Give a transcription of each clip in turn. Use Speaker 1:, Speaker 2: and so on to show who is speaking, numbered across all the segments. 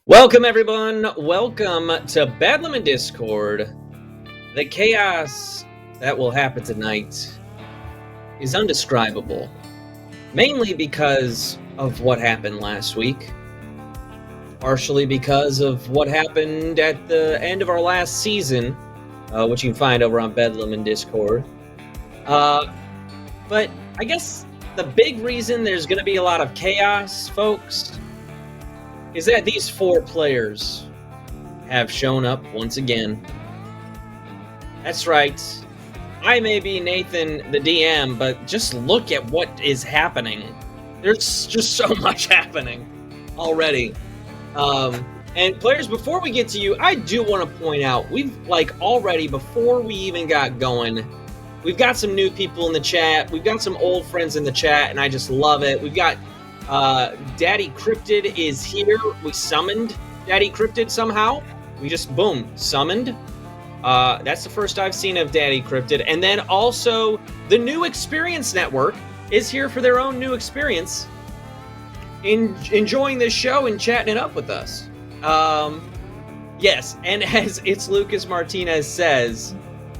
Speaker 1: Welcome, everyone. Welcome to Bedlam and Discord. The chaos that will happen tonight is undescribable, mainly because of what happened last week, partially because of what happened at the end of our last season, which you can find over on Bedlam and Discord. But I guess the big reason there's going to be a lot of chaos, folks, is that these four players have shown up once again. That's right. I may be Nathan, the DM, but just look at what is happening. There's just so much happening already. And players, before we get to you, I do want to point out, we've, already, before we even got going, we've got some new people in the chat. We've got some old friends in the chat, and I just love it. We've got Daddy Cryptid is here. We summoned Daddy Cryptid somehow. We just, boom, summoned. That's the first I've seen of Daddy Cryptid. And then also, the New Experience Network is here for their own new experience, enjoying this show and chatting it up with us. Yes, and as It's Lucas Martinez says,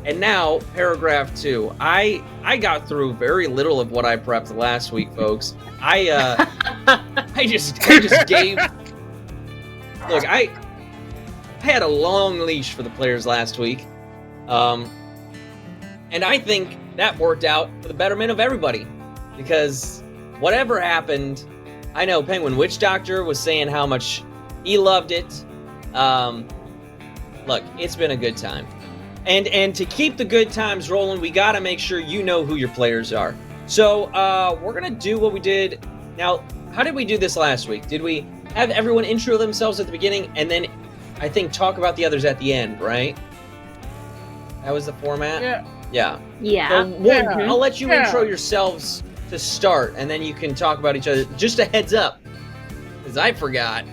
Speaker 1: and now, paragraph 2. I got through very little of what I prepped last week, folks. I just gave... Look, I had a long leash for the players last week. And I think that worked out for the betterment of everybody. Because whatever happened, I know Penguin Witch Doctor was saying how much he loved it. Look, it's been a good time. And to keep the good times rolling, we got to make sure you know who your players are. So we're going to do what we did. Now, how did we do this last week? Did we have everyone intro themselves at the beginning and then, I think, talk about the others at the end, right? That was the format? Yeah. So I'll let you intro yourselves to start, and then you can talk about each other. Just a heads up, because I forgot.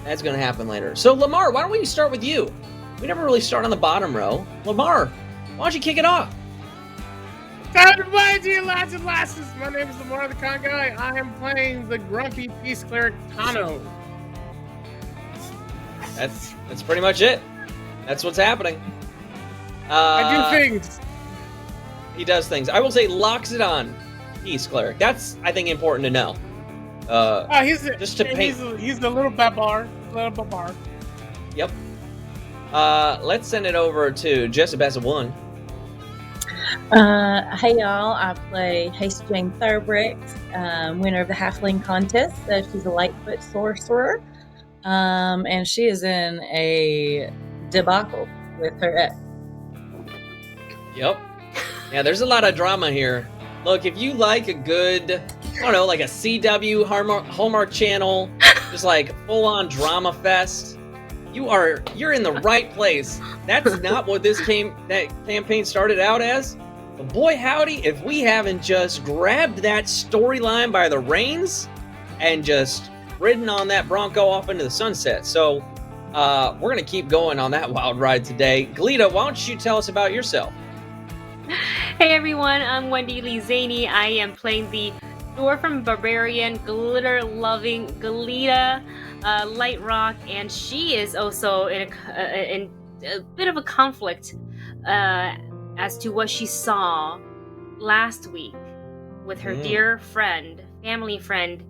Speaker 1: That's going to happen later. So, Lamar, why don't we start with you? We never really start on the bottom row. Lamar, why don't you kick it off?
Speaker 2: Everybody, dear lads and lasses, my name is Lamar the Con Guy. I am playing the grumpy peace cleric Tano.
Speaker 1: That's pretty much it. That's what's happening.
Speaker 2: I do things.
Speaker 1: He does things. I will say locks it on peace cleric. That's, I think, important to know.
Speaker 2: He's the little babar.
Speaker 1: Yep. Let's send it over to Jessica 1.
Speaker 3: Hey y'all, I play Haste Jane Thurbrick, winner of the Halfling contest. She's a Lightfoot sorcerer, and she is in a debacle with her ex.
Speaker 1: Yep. Yeah, there's a lot of drama here. Look, if you like a good, I don't know, like a CW Hallmark channel, just like full-on drama fest, you're in the right place. That's not what that campaign started out as. But boy howdy, if we haven't just grabbed that storyline by the reins and just ridden on that Bronco off into the sunset. So we're gonna keep going on that wild ride today. Glita, why don't you tell us about yourself?
Speaker 4: Hey everyone, I'm Wendy Lee Zaney. I am playing the dwarf and barbarian, glitter-loving Glita Light Rock, and she is also in a bit of a conflict as to what she saw last week with her dear friend, family friend,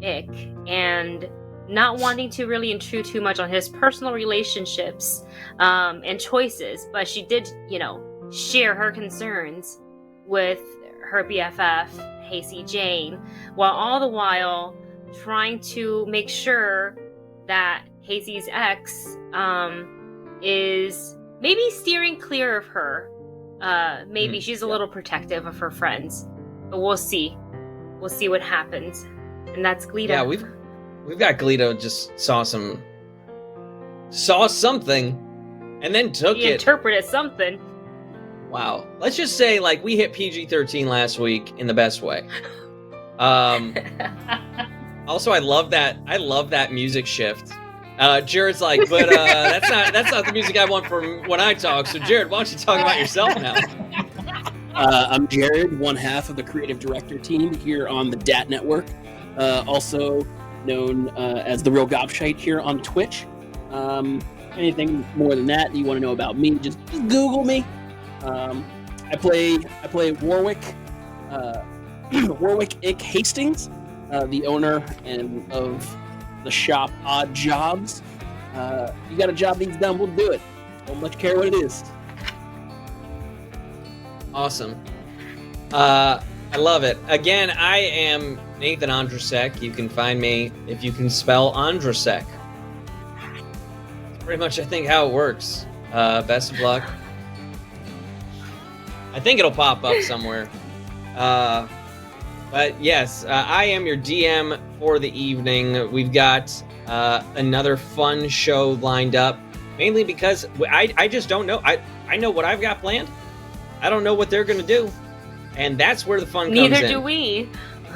Speaker 4: Ick, and not wanting to really intrude too much on his personal relationships and choices, but she did, share her concerns with her BFF, Hasty Jane, while all the while trying to make sure that Hazy's ex is maybe steering clear of her. Maybe she's a little protective of her friends, but we'll see. We'll see what happens. And that's Glita.
Speaker 1: Yeah, we've got Glita just saw something and then took it.
Speaker 4: He interpreted something.
Speaker 1: Wow. Let's just say, we hit PG-13 last week in the best way. Also, I love that music shift. Jared's like, but that's not the music I want from when I talk. So, Jared, why don't you talk about yourself now?
Speaker 5: I'm Jared, one half of the creative director team here on the DAT network. Also, known as the Real Gobshite here on Twitch. Anything more than that you want to know about me, just Google me. I play Warwick, Warwick Ick Hastings, the owner of the shop Odd Jobs. You got a job needs done, we'll do it. Don't much care what it is.
Speaker 1: Awesome. I love it. Again, I am Nathan Andrasek. You can find me if you can spell Andrasek. That's pretty much, I think, how it works. Best of luck. I think it'll pop up somewhere. But yes, I am your DM for the evening. We've got another fun show lined up, mainly because I just don't know. I know what I've got planned. I don't know what they're going to do. And that's where the fun comes in.
Speaker 4: Neither do we.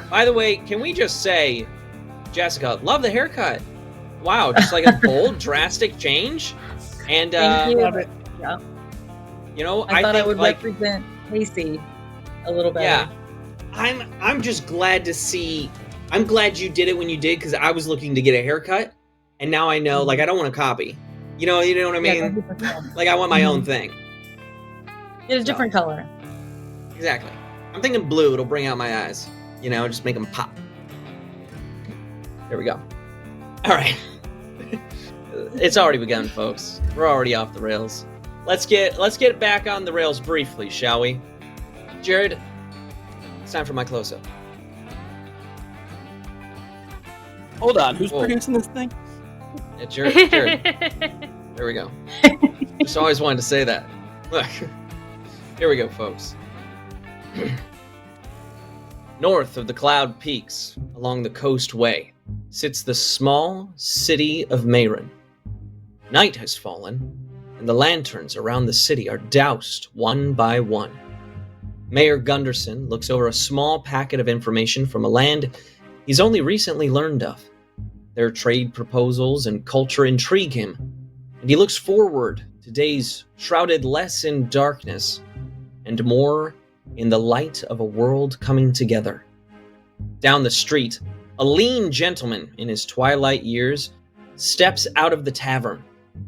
Speaker 1: By the way, can we just say, Jessica, love the haircut. Wow, just like a bold, drastic change. And
Speaker 3: Thank you.
Speaker 2: Love it.
Speaker 3: Yeah.
Speaker 1: you know,
Speaker 3: I thought
Speaker 1: think
Speaker 3: I would
Speaker 1: like
Speaker 3: represent Casey a little better.
Speaker 1: yeah, I'm just glad to see. I'm glad you did it when you did, because I was looking to get a haircut, and now I know, like, I don't want to copy. You know what I mean?
Speaker 3: 100%.
Speaker 1: Like, I want my own thing.
Speaker 3: Get a different color.
Speaker 1: Exactly. I'm thinking blue. It'll bring out my eyes. You know, just make them pop. There we go. All right. It's already begun, folks. We're already off the rails. Let's get back on the rails briefly, shall we? Jared, it's time for my close-up.
Speaker 5: Hold on, who's
Speaker 1: Whoa.
Speaker 5: producing this thing?
Speaker 1: Yeah, Jared. There we go. Just always wanted to say that. Look. Here we go, folks. North of the cloud peaks, along the coastway, sits the small city of Mayron. Night has fallen, and the lanterns around the city are doused one by one. Mayor Gunderson looks over a small packet of information from a land he's only recently learned of. Their trade proposals and culture intrigue him, and he looks forward to days shrouded less in darkness and more in the light of a world coming together. Down the street, a lean gentleman in his twilight years steps out of the tavern,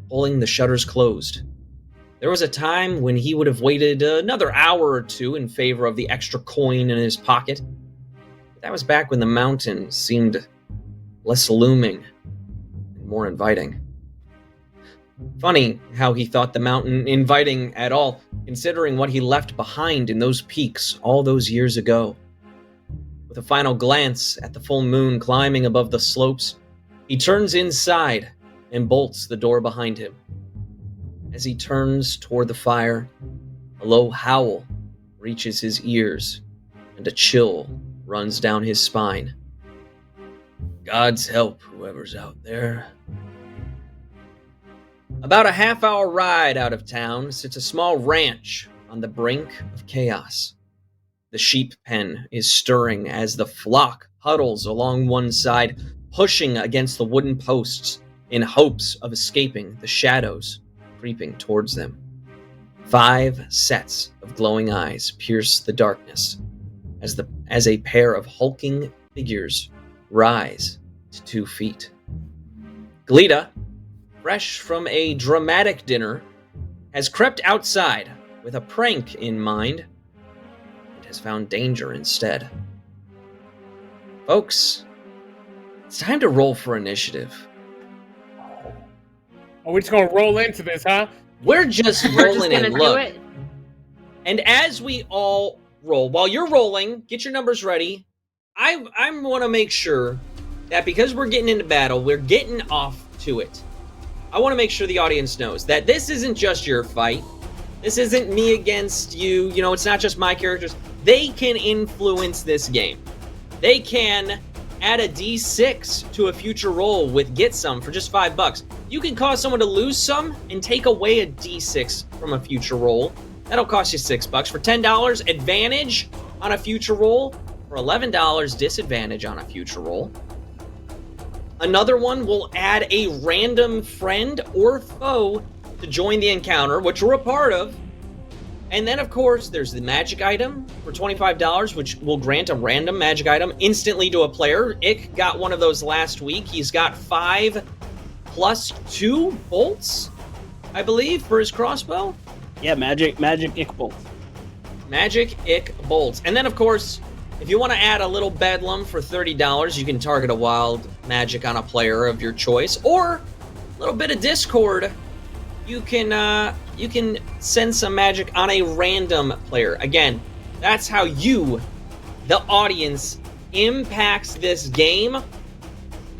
Speaker 1: pulling the shutters closed. There was a time when he would have waited another hour or two in favor of the extra coin in his pocket. But that was back when the mountain seemed less looming and more inviting. Funny how he thought the mountain inviting at all, considering what he left behind in those peaks all those years ago. With a final glance at the full moon climbing above the slopes, he turns inside and bolts the door behind him. As he turns toward the fire, a low howl reaches his ears, and a chill runs down his spine. God's help, whoever's out there. About a half-hour ride out of town sits a small ranch on the brink of chaos. The sheep pen is stirring as the flock huddles along one side, pushing against the wooden posts in hopes of escaping the shadows creeping towards them. 5 sets of glowing eyes pierce the darkness as a pair of hulking figures rise to 2 feet. Glita, fresh from a dramatic dinner, has crept outside with a prank in mind and has found danger instead. Folks, it's time to roll for initiative.
Speaker 2: Are we just gonna roll into this, huh?
Speaker 1: We're just
Speaker 4: We're just
Speaker 1: rolling
Speaker 4: gonna
Speaker 1: in.
Speaker 4: do
Speaker 1: Look,
Speaker 4: it.
Speaker 1: and as we all roll, while you're rolling, get your numbers ready. I want to make sure that because we're getting into battle, we're getting off to it. I want to make sure the audience knows that this isn't just your fight. This isn't me against you. You know, it's not just my characters. They can influence this game. They can add a D6 to a future roll with Get Some for just $5. You can cause someone to lose some and take away a D6 from a future roll. That'll cost you $6. For $10, advantage on a future roll. For $11, disadvantage on a future roll. Another one will add a random friend or foe to join the encounter, which we're a part of. And then, of course, there's the magic item for $25, which will grant a random magic item instantly to a player. Ick got one of those last week. He's got 5 plus 2 bolts, I believe, for his crossbow.
Speaker 5: Yeah, magic ick bolt.
Speaker 1: Magic Ick bolts. And then, of course, if you want to add a little Bedlam for $30, you can target a wild magic on a player of your choice, or a little bit of Discord. You can send some magic on a random player. Again, that's how you, the audience, impacts this game.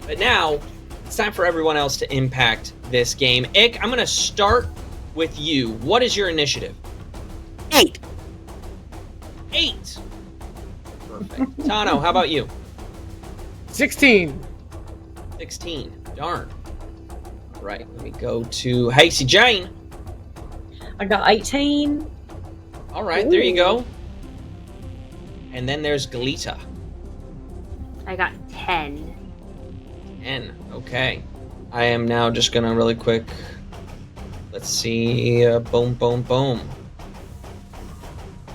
Speaker 1: But now, it's time for everyone else to impact this game. Ick, I'm going to start with you. What is your initiative?
Speaker 5: 8.
Speaker 1: 8. Perfect. Tano, how about you?
Speaker 2: 16.
Speaker 1: 16. Darn. All right, let me go to Hasty Jane.
Speaker 3: I got 18.
Speaker 1: All right, there you go. And then there's Galita.
Speaker 4: I got 10.
Speaker 1: 10. Okay. I am now just gonna really quick. Let's see. Boom, boom, boom.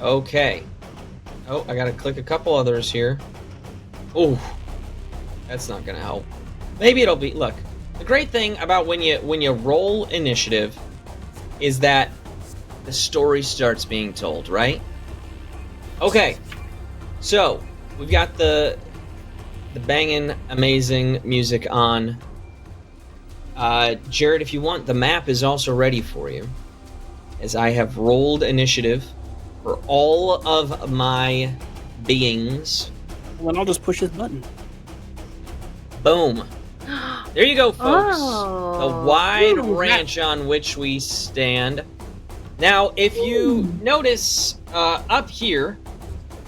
Speaker 1: Okay. Oh, I gotta click a couple others here. Oh, that's not gonna help. Maybe it'll be. Look, the great thing about when you roll initiative is that the story starts being told, right? Okay. So we've got the banging, amazing music on. Jared, if you want, the map is also ready for you, as I have rolled initiative for all of my beings.
Speaker 5: Well, then I'll just push this button.
Speaker 1: Boom. There you go, folks.
Speaker 4: Oh.
Speaker 1: The wide ranch on which we stand. Now, if you notice up here,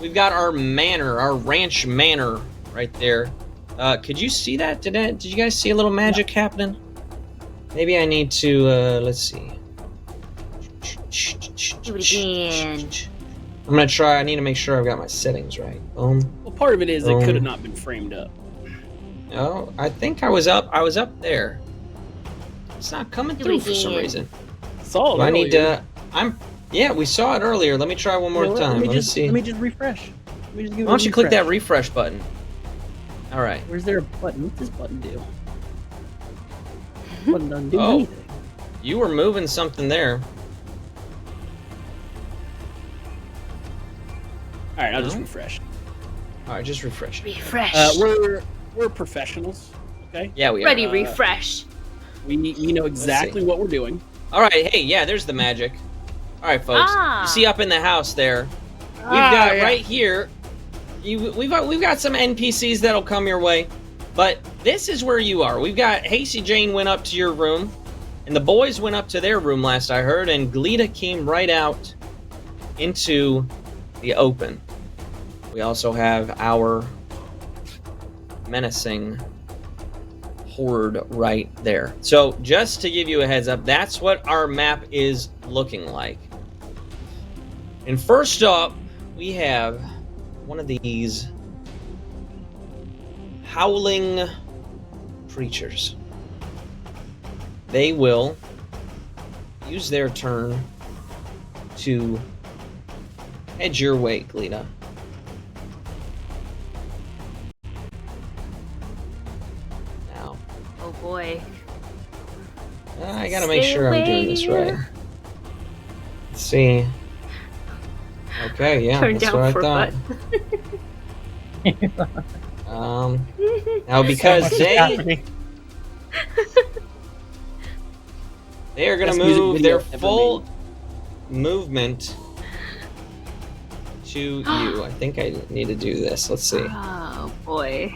Speaker 1: we've got our manor, our ranch manor right there. Could you see that? Did you guys see a little magic happening? Maybe I need to, let's see.
Speaker 4: Do it again.
Speaker 1: I'm gonna try. I need to make sure I've got my settings right. Boom.
Speaker 5: Well, part of it is it could have not been framed up.
Speaker 1: Oh, I think I was up. I was up there. It's not coming through for some reason.
Speaker 5: Saw it.
Speaker 1: I need to. Yeah, we saw it earlier. Let me try one more time. Let me see.
Speaker 5: Let me just refresh. Let me just give
Speaker 1: Why don't you click that refresh button? All right.
Speaker 5: Where's there a button? What's this button do? This button doesn't do anything.
Speaker 1: You were moving something there.
Speaker 5: All right, I'll just refresh.
Speaker 1: All right, just refresh.
Speaker 4: Refresh.
Speaker 5: We're professionals, okay?
Speaker 1: Yeah, we are.
Speaker 4: Ready, refresh.
Speaker 5: We know exactly what we're doing.
Speaker 1: All right, hey, yeah, there's the magic. All right, folks. You see up in the house there, we've got right here. We've got some NPCs that'll come your way, but this is where you are. We've got Hasty Jane went up to your room, and the boys went up to their room last I heard, and Galita came right out into the open. We also have our menacing horde right there. So just to give you a heads up, that's what our map is looking like. And first up, we have one of these howling creatures. They will use their turn to head your way, Galita. Now.
Speaker 4: Oh boy.
Speaker 1: I gotta make sure I'm doing this right. Let's see. Okay, yeah,
Speaker 4: Turn
Speaker 1: that's
Speaker 4: down
Speaker 1: what I
Speaker 4: for
Speaker 1: thought.
Speaker 4: button.
Speaker 1: Now because
Speaker 2: So much is
Speaker 1: they
Speaker 2: happening.
Speaker 1: are gonna
Speaker 5: Best music
Speaker 1: move
Speaker 5: video
Speaker 1: their
Speaker 5: ever
Speaker 1: full movement to you. I think I need to do this. Let's see.
Speaker 4: Oh boy.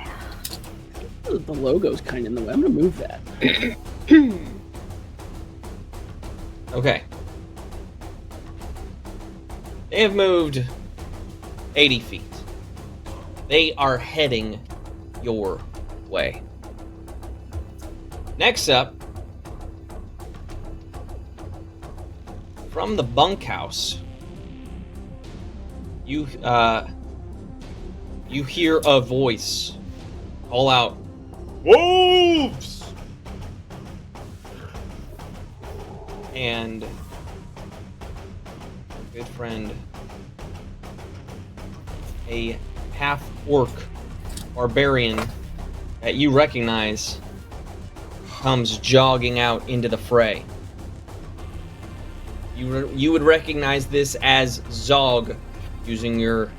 Speaker 5: The logo's kind of in the way. I'm gonna move that.
Speaker 1: Okay. They have moved 80 feet. They are heading your way. Next up, from the bunkhouse, you hear a voice call out, "Wolves!" And good friend, a half-orc barbarian that you recognize, comes jogging out into the fray. You would recognize this as Zog, using your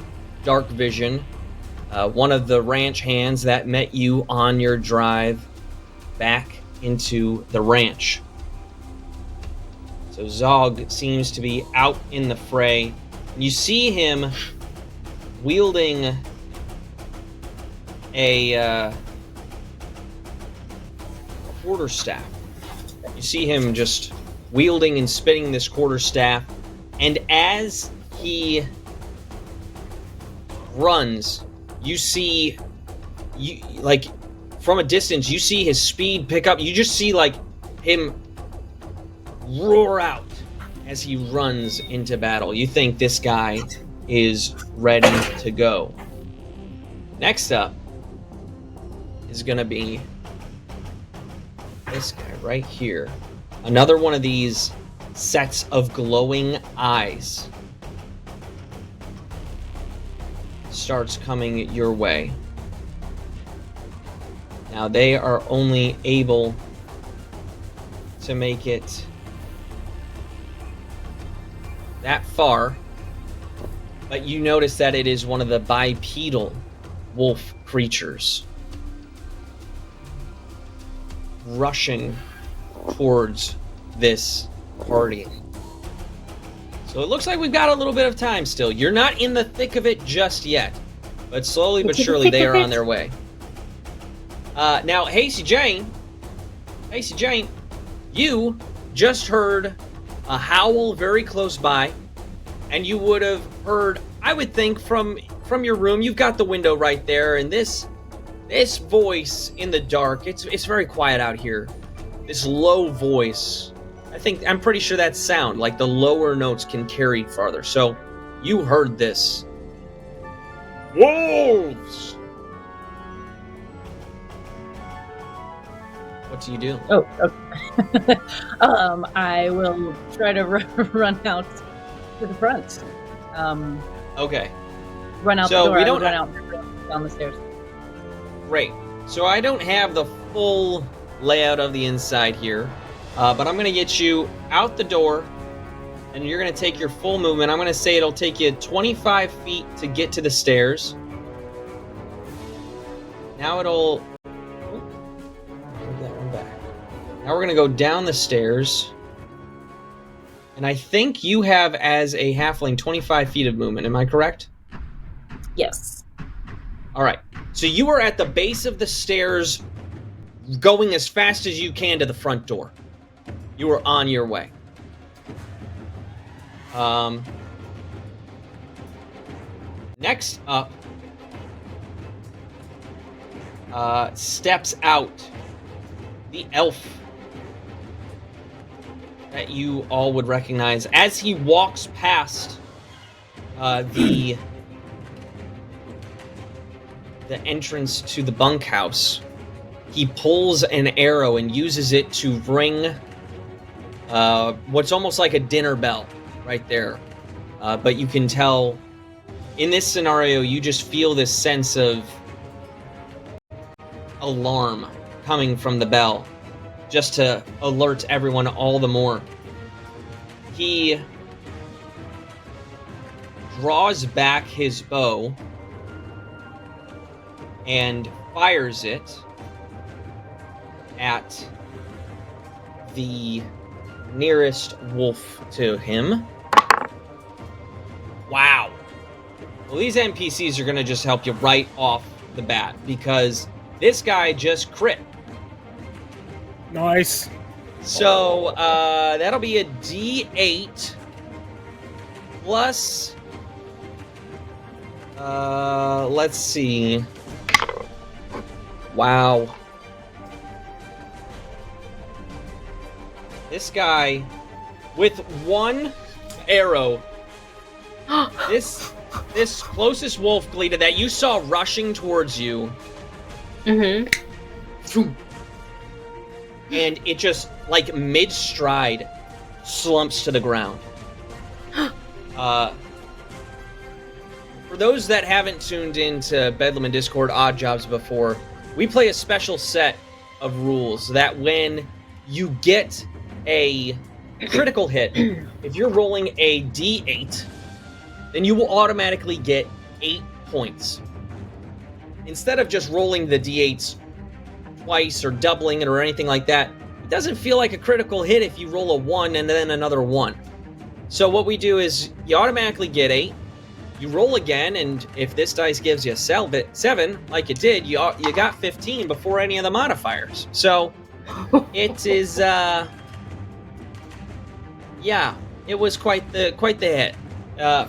Speaker 1: dark vision, one of the ranch hands that met you on your drive back into the ranch. So Zog seems to be out in the fray. You see him wielding a quarterstaff. You see him just wielding and spinning this quarterstaff, and as he runs, you see, like from a distance, you see his speed pick up. You just see like him roar out as he runs into battle. You think this guy is ready to go. Next up is gonna be this guy right here. Another one of these sets of glowing eyes starts coming your way. Now they are only able to make it that far, but you notice that it is one of the bipedal wolf creatures rushing towards this party. So it looks like we've got a little bit of time still. You're not in the thick of it just yet, but slowly but surely they are on their way. Now, Hasty Jane, you just heard a howl very close by, and you would have heard, I would think, from your room. You've got the window right there, and this voice in the dark, it's very quiet out here. This low voice, I'm pretty sure that's sound, like the lower notes can carry farther. So you heard this. Wolves! What do you do?
Speaker 3: Oh, okay. I will try to run out to the front.
Speaker 1: Okay.
Speaker 3: Run out
Speaker 1: So
Speaker 3: the door.
Speaker 1: we don't
Speaker 3: run out down the stairs.
Speaker 1: Great. So I don't have the full layout of the inside here, but I'm going to get you out the door, and you're going to take your full movement. I'm going to say it'll take you 25 feet to get to the stairs. Now it'll... Move that one back. Now we're going to go down the stairs, and I think you have, as a halfling, 25 feet of movement. Am I correct?
Speaker 3: Yes.
Speaker 1: All right. So you are at the base of the stairs, going as fast as you can to the front door. You are on your way. Next up, steps out the elf that you all would recognize as he walks past the entrance to the bunkhouse. He pulls an arrow and uses it to ring what's almost like a dinner bell right there. But you can tell in this scenario, you just feel this sense of alarm coming from the bell, just to alert everyone all the more. He draws back his bow and fires it at the nearest wolf to him. Wow. Well, these NPCs are going to just help you right off the bat, because this guy just crit.
Speaker 2: Nice.
Speaker 1: So, that'll be a D8 plus, let's see. Wow. This guy, with one arrow, this closest wolf, Galita, that you saw rushing towards you, and it just, like, mid-stride, slumps to the ground. For those that haven't tuned into Bedlam and Discord Odd Jobs before, we play a special set of rules that when you get a critical hit, if you're rolling a D8, then you will automatically get 8 points. Instead of just rolling the D8s twice or doubling it or anything like that, it doesn't feel like a critical hit if you roll a 1 and then another 1. So what we do is you automatically get 8, you roll again, and if this dice gives you a 7, like it did, you got 15 before any of the modifiers. So it is, yeah, it was quite the hit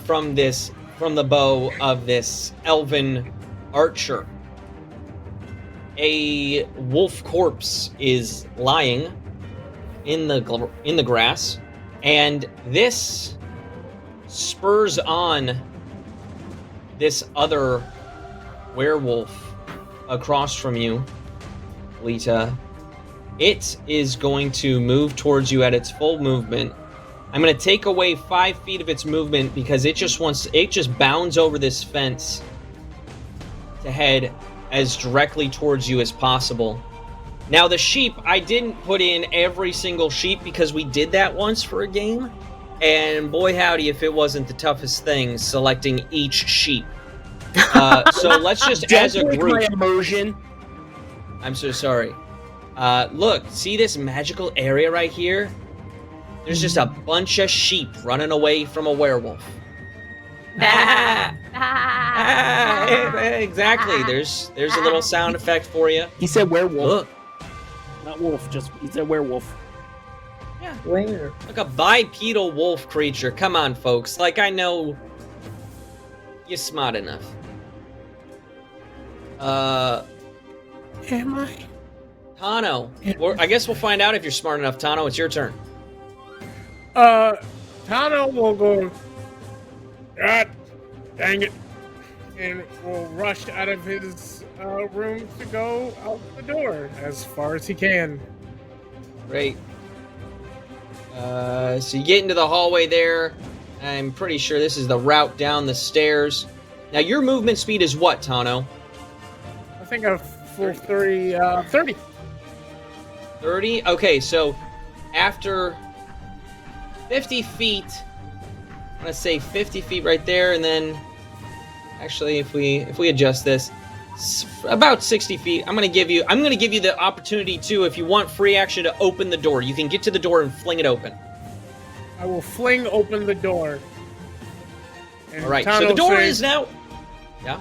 Speaker 1: from the bow of this elven archer. A wolf corpse is lying in the grass, and this spurs on this other werewolf across from you, Lita. It is going to move towards you at its full movement. I'm going to take away 5 feet of its movement because it just bounds over this fence to head as directly towards you as possible. Now the sheep, I didn't put in every single sheep because we did that once for a game. And boy howdy if it wasn't the toughest thing selecting each sheep. So let's just, as a group...
Speaker 5: my immersion.
Speaker 1: I'm so sorry. Look, see this magical area right here? There's just a bunch of sheep running away from a werewolf. Exactly. There's a little sound effect for you.
Speaker 5: He said werewolf.
Speaker 1: Look.
Speaker 5: Not wolf, he said werewolf.
Speaker 1: Yeah.
Speaker 3: Where?
Speaker 1: Like a bipedal wolf creature. Come on, folks. Like, I know you're smart enough.
Speaker 2: Am I?
Speaker 1: Tano. I guess we'll find out if you're smart enough. Tano, it's your turn.
Speaker 2: Tano will go, God dang it, and will rush out of his room to go out the door as far as he can.
Speaker 1: Great. So you get into the hallway there. I'm pretty sure this is the route down the stairs. Now, your movement speed is what, Tano?
Speaker 2: I think a full 30.
Speaker 1: 30? Okay, so after 50 feet, I'm gonna say 50 feet right there, and then actually, if we adjust this, about 60 feet. I'm gonna give you the opportunity to, if you want free action, to open the door. You can get to the door and fling it open.
Speaker 2: I will fling open the door. And
Speaker 1: All right.
Speaker 2: Tano
Speaker 1: So the door
Speaker 2: say-
Speaker 1: is now. Yeah.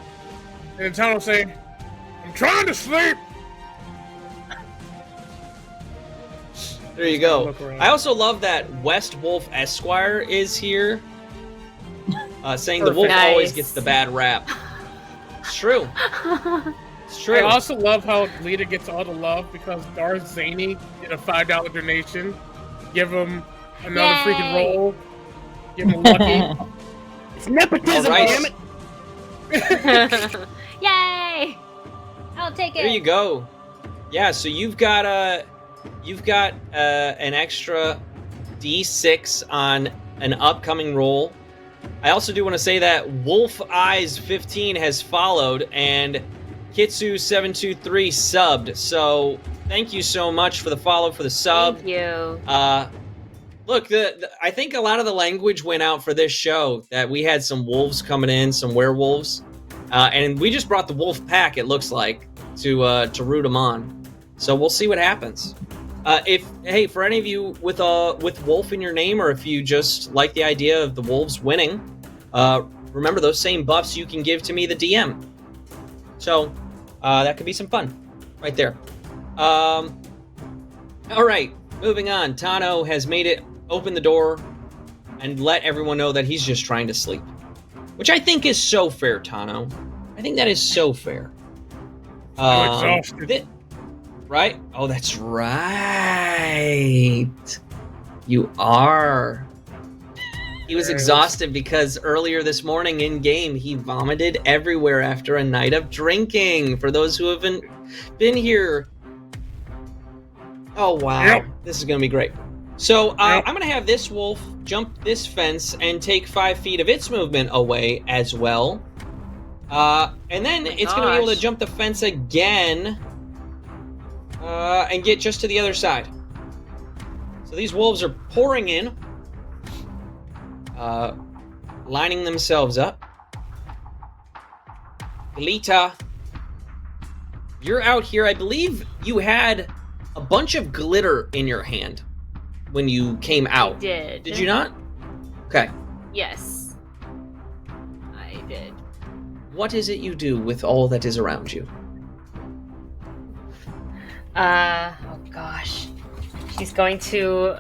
Speaker 2: And Tano will say, "I'm trying to sleep."
Speaker 1: There you go.
Speaker 2: Look around.
Speaker 1: I also love that West Wolf Esquire is here, saying the wolf
Speaker 4: Nice.
Speaker 1: always gets the bad rap. It's true. It's true.
Speaker 2: I also love how Lita gets all the love because Darth Zany did a $5 donation. Give him another
Speaker 4: Yay.
Speaker 2: freaking roll. Give him lucky.
Speaker 5: It's nepotism,
Speaker 1: All right.
Speaker 5: damn it!
Speaker 4: Yay! I'll take it.
Speaker 1: There you go. Yeah. So you've got an extra D6 on an upcoming roll. I also do want to say that Wolf Eyes 15 has followed, and Kitsu723 subbed. So thank you so much for the follow, for the sub.
Speaker 4: Thank you.
Speaker 1: Look, I think a lot of the language went out for this show, that we had some wolves coming in, some werewolves, and we just brought the wolf pack, it looks like, to root them on. So we'll see what happens. Hey, for any of you with wolf in your name, or if you just like the idea of the wolves winning, remember those same buffs you can give to me, the DM. So that could be some fun, right there. All right, moving on. Tano has made it open the door and let everyone know that he's just trying to sleep, which I think is so fair, Tano. I think that is so fair.
Speaker 2: I'm exhausted.
Speaker 1: Right? Oh, that's right. You are. He was exhausted because earlier this morning in game, he vomited everywhere after a night of drinking. For those who haven't been here. Oh, wow.
Speaker 2: Yep.
Speaker 1: This is going to be great. So I'm going to have this wolf jump this fence and take 5 feet of its movement away as well. And then it's going to be able to jump the fence again and get just to the other side. So these wolves are pouring in, lining themselves up. Galita, you're out here. I believe you had a bunch of glitter in your hand when you came out.
Speaker 4: I did.
Speaker 1: Did you not? Okay.
Speaker 4: Yes. I did.
Speaker 1: What is it you do with all that is around you?
Speaker 4: Oh gosh. She's going to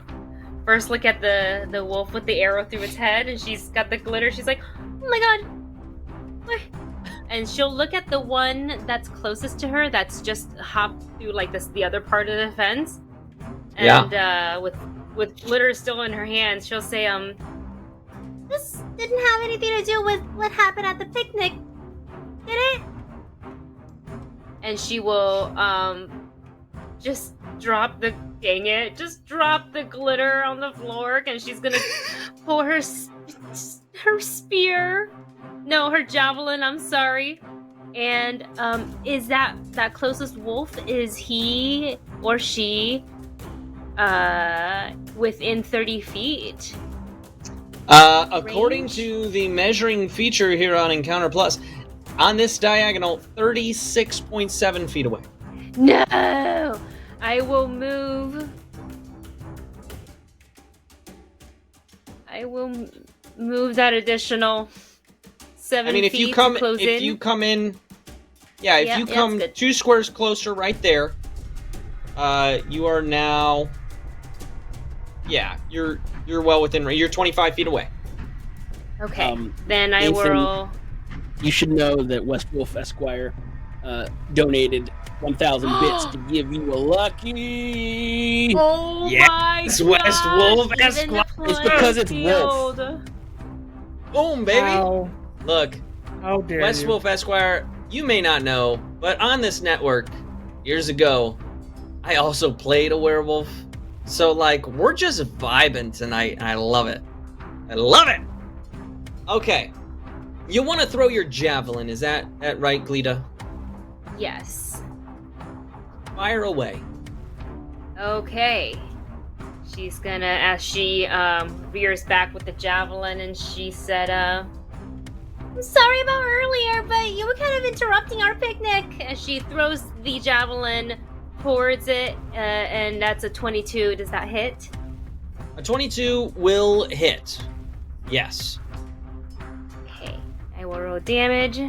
Speaker 4: first look at the wolf with the arrow through its head, and she's got the glitter. She's like, oh my god. What? And she'll look at the one that's closest to her that's just hopped through like the other part of the fence. And with glitter still in her hands, she'll say,
Speaker 6: This didn't have anything to do with what happened at the picnic, did it?
Speaker 4: and she will just drop the glitter on the floor, and she's gonna pull her spear. No, her javelin, I'm sorry. And is that closest wolf, is he or she within 30 feet?
Speaker 1: According
Speaker 4: Range?
Speaker 1: to the measuring feature here on Encounter Plus, on this diagonal, 36.7 feet away.
Speaker 4: No! I will move that additional 7
Speaker 1: if
Speaker 4: feet
Speaker 1: you come
Speaker 4: to close
Speaker 1: if
Speaker 4: in.
Speaker 1: you come in, yeah, if you
Speaker 4: that's
Speaker 1: come
Speaker 4: good.
Speaker 1: 2 squares closer right there, you are now, yeah, you're well within range. You're 25 feet away.
Speaker 4: Okay, then I
Speaker 5: Nathan,
Speaker 4: will.
Speaker 5: You should know that West Wolf Esquire donated 1,000 bits to give you a lucky.
Speaker 4: Oh
Speaker 1: Yes,
Speaker 4: my
Speaker 1: West
Speaker 4: gosh,
Speaker 1: Wolf
Speaker 4: even
Speaker 1: Esquire.
Speaker 4: the
Speaker 5: It's because it's
Speaker 4: playing
Speaker 5: wolf.
Speaker 4: field.
Speaker 1: Boom, baby.
Speaker 2: How
Speaker 1: Look,
Speaker 2: dare
Speaker 1: West
Speaker 2: you?
Speaker 1: Wolf Esquire, you may not know, but on this network, years ago, I also played a werewolf. So, like, we're just vibing tonight, and I love it. I love it! Okay. You want to throw your javelin, is that right, Glita?
Speaker 4: Yes.
Speaker 1: Fire away.
Speaker 4: Okay. She's gonna, as she veers back with the javelin, and she said,
Speaker 6: I'm sorry about earlier, but you were kind of interrupting our picnic.
Speaker 4: as she throws the javelin towards it, and that's a 22. Does that hit?
Speaker 1: A 22 will hit. Yes.
Speaker 4: Okay. I will roll damage.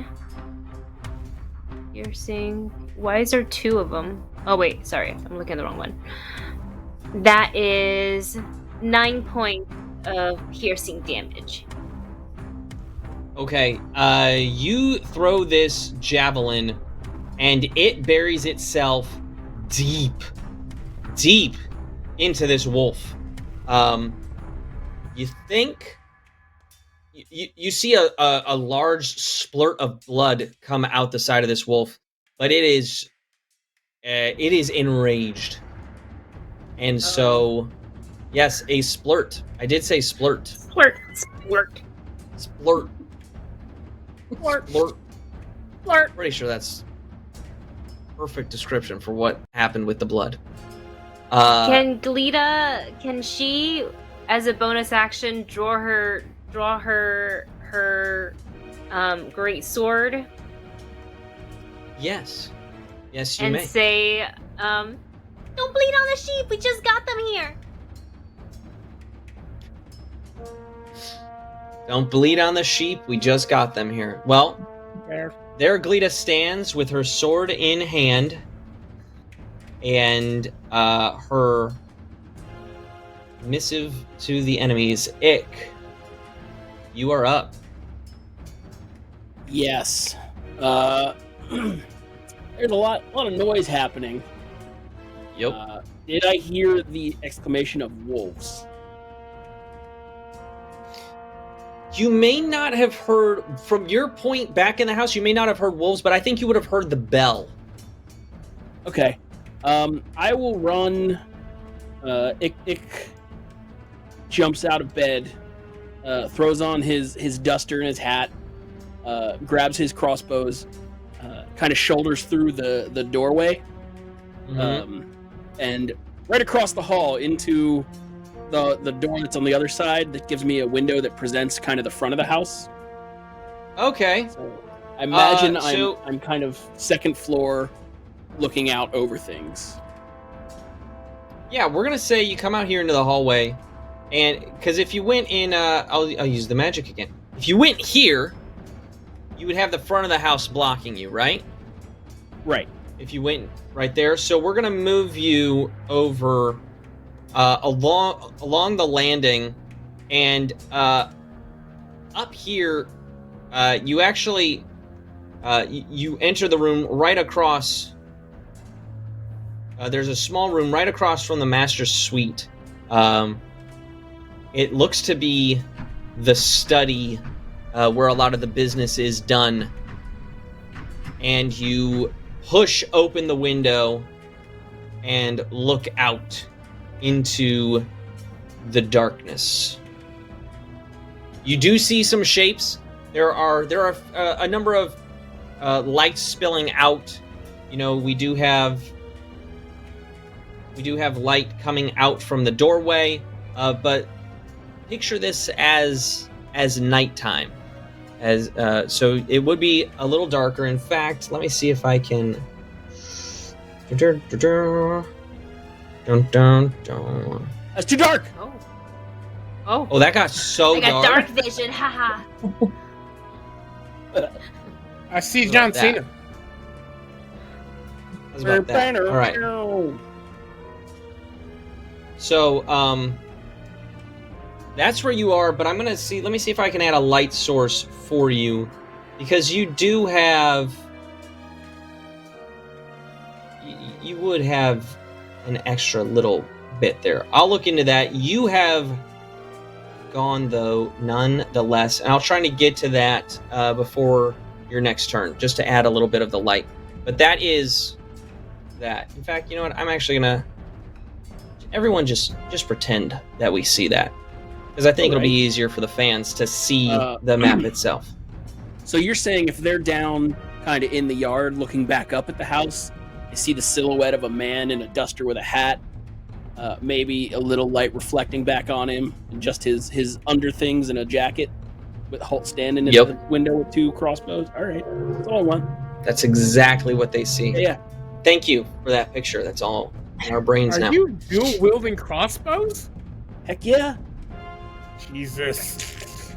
Speaker 4: Piercing. Why is there 2 of them? Oh, wait. Sorry. I'm looking at the wrong one. That is 9 points of piercing damage.
Speaker 1: Okay, you throw this javelin, and it buries itself deep into this wolf. You think you see a large splurt of blood come out the side of this wolf, but it is enraged, and so yes, a splurt. I did say splurt.
Speaker 4: Splurt.
Speaker 1: Splurt.
Speaker 4: Splurt.
Speaker 1: Splurt.
Speaker 4: Splurt.
Speaker 1: Pretty sure that's perfect description for what happened with the blood.
Speaker 4: Can Glita, can she, as a bonus action, draw her great sword?
Speaker 1: Yes, you
Speaker 4: and
Speaker 1: may.
Speaker 4: say,
Speaker 6: Don't bleed on the sheep. We just got them here.
Speaker 1: Don't bleed on the sheep. We just got them here. Well, there Glita stands with her sword in hand, and her missive to the enemies. Ick, you are up.
Speaker 5: Yes. There's a lot of noise happening.
Speaker 1: Yep.
Speaker 5: Did I hear the exclamation of wolves?
Speaker 1: You may not have heard, from your point back in the house, you may not have heard wolves, but I think you would have heard the bell.
Speaker 5: Okay. I will run. jumps out of bed, throws on his duster and his hat, grabs his crossbows, kind of shoulders through the doorway, and right across the hall into the door that's on the other side that gives me a window that presents kind of the front of the house.
Speaker 1: Okay.
Speaker 5: So I imagine
Speaker 1: so-
Speaker 5: I'm kind of second floor looking out over things.
Speaker 1: Yeah, we're gonna say you come out here into the hallway, and because if you went in, I'll use the magic again. If you went here, you would have the front of the house blocking you, right?
Speaker 5: Right.
Speaker 1: If you went right there, so we're gonna move you over along the landing, and up here, you actually you enter the room right across. There's a small room right across from the master's suite. It looks to be the study where a lot of the business is done. And you push open the window and look out into the darkness. You do see some shapes. There are a number of lights spilling out. You know, we do have light coming out from the doorway, but picture this as nighttime. So it would be a little darker. In fact, let me see if I can.
Speaker 5: That's too dark.
Speaker 1: Oh, that got so
Speaker 4: I got
Speaker 1: dark.
Speaker 4: dark vision, haha.
Speaker 2: I see
Speaker 1: How
Speaker 2: John
Speaker 1: about
Speaker 2: Cena.
Speaker 1: How's about that? All right. So, that's where you are, but I'm gonna see. Let me see if I can add a light source for you, because you do have. You would have an extra little bit there. I'll look into that. You have gone though, nonetheless, and I'll try to get to that before your next turn, just to add a little bit of the light. But that is that. In fact, you know what? I'm actually gonna. Everyone just pretend that we see that, because I think it'll be easier for the fans to see the map itself.
Speaker 5: So you're saying if they're down kind of in the yard looking back up at the house, they see the silhouette of a man in a duster with a hat, maybe a little light reflecting back on him, and just his underthings and a jacket with Holt standing in the window with two crossbows. All right, that's all I want.
Speaker 1: That's exactly what they see.
Speaker 5: Yeah.
Speaker 1: Thank you for that picture. That's all in our brains now.
Speaker 2: Are you dual wielding crossbows?
Speaker 5: Heck yeah.
Speaker 2: Jesus.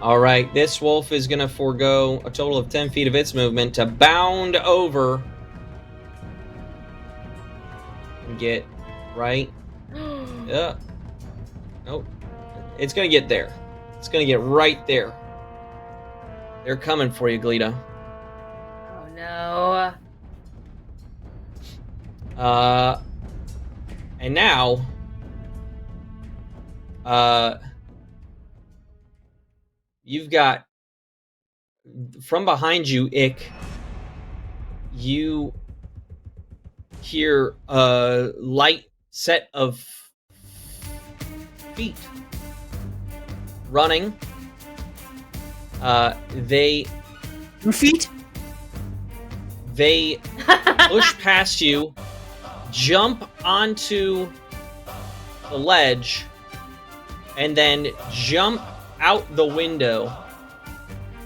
Speaker 1: All right, this wolf is going to forego a total of 10 feet of its movement to bound over and get right. Nope. It's going to get there. It's going to get right there. They're coming for you, Glita.
Speaker 4: Oh no.
Speaker 1: And now, you've got, from behind you, Ick, you hear a light set of feet running. They
Speaker 5: 2 feet?
Speaker 1: They push past you, jump onto the ledge, and then jump out the window.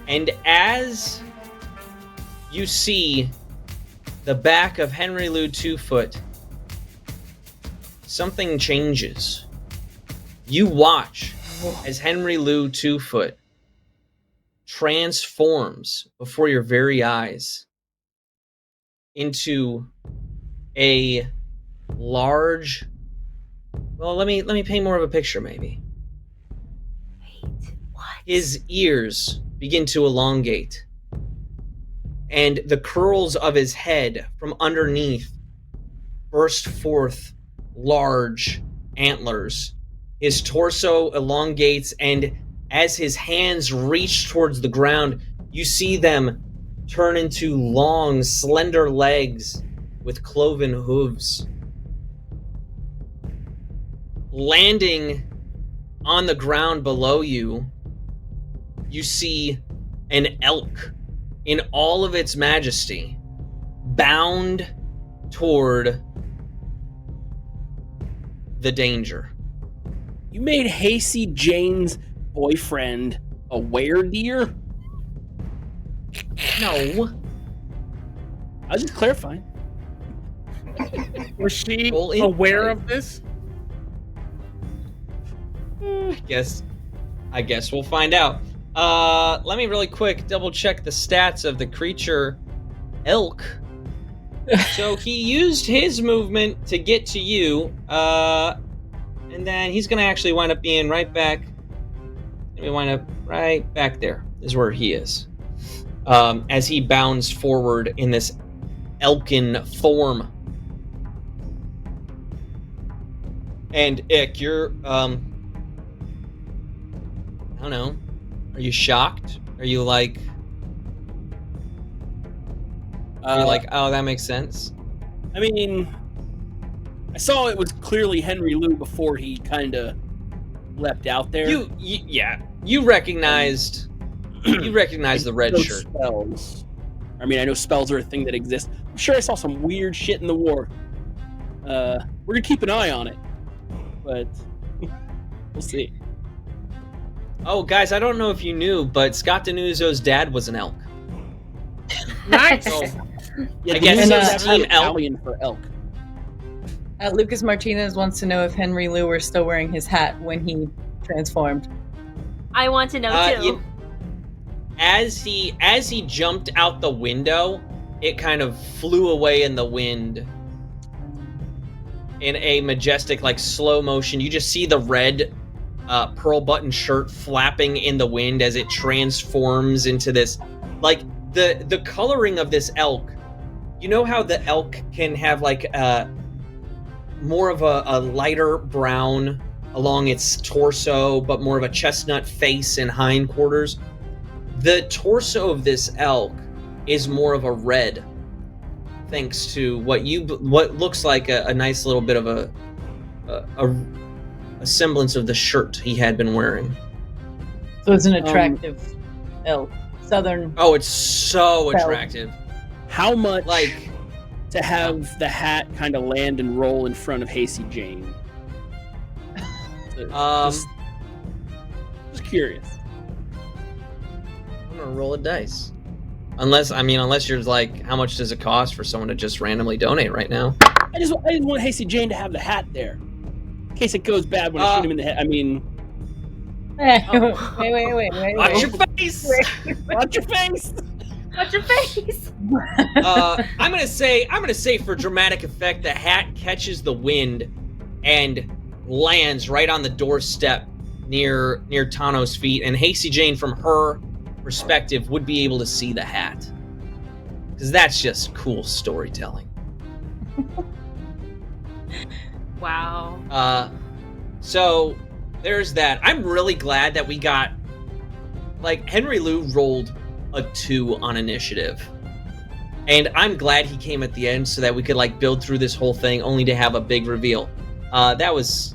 Speaker 1: And as you see the back of Henry Lou 2-Foot, something changes. You watch as Henry Lou 2-Foot transforms before your very eyes into a large. Well, let me paint more of a picture, maybe.
Speaker 4: Wait, what?
Speaker 1: His ears begin to elongate, and the curls of his head from underneath burst forth large antlers. His torso elongates, and as his hands reach towards the ground, you see them turn into long, slender legs with cloven hooves. landing on the ground below you, you see an elk in all of its majesty, bound toward the danger.
Speaker 5: You made Hasty Jane's boyfriend a weredeer?
Speaker 1: No.
Speaker 5: I was just clarifying.
Speaker 2: Was she
Speaker 1: Roll
Speaker 2: aware
Speaker 1: insight.
Speaker 2: of this?
Speaker 1: I guess we'll find out. Let me really quick double check the stats of the creature elk. So he used his movement to get to you, and then he's gonna actually wind up being right back. We wind up right back there is where he is. As he bounds forward in this elkin form. And Ick, you're I don't know. Are you shocked? Are you like oh, that makes sense?
Speaker 5: I mean, I saw it was clearly Henry Lou before he kind of leapt out there.
Speaker 1: You recognized the red
Speaker 5: Those
Speaker 1: shirt.
Speaker 5: Spells. I mean, I know spells are a thing that exists. I'm sure I saw some weird shit in the war. We're gonna keep an eye on it, but we'll see.
Speaker 1: Oh, guys, I don't know if you knew, but Scott Denuzzo's dad was an elk.
Speaker 2: Nice.
Speaker 1: So,
Speaker 5: Yeah,
Speaker 1: I guess
Speaker 3: and,
Speaker 1: it's Team Elk.
Speaker 5: Italian for elk.
Speaker 3: Lucas Martinez wants to know if Henry Lou were still wearing his hat when he transformed.
Speaker 4: I want to know too.
Speaker 1: As he jumped out the window, it kind of flew away in the wind in a majestic, like, slow motion. You just see the red pearl button shirt flapping in the wind as it transforms into this, like, the coloring of this elk. You know how the elk can have like more of a lighter brown along its torso, but more of a chestnut face and hindquarters? The torso of this elk is more of a red, thanks to what looks like a nice little bit of a semblance of the shirt he had been wearing.
Speaker 3: So it's an attractive elk. Southern.
Speaker 1: Oh, it's so attractive.
Speaker 5: How much
Speaker 1: Like,
Speaker 5: to have the hat kind of land and roll in front of Hasty Jane? Just curious.
Speaker 1: I'm gonna roll a dice. Unless you're like, how much does it cost for someone to just randomly donate right now?
Speaker 5: I just want Hasty Jane to have the hat there, in case it goes bad when I shoot him in the head. I mean,
Speaker 3: Wait.
Speaker 1: Watch your face.
Speaker 5: watch your face.
Speaker 4: Watch your face.
Speaker 1: I'm gonna say for dramatic effect, the hat catches the wind and lands right on the doorstep near Tano's feet, and Hasty Jane, from her perspective, would be able to see the hat, because that's just cool storytelling.
Speaker 4: Wow.
Speaker 1: So there's that. I'm really glad that we got, like, Henry Lou rolled a 2 on initiative, and I'm glad he came at the end so that we could, like, build through this whole thing only to have a big reveal. That was,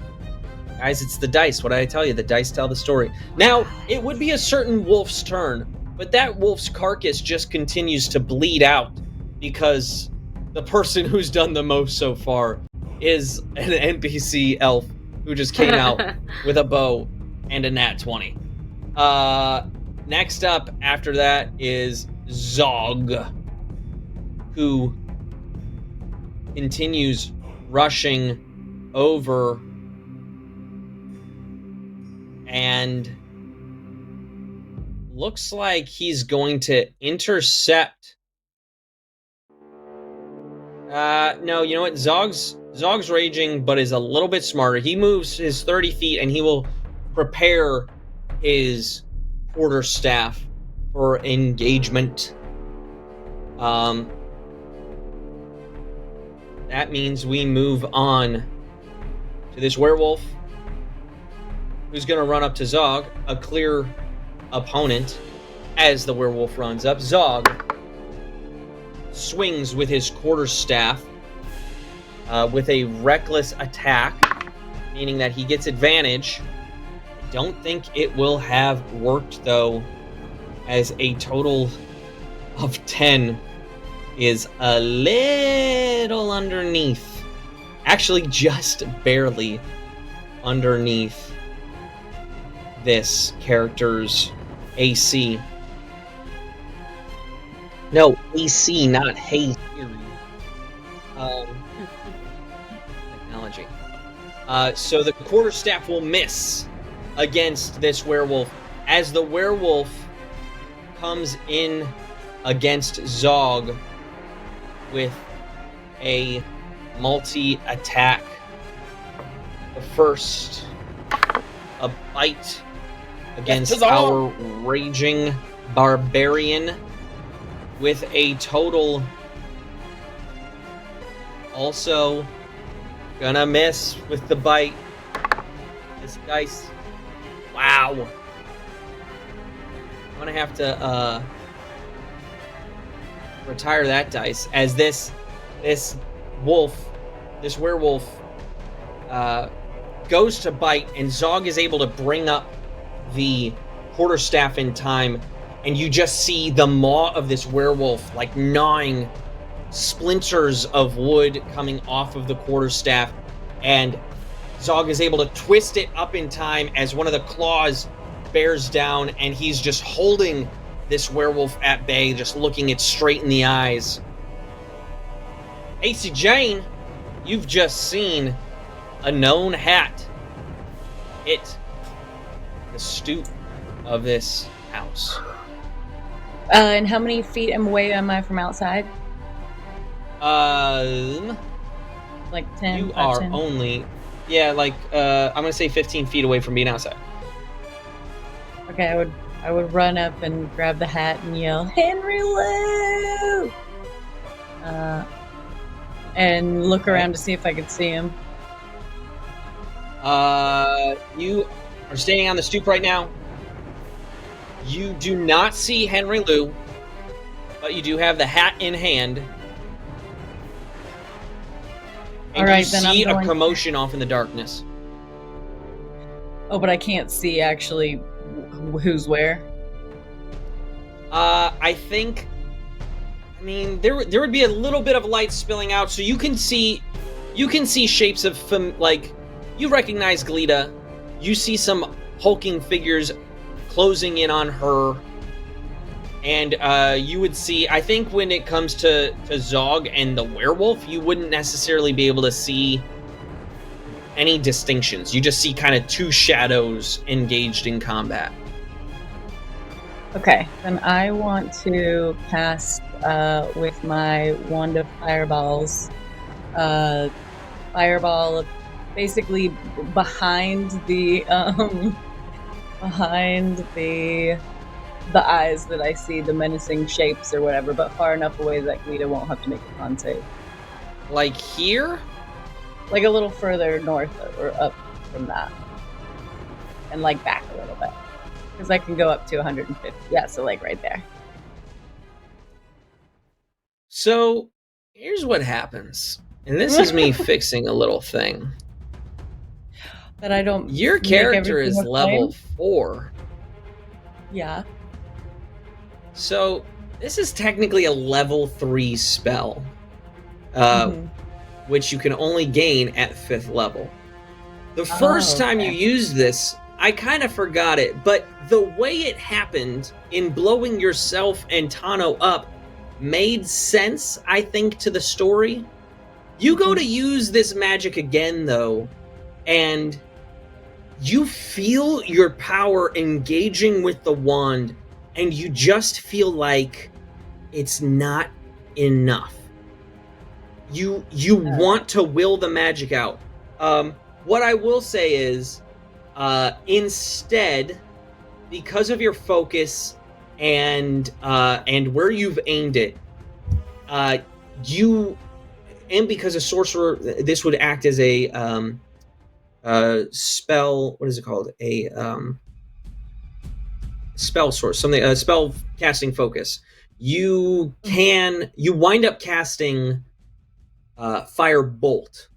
Speaker 1: guys, it's the dice. What did I tell you? The dice tell the story. Now, it would be a certain wolf's turn, but that wolf's carcass just continues to bleed out because the person who's done the most so far is an NPC elf who just came out with a bow and a nat 20. Next up after that is Zog, who continues rushing over and looks like he's going to intercept. No, you know what? Zog's raging, but is a little bit smarter. He moves his 30 feet, and he will prepare his quarterstaff for engagement. That means we move on to this werewolf, who's going to run up to Zog, a clear opponent. As the werewolf runs up, Zog swings with his quarterstaff with a reckless attack meaning that he gets advantage. I don't think it will have worked, though, as a total of 10 is a little underneath. Actually, just barely underneath this character's AC. No, AC, not Hay Theory. Technology. So the quarterstaff will miss against this werewolf. As the werewolf comes in against Zog with a multi-attack. The first, a bite against our raging barbarian with a total. Also gonna miss with the bite. This dice. Wow. I'm gonna have to retire that dice as this werewolf goes to bite, and Zog is able to bring up the quarterstaff in time, and you just see the maw of this werewolf like gnawing splinters of wood coming off of the quarterstaff, and Zog is able to twist it up in time as one of the claws bears down, and he's just holding this werewolf at bay, just looking it straight in the eyes. AC Jane, you've just seen a known hat hit the stoop of this house.
Speaker 3: And how many feet away am I from outside? Like 10?
Speaker 1: You
Speaker 3: 5,
Speaker 1: are
Speaker 3: 10?
Speaker 1: only, I'm gonna say 15 feet away from being outside.
Speaker 3: Okay, I would run up and grab the hat and yell, "Henry Lou!" And look around to see if I could see him.
Speaker 1: You are standing on the stoop right now. You do not see Henry Lou, but you do have the hat in hand. And
Speaker 3: All right,
Speaker 1: you
Speaker 3: then I'm
Speaker 1: see a
Speaker 3: going
Speaker 1: commotion off in the darkness.
Speaker 3: Oh, but I can't see actually who's where.
Speaker 1: I mean, there would be a little bit of light spilling out, so you can see shapes of you recognize Glita. You see some hulking figures closing in on her, and you would see. I think when it comes to Zog and the werewolf, you wouldn't necessarily be able to see any distinctions. You just see kind of two shadows engaged in combat.
Speaker 3: Okay, then I want to cast with my wand of fireballs. Fireball, basically behind the eyes that I see, the menacing shapes or whatever, but far enough away that Glita won't have to make a con save.
Speaker 1: Like here?
Speaker 3: Like a little further north or up from that, and like back a little bit. Because I can go up to 150. Yeah, so like right there.
Speaker 1: So, here's what happens. And this is me fixing a little thing.
Speaker 3: That I don't.
Speaker 1: Your
Speaker 3: make
Speaker 1: character is
Speaker 3: everything
Speaker 1: level
Speaker 3: aflame?
Speaker 1: 4.
Speaker 3: Yeah.
Speaker 1: So, this is technically a level 3 spell. Which you can only gain at 5th level. The first time you used this, I kind of forgot it, but the way it happened in blowing yourself and Tano up made sense, I think, to the story. You go to use this magic again, though, and you feel your power engaging with the wand, and you just feel like it's not enough. You want to will the magic out. What I will say is, instead, because of your focus and where you've aimed it, and because a sorcerer, this would act as a spell. What is it called? A spell source, something. Spell casting focus. You wind up casting Fire Bolt.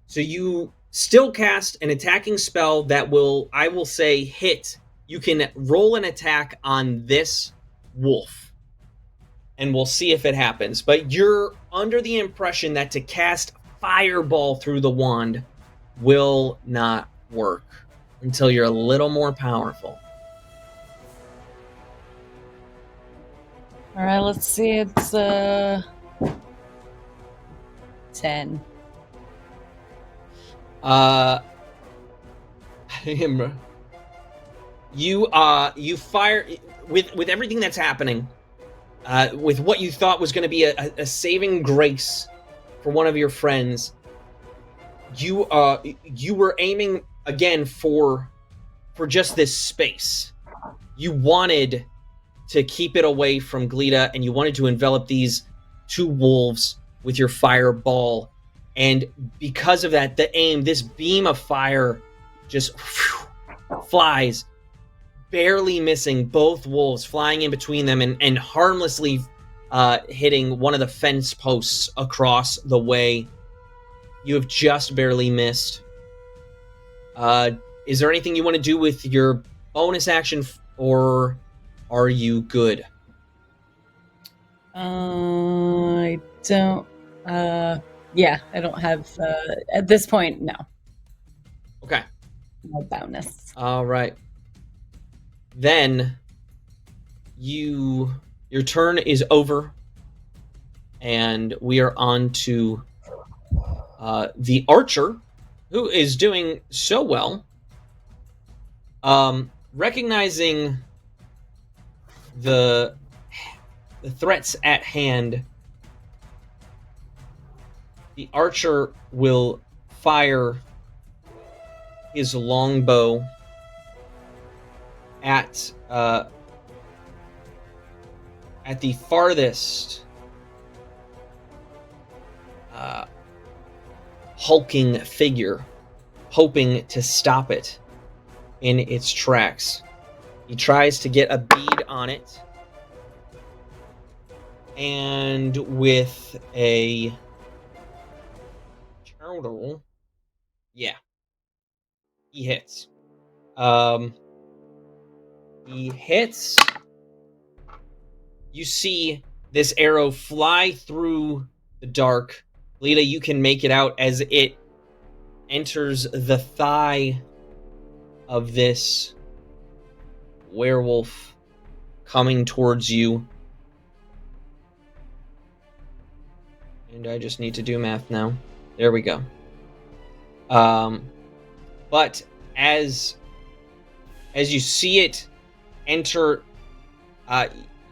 Speaker 1: So you still cast an attacking spell that will, I will say, hit. You can roll an attack on this wolf, and we'll see if it happens. But you're under the impression that to cast Fireball through the wand will not work until you're a little more powerful.
Speaker 3: All right, let's see. It's 10.
Speaker 1: You fire with everything that's happening. With what you thought was going to be a saving grace for one of your friends, you were aiming again for just this space. You wanted to keep it away from Glita, and you wanted to envelop these two wolves with your fireball. And because of that, this beam of fire just flies, barely missing both wolves, flying in between them and harmlessly hitting one of the fence posts across the way. You have just barely missed. Is there anything you want to do with your bonus action, or are you good?
Speaker 3: I don't. Yeah, I don't have. At this point, no.
Speaker 1: Okay.
Speaker 3: No bonus.
Speaker 1: All right. Then your turn is over, and we are on to the archer, who is doing so well. Recognizing the threats at hand, the archer will fire his longbow at the farthest hulking figure, hoping to stop it in its tracks. He tries to get a bead on it, and with a total, yeah, he hits. He hits. You see this arrow fly through the dark. Lita, you can make it out as it enters the thigh of this werewolf coming towards you. And I just need to do math now. There we go. But as you see it enter,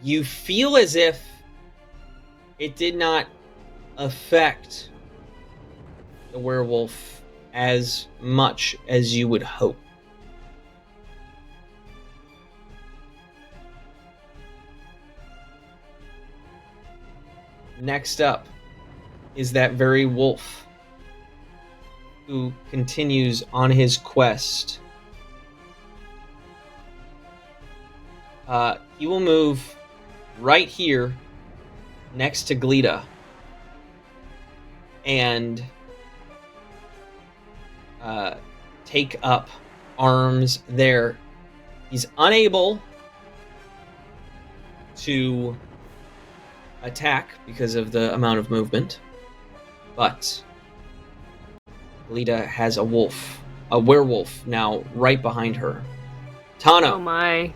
Speaker 1: you feel as if it did not affect the werewolf as much as you would hope. Next up is that very wolf who continues on his quest. He will move right here next to Glita and take up arms there. He's unable to attack because of the amount of movement, but Glita has a werewolf now right behind her. Tano.
Speaker 4: Oh my.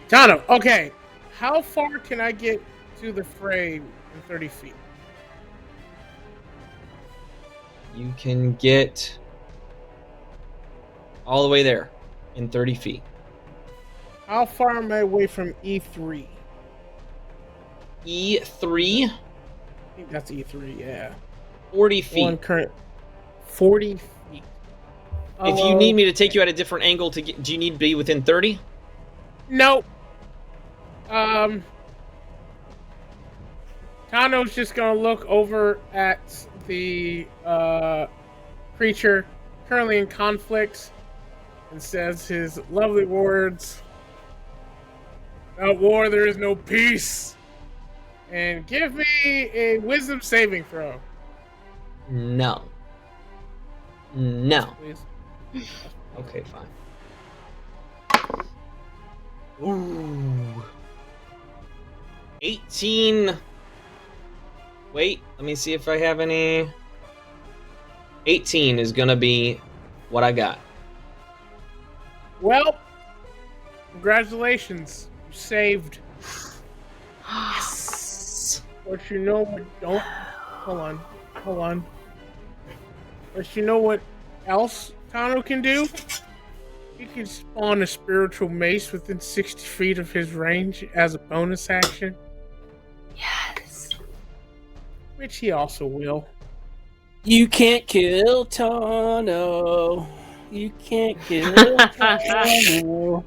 Speaker 2: Tano, okay. How far can I get to the fray in 30 feet?
Speaker 1: You can get all the way there in 30 feet.
Speaker 2: How far am I away from E3?
Speaker 1: E3?
Speaker 2: I think that's E3, yeah.
Speaker 1: 40 feet.
Speaker 2: One current 40 feet.
Speaker 1: If you need me to take you at a different angle to get, do you need to be within 30?
Speaker 2: Nope. Tano's just gonna look over at the creature currently in conflict and says his lovely words. Without war, there is no peace. and give me a wisdom saving throw.
Speaker 1: No. No.
Speaker 2: Please.
Speaker 1: Okay, fine. Ooh. 18. Wait, let me see if I have any. 18 is gonna be what I got.
Speaker 2: Well, congratulations. You saved.
Speaker 1: Yes.
Speaker 2: But you know what? Don't. Hold on. But you know what else Tano can do? He can spawn a spiritual mace within 60 feet of his range as a bonus action,
Speaker 4: Yes.
Speaker 2: which he also will.
Speaker 5: You can't kill Tano. You can't kill Tano.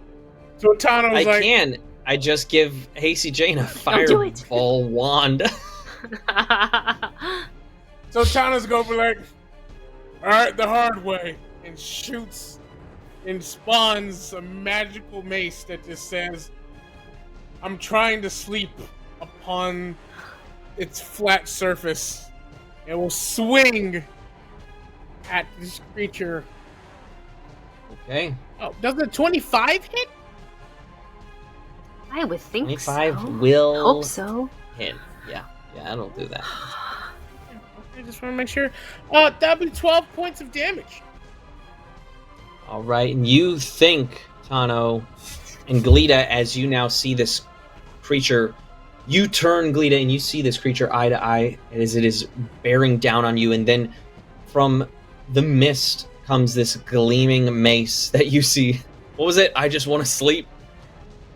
Speaker 2: So Tano's
Speaker 1: I
Speaker 2: like,
Speaker 1: can. I just give Hasty Jane a
Speaker 4: Don't do it.
Speaker 1: fireball wand.
Speaker 2: so Tano's gonna be like, all right, the hard way, and shoots and spawns a magical mace that just says, I'm trying to sleep upon its flat surface. It will swing at this creature.
Speaker 1: Okay.
Speaker 2: Oh, does the 25 hit?
Speaker 4: I would think
Speaker 1: 25
Speaker 4: so.
Speaker 1: will
Speaker 4: Hope so.
Speaker 1: hit. Yeah, that'll do that.
Speaker 2: I just want to make sure. That'd be 12 points of damage.
Speaker 1: All right, and you think, Tano and Glita, as you now see this creature, you turn, Glita, and you see this creature eye to eye as it is bearing down on you, and then from the mist comes this gleaming mace that you see. What was it? I just want to sleep.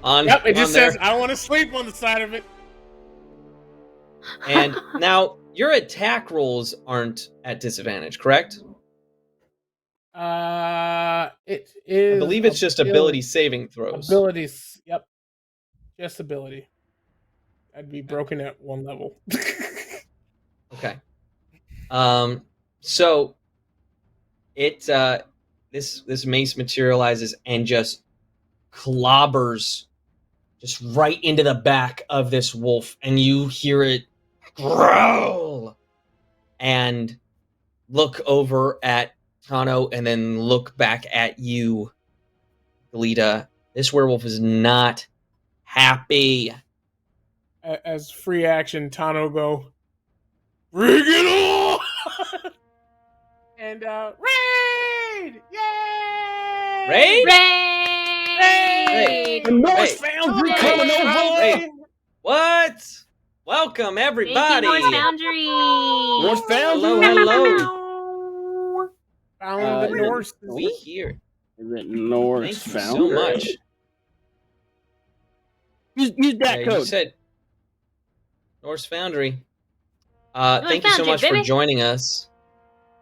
Speaker 2: Yep, it just
Speaker 1: there.
Speaker 2: says, I want to sleep on the side of it.
Speaker 1: And now, your attack rolls aren't at disadvantage, correct?
Speaker 2: It is.
Speaker 1: I believe it's just ability saving throws.
Speaker 2: Abilities, yep. Just ability. I'd be broken at one level.
Speaker 1: Okay. So it this mace materializes and just clobbers just right into the back of this wolf, and you hear it growl and look over at Tano and then look back at you, Glita. This werewolf is not happy.
Speaker 2: As free action, Tano go, bring it on! And, raid! Yay!
Speaker 1: Raid?
Speaker 4: Raid!
Speaker 5: The Norse
Speaker 1: Hey.
Speaker 5: Foundry
Speaker 4: Hey.
Speaker 5: coming over!
Speaker 1: Hey. What? Welcome, everybody.
Speaker 4: Thank you, Norse Foundry.
Speaker 5: Norse Foundry.
Speaker 1: Hello.
Speaker 2: Found the Norse.
Speaker 1: We here.
Speaker 5: Is it Norse
Speaker 1: Thank you
Speaker 5: Foundry?
Speaker 1: so much.
Speaker 5: Use that
Speaker 1: You
Speaker 5: code.
Speaker 1: said Norse Foundry.
Speaker 4: Norse
Speaker 1: Thank you so
Speaker 4: Foundry,
Speaker 1: much
Speaker 4: baby.
Speaker 1: for joining us.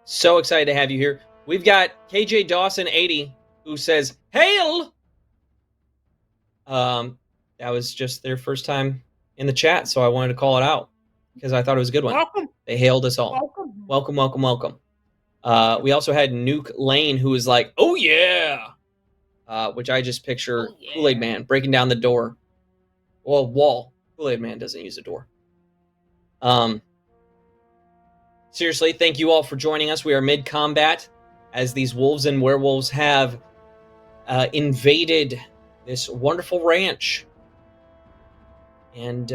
Speaker 1: So excited to have you here. We've got KJ Dawson 80 who says hail. That was just their first time in the chat, so I wanted to call it out because I thought it was a good one.
Speaker 2: Welcome.
Speaker 1: They hailed us all.
Speaker 2: Welcome.
Speaker 1: Welcome. We also had Nuke Lane who was like, oh yeah, which I just picture
Speaker 4: Oh, yeah.
Speaker 1: Kool-Aid Man breaking down the door. Well, wall. Kool-Aid Man doesn't use a door. Seriously, thank you all for joining us. We are mid-combat as these wolves and werewolves have invaded this wonderful ranch. And,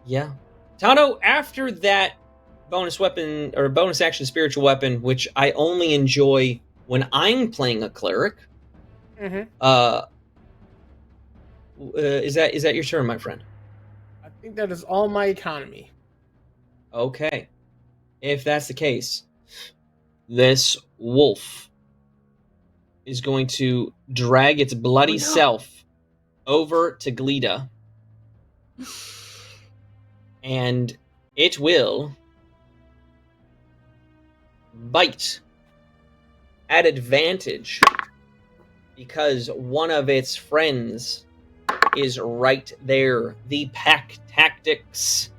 Speaker 1: yeah. Tano, after that bonus weapon, or bonus action spiritual weapon, which I only enjoy when I'm playing a cleric,
Speaker 2: Mm-hmm.
Speaker 1: is that your turn, my friend?
Speaker 2: I think that is all my economy.
Speaker 1: Okay. If that's the case, this wolf is going to drag its bloody self over to Glita, and it will bite at advantage because one of its friends is right there. The pack tactics.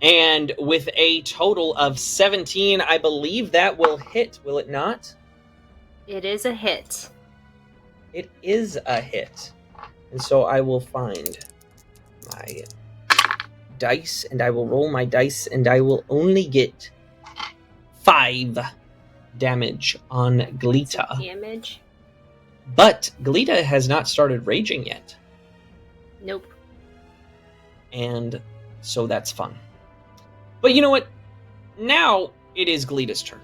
Speaker 1: And with a total of 17, I believe that will hit, will it not?
Speaker 4: It is a hit.
Speaker 1: It is a hit. And so I will find my dice, and I will roll my dice, and I will only get 5 damage on Glita.
Speaker 4: Damage?
Speaker 1: But Glita has not started raging yet.
Speaker 4: Nope.
Speaker 1: And so that's fun. But you know what? Now it is Glita's turn.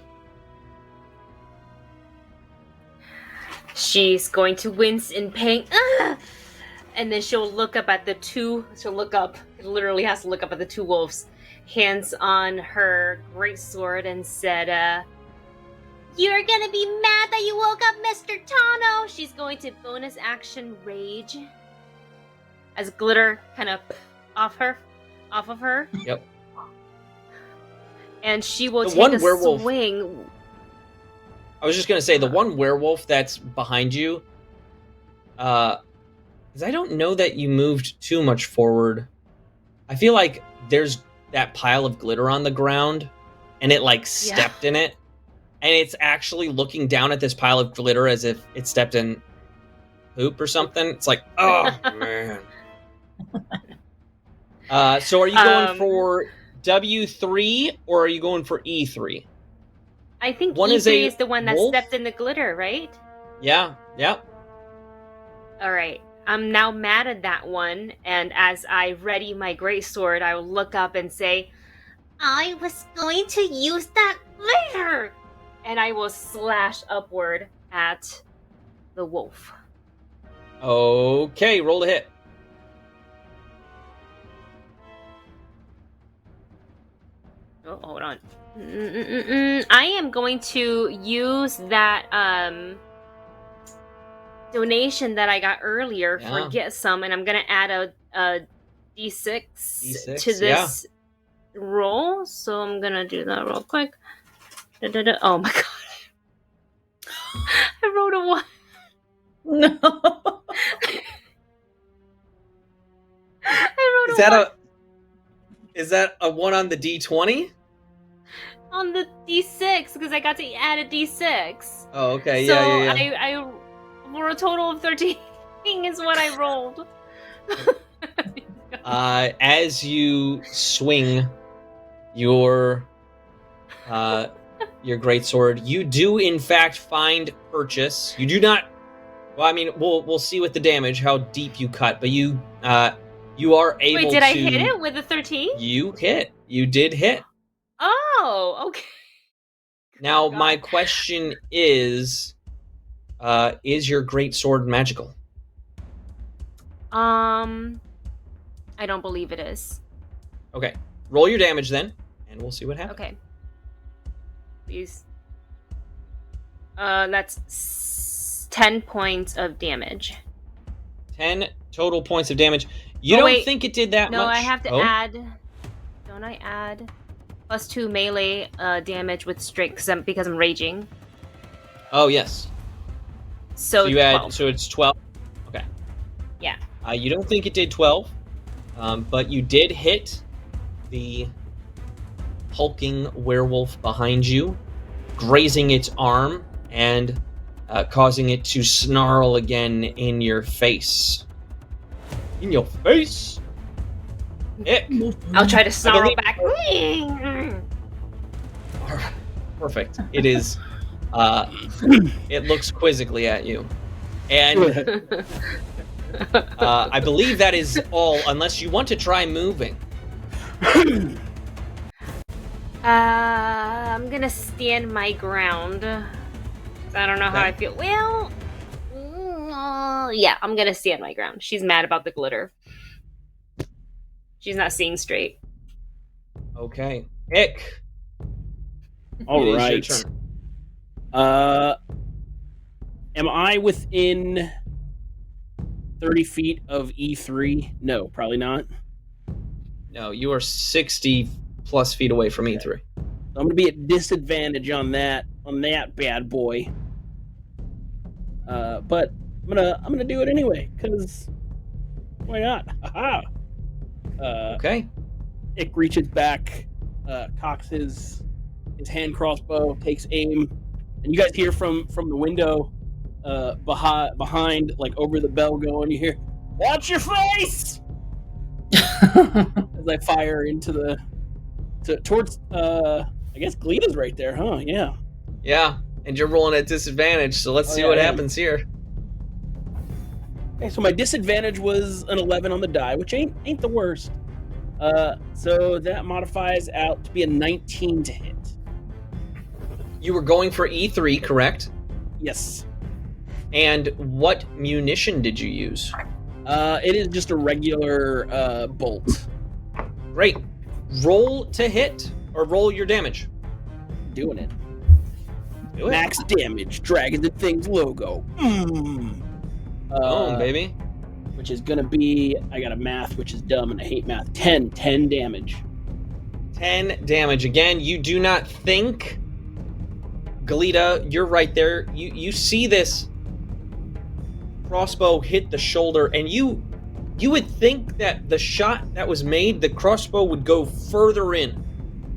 Speaker 4: She's going to wince in pain. Ah! And then she'll look up at the two. She'll look up. Literally has to look up at the two wolves. Hands on her greatsword and said,
Speaker 6: You're gonna be mad that you woke up Mr. Tano!
Speaker 4: She's going to bonus action rage. As glitter kind of off of her.
Speaker 1: Yep.
Speaker 4: And she will
Speaker 1: The
Speaker 4: take
Speaker 1: one
Speaker 4: a
Speaker 1: werewolf-
Speaker 4: swing.
Speaker 1: I was just going to say, the one werewolf that's behind you, because I don't know that you moved too much forward. I feel like there's that pile of glitter on the ground, and it, like, stepped in it, and it's actually looking down at this pile of glitter as if it stepped in poop or something. It's like, oh, man. So are you going for W3, or are you going for E3?
Speaker 4: I think
Speaker 1: One
Speaker 4: E3
Speaker 1: is a
Speaker 4: is the one that
Speaker 1: wolf?
Speaker 4: stepped in the glitter, right?
Speaker 1: Yeah.
Speaker 4: Alright. I'm now mad at that one, and as I ready my greatsword, I will look up and say,
Speaker 6: I was going to use that later!
Speaker 4: and I will slash upward at the wolf.
Speaker 1: Okay, roll to hit.
Speaker 4: Oh, hold on. I am going to use that donation that I got earlier for
Speaker 1: Yeah.
Speaker 4: Get Some, and I'm going to add a D6
Speaker 1: D6,
Speaker 4: to this roll. So I'm going to do that real quick. Oh my god. I wrote a 1.
Speaker 3: No.
Speaker 4: I wrote
Speaker 1: Is
Speaker 4: a
Speaker 1: that
Speaker 4: 1
Speaker 1: is that a 1 on the D20?
Speaker 4: on the D6 because I got to add a D6.
Speaker 1: Oh, okay.
Speaker 4: So
Speaker 1: Yeah.
Speaker 4: I for a total of 13 is what I rolled.
Speaker 1: As you swing your greatsword, you do in fact find purchase. You do not. Well, I mean, we'll see with the damage how deep you cut, but you are able.
Speaker 4: Wait, did I hit it with a 13?
Speaker 1: You hit. You did hit.
Speaker 4: Oh, okay.
Speaker 1: Now,
Speaker 4: God.
Speaker 1: my question is your greatsword magical?
Speaker 4: I don't believe it is.
Speaker 1: Okay. Roll your damage then, and we'll see what happens.
Speaker 4: Okay. Please. That's 10 points of damage.
Speaker 1: 10 total points of damage. You
Speaker 4: Oh,
Speaker 1: don't
Speaker 4: wait.
Speaker 1: think it did that
Speaker 4: No,
Speaker 1: much?
Speaker 4: I have to
Speaker 1: Oh,
Speaker 4: add. Don't I add +2 melee damage with strength because I'm raging?
Speaker 1: Oh, yes.
Speaker 4: So,
Speaker 1: you add.
Speaker 4: 12.
Speaker 1: So it's 12. Okay.
Speaker 4: Yeah.
Speaker 1: You don't think it did 12, but you did hit the hulking werewolf behind you, grazing its arm and causing it to snarl again in your face. In your face? Ick.
Speaker 4: I'll try to snarl
Speaker 1: believe-
Speaker 4: back.
Speaker 1: Perfect. It is. It looks quizzically at you, and I believe that is all. Unless you want to try moving.
Speaker 4: I'm gonna stand my ground. I don't know how I feel. Well, yeah, I'm gonna stand my ground. She's mad about the glitter. She's not seeing straight.
Speaker 1: Okay, Ick.
Speaker 5: All
Speaker 1: It is
Speaker 5: right.
Speaker 1: your turn.
Speaker 5: Am I within 30 feet of E3? No, probably not.
Speaker 1: No, you are 60 plus feet away from E3.
Speaker 5: So I'm gonna be at disadvantage on that bad boy. But I'm gonna do it anyway, because why not? Haha.
Speaker 1: Okay.
Speaker 5: Ick reaches back, cocks his hand crossbow, takes aim, and you guys hear from the window behind, like over the bell going, you hear, "Watch your face!" As as I fire into towards I guess Gleeta's right there, huh? Yeah.
Speaker 1: Yeah, and you're rolling at disadvantage, so let's see what happens here.
Speaker 5: Okay, so my disadvantage was an 11 on the die, which ain't the worst. So that modifies out to be a 19 to hit.
Speaker 1: You were going for E3, correct?
Speaker 5: Yes.
Speaker 1: And what munition did you use?
Speaker 5: It is just a regular bolt.
Speaker 1: Great. Roll to hit, or roll your damage.
Speaker 5: Doing it.
Speaker 1: Do it.
Speaker 5: Max damage, Dragons and Things logo.
Speaker 1: Boom, baby.
Speaker 5: Which is gonna be, I got a math, which is dumb, and I hate math. 10 damage.
Speaker 1: 10 damage. Again, you do not think, Gleeta, you're right there. You see this crossbow hit the shoulder, and you would think that the shot that was made, the crossbow would go further in.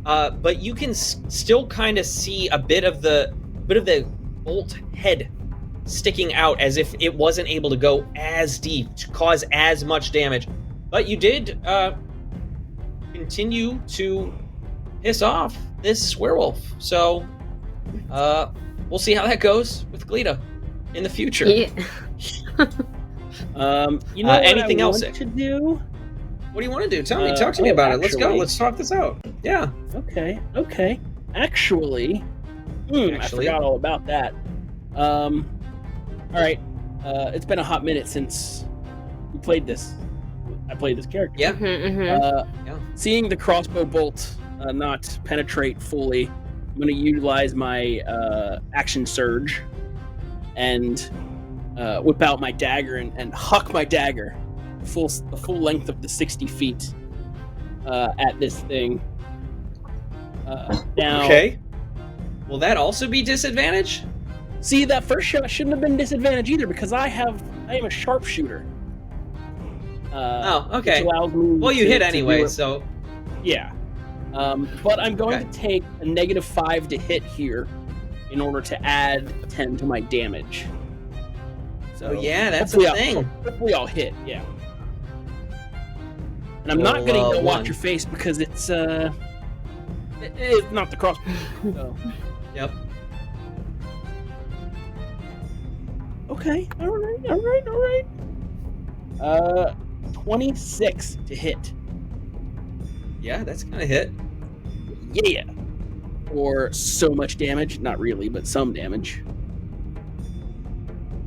Speaker 1: But you can still kind of see a bit of the bolt head sticking out, as if it wasn't able to go as deep to cause as much damage. But you did continue to piss off this werewolf. So we'll see how that goes with Gleeta in the future.
Speaker 4: Yeah.
Speaker 5: You know what
Speaker 1: anything
Speaker 5: I
Speaker 1: else
Speaker 5: want to do?
Speaker 1: What do you want to do? Talk to me about it. Let's go. Let's talk this out. Yeah.
Speaker 5: Okay. Actually, I forgot all about that. All right. It's been a hot minute since we played this. I played this character.
Speaker 1: Yeah.
Speaker 4: Mm-hmm.
Speaker 5: Seeing the crossbow bolt not penetrate fully, I'm going to utilize my action surge and whip out my dagger and huck my dagger the full length of the 60 feet at this thing. Now,
Speaker 1: okay. Will that also be disadvantage?
Speaker 5: See, that first shot shouldn't have been disadvantage either, because I am a sharpshooter.
Speaker 1: Okay.
Speaker 5: Which allows me
Speaker 1: Well, you hit
Speaker 5: to
Speaker 1: anyway,
Speaker 5: do it.
Speaker 1: so
Speaker 5: Yeah. But I'm going to take a -5 to hit here in order to add 10 to my damage. So
Speaker 1: yeah, that's a
Speaker 5: hopefully
Speaker 1: thing.
Speaker 5: Hopefully I'll hit, yeah. And I'm not going to go watch
Speaker 1: one.
Speaker 5: your face because it's not the crossbow. So.
Speaker 1: Yep.
Speaker 5: Okay. All right. 26 to hit.
Speaker 1: Yeah, that's gonna hit.
Speaker 5: Yeah. Or so much damage. Not really, but some damage.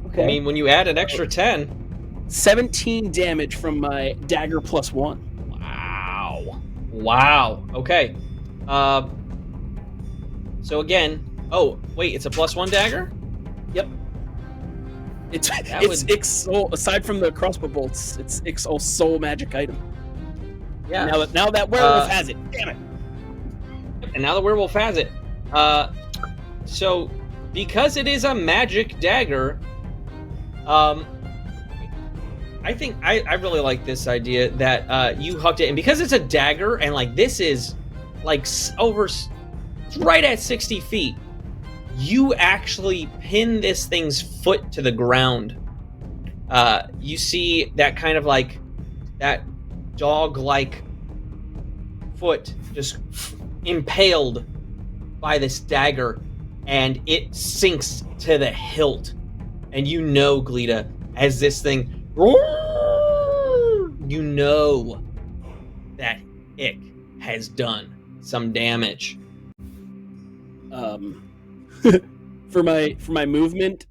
Speaker 5: Okay.
Speaker 1: I mean, when you add an extra 10.
Speaker 5: 17 damage from my dagger +1.
Speaker 1: Wow. Okay. So again, oh wait, it's a +1 dagger?
Speaker 5: Yep. It's Ixol, aside from the crossbow bolts, it's Ixol's sole magic item.
Speaker 1: Yeah.
Speaker 5: Now that werewolf has it. Damn it.
Speaker 1: And now the werewolf has it. So because it is a magic dagger, I think I really like this idea that you hucked it, and because it's a dagger, and like this is like over right at 60 feet, you actually pin this thing's foot to the ground. You see that kind of like that dog-like foot just impaled by this dagger, and it sinks to the hilt. And you know, Gleeta, as this thing, you know that Ick has done some damage.
Speaker 5: For my movement,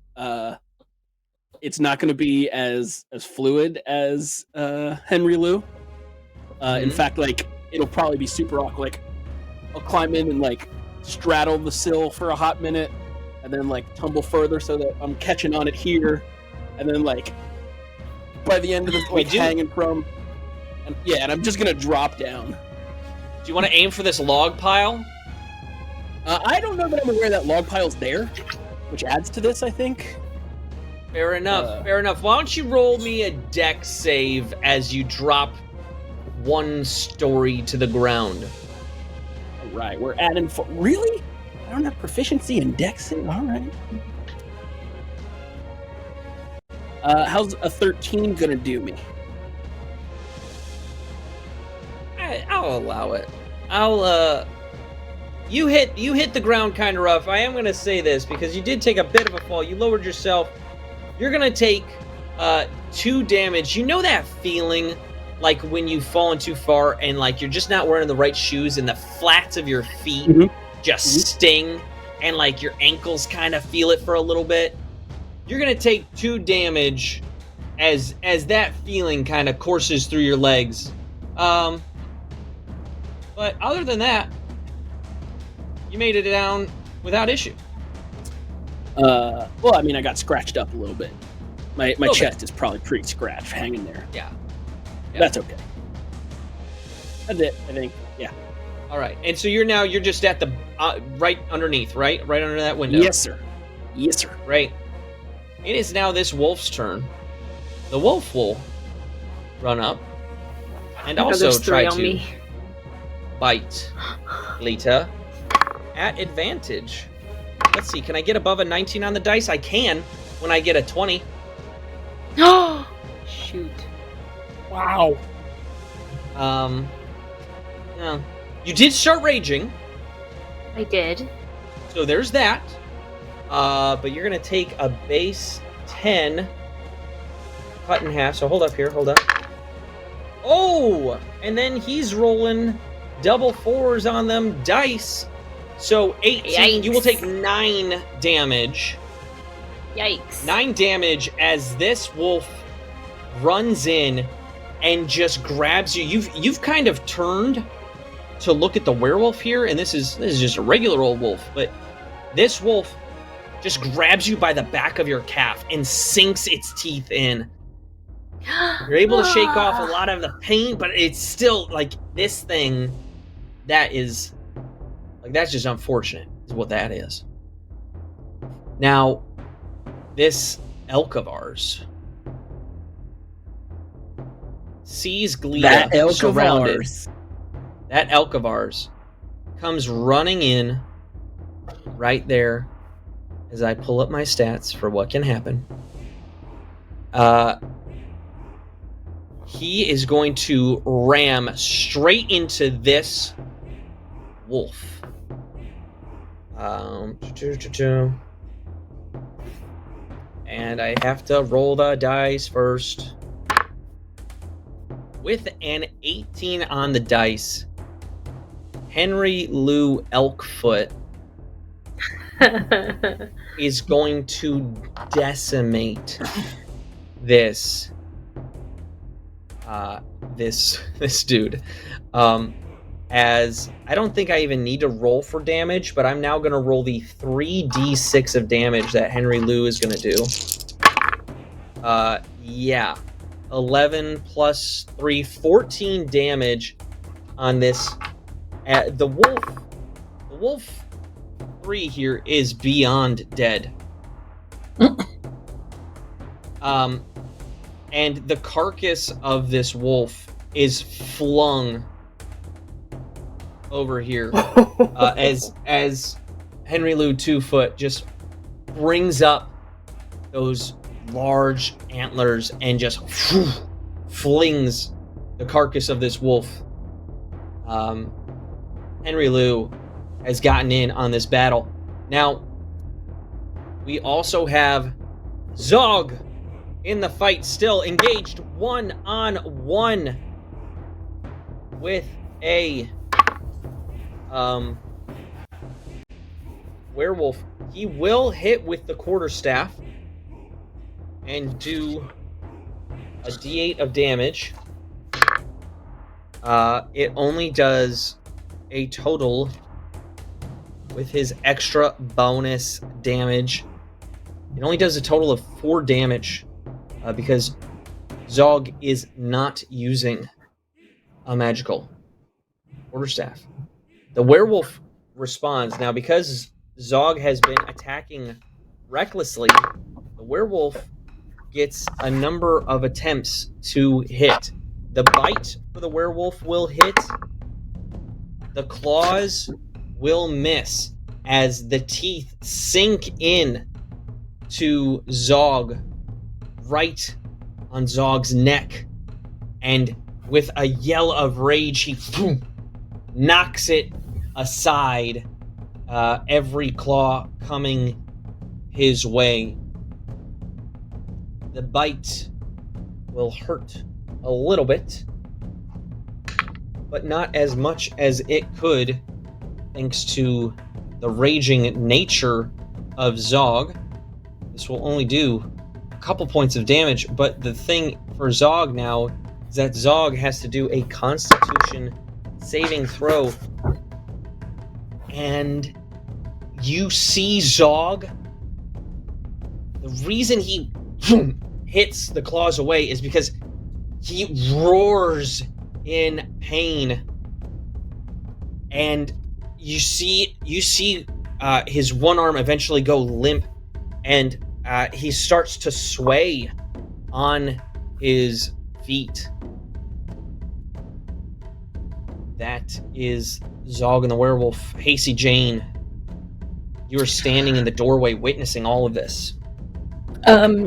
Speaker 5: it's not going to be as fluid as Henry Lou. In fact, like it'll probably be super awkward. Like I'll climb in and like straddle the sill for a hot minute, and then like tumble further so that I'm catching on it here, and then like by the end of the like hanging from, and I'm just gonna drop down.
Speaker 1: Do you want to aim for this log pile?
Speaker 5: I don't know that I'm aware that log pile's there, which adds to this, I think.
Speaker 1: Fair enough. Why don't you roll me a dex save as you drop one story to the ground?
Speaker 5: All right, we're adding really? I don't have proficiency in dex save. All right. How's a 13 gonna do me?
Speaker 1: I'll allow it. You hit the ground kind of rough. I am going to say this because you did take a bit of a fall. You lowered yourself. You're going to take 2 damage. You know that feeling like when you've fallen too far and like you're just not wearing the right shoes and the flats of your feet just sting and like your ankles kind of feel it for a little bit? You're going to take 2 damage as that feeling kind of courses through your legs. But other than that, you made it down without issue.
Speaker 5: Well, I mean, I got scratched up a little bit. My chest is probably pretty scratched, hanging there.
Speaker 1: Yeah.
Speaker 5: That's okay. That's it, I think. Yeah.
Speaker 1: All right. And so you're just at the right underneath, right? Right under that window.
Speaker 5: Yes, sir. Yes, sir.
Speaker 1: Right. It is now this wolf's turn. The wolf will run up and also try to bite Lita at advantage. Let's see, can I get above a 19 on the dice? I can when I get a 20.
Speaker 4: Oh, shoot.
Speaker 2: Wow.
Speaker 1: Yeah. You did start raging.
Speaker 4: I did.
Speaker 1: So there's that. But you're going to take a base 10 cut in half. So hold up here, hold up. Oh! And then he's rolling double 4s on them dice. So 18,
Speaker 4: Yikes.
Speaker 1: You will take 9 damage.
Speaker 4: Yikes.
Speaker 1: 9 damage as this wolf runs in and just grabs you. You've kind of turned to look at the werewolf here, and this is just a regular old wolf, but this wolf just grabs you by the back of your calf and sinks its teeth in. You're able to shake off a lot of the pain, but it's still like this thing that is like, that's just unfortunate is what that is. Now, this elk of ours sees Glita
Speaker 5: That elk
Speaker 1: surrounded.
Speaker 5: of ours.
Speaker 1: That elk of ours comes running in right there as I pull up my stats for what can happen. He is going to ram straight into this wolf. And I have to roll the dice first. With an 18 on the dice, Henry Lou Elkfoot is going to decimate this dude. As I don't think I even need to roll for damage, but I'm now going to roll the 3d6 of damage that Henry Lou is going to do. Yeah. 11 plus 3, 14 damage on this. The wolf 3 here is beyond dead. And the carcass of this wolf is flung over here as Henry Lou 2-foot just brings up those large antlers and just flings the carcass of this wolf. Henry Lou has gotten in on this battle. Now, we also have Zog in the fight, still engaged 1-on-1 with a werewolf. He will hit with the quarterstaff and do a d8 of damage. It only does a total with his extra bonus damage. It only does a total of 4 damage because Zog is not using a magical quarterstaff. The werewolf responds. Now, because Zog has been attacking recklessly, the werewolf gets a number of attempts to hit. The bite for the werewolf will hit. The claws will miss as the teeth sink in to Zog, right on Zog's neck. And with a yell of rage, he knocks it aside, every claw coming his way. The bite will hurt a little bit, but not as much as it could, thanks to the raging nature of Zog. This will only do a couple points of damage, but the thing for Zog now is that Zog has to do a Constitution saving throw, and you see Zog. The reason he hits the claws away is because he roars in pain, and you see his one arm eventually go limp, and he starts to sway on his feet. That is Zog and the werewolf. Hasty Jane, you are standing in the doorway witnessing all of this.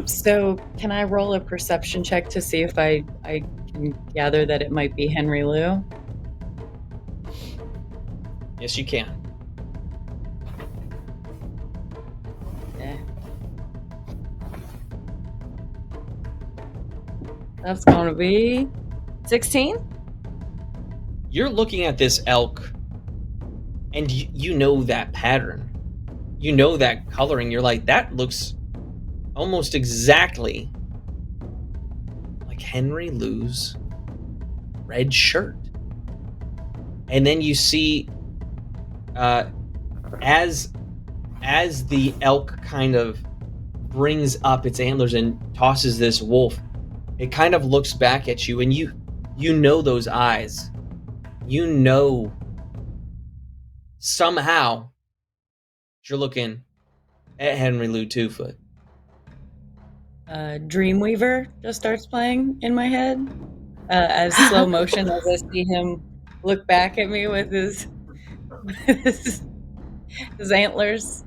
Speaker 3: So can I roll a perception check to see if I can gather that it might be Henry Lou?
Speaker 1: Yes, you can.
Speaker 3: Yeah. That's going to be 16?
Speaker 1: You're looking at this elk, and you know that pattern. You know that coloring. You're like, that looks almost exactly like Henry Lou's red shirt. And then you see, as the elk kind of brings up its antlers and tosses this wolf, it kind of looks back at you, and you know those eyes. You know somehow you're looking at Henry Lou Twofoot.
Speaker 3: Dreamweaver just starts playing in my head as slow motion as I see him look back at me with his antlers.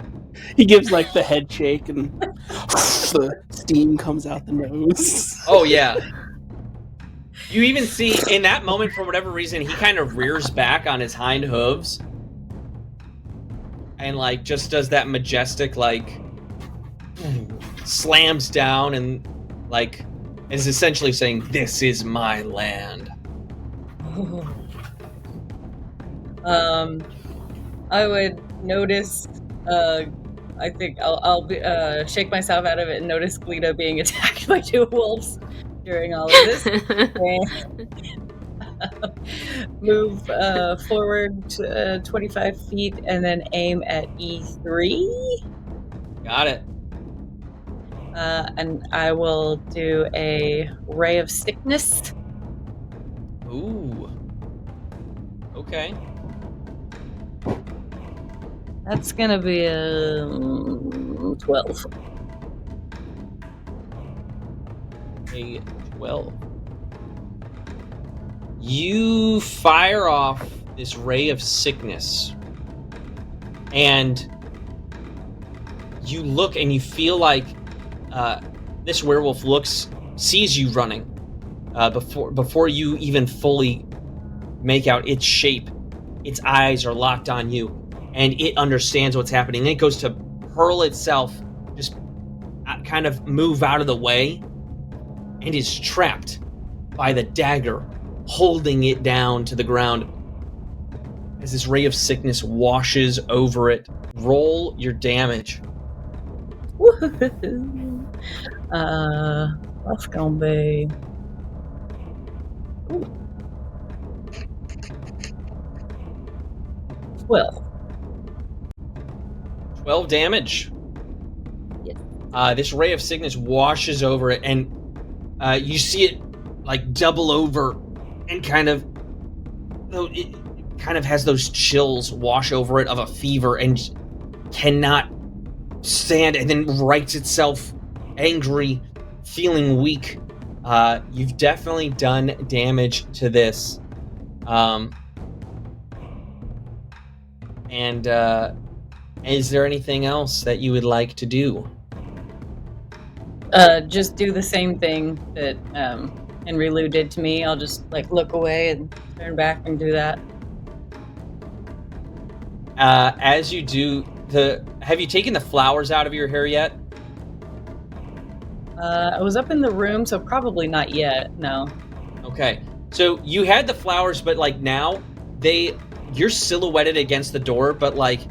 Speaker 5: He gives like the head shake and the steam comes out the nose.
Speaker 1: Oh yeah. You even see in that moment, for whatever reason, he kind of rears back on his hind hooves and like just does that majestic like slams down and like is essentially saying, "This is my land."
Speaker 3: I would notice. I think I'll be, shake myself out of it and notice Glita being attacked by two wolves during all of this. Move forward 25 feet and then aim at E3.
Speaker 1: Got it.
Speaker 3: And I will do a Ray of Sickness.
Speaker 1: Ooh. Okay.
Speaker 3: That's gonna be a 12.
Speaker 1: A 12. You fire off this ray of sickness, and you look and you feel like this werewolf sees you running before you even fully make out its shape. Its eyes are locked on you, and it understands what's happening. And it goes to hurl itself, just kind of move out of the way, and is trapped by the dagger holding it down to the ground. As this ray of sickness washes over it, roll your damage.
Speaker 3: That's gonna be 12.
Speaker 1: 12 damage.
Speaker 3: Yes.
Speaker 1: This ray of sickness washes over it, and you see it like double over, and it kind of has those chills wash over it of a fever, and cannot stand, and then rights itself, angry, feeling weak. You've definitely done damage to this. And is there anything else that you would like to do?
Speaker 3: Just do the same thing that Henry Lou did to me. I'll just like look away and turn back and do that.
Speaker 1: As you do, have you taken the flowers out of your hair yet?
Speaker 3: I was up in the room, so probably not yet. No.
Speaker 1: Okay. So you had the flowers, but like now you're silhouetted against the door, but like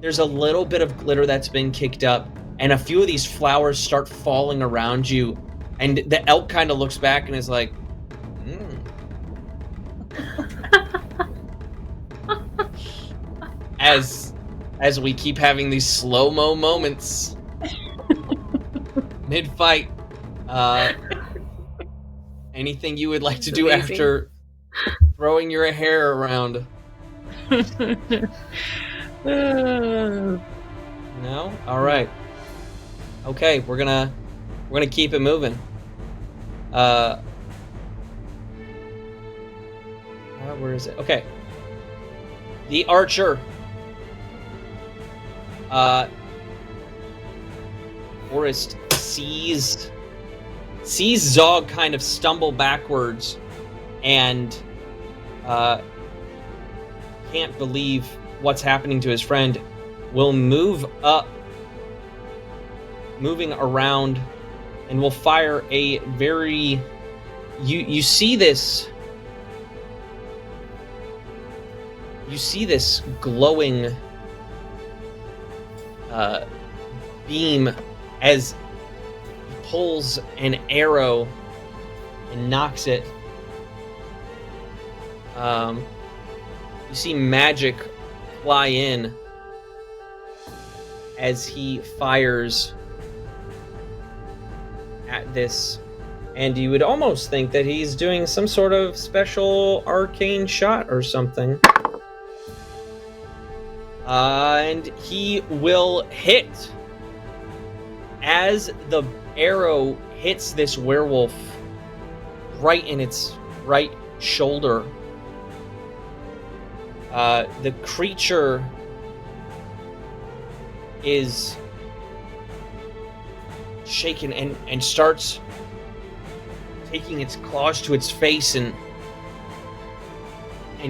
Speaker 1: there's a little bit of glitter that's been kicked up, and a few of these flowers start falling around you, and the elk kind of looks back and is like, as we keep having these slow-mo moments mid-fight. Anything you would like to do
Speaker 3: amazing.
Speaker 1: after throwing your hair around? No? All right. Okay, we're gonna keep it moving. Where is it? Okay. The archer. Forrest sees Zog kind of stumble backwards and can't believe what's happening to his friend. Will move up, moving around, and will fire a very... You see this... You see this glowing beam as he pulls an arrow and knocks it. You see magic fly in as he fires at this, and you would almost think that he's doing some sort of special arcane shot or something. And he will hit. As the arrow hits this werewolf right in its right shoulder, the creature is shaken and starts taking its claws to its face and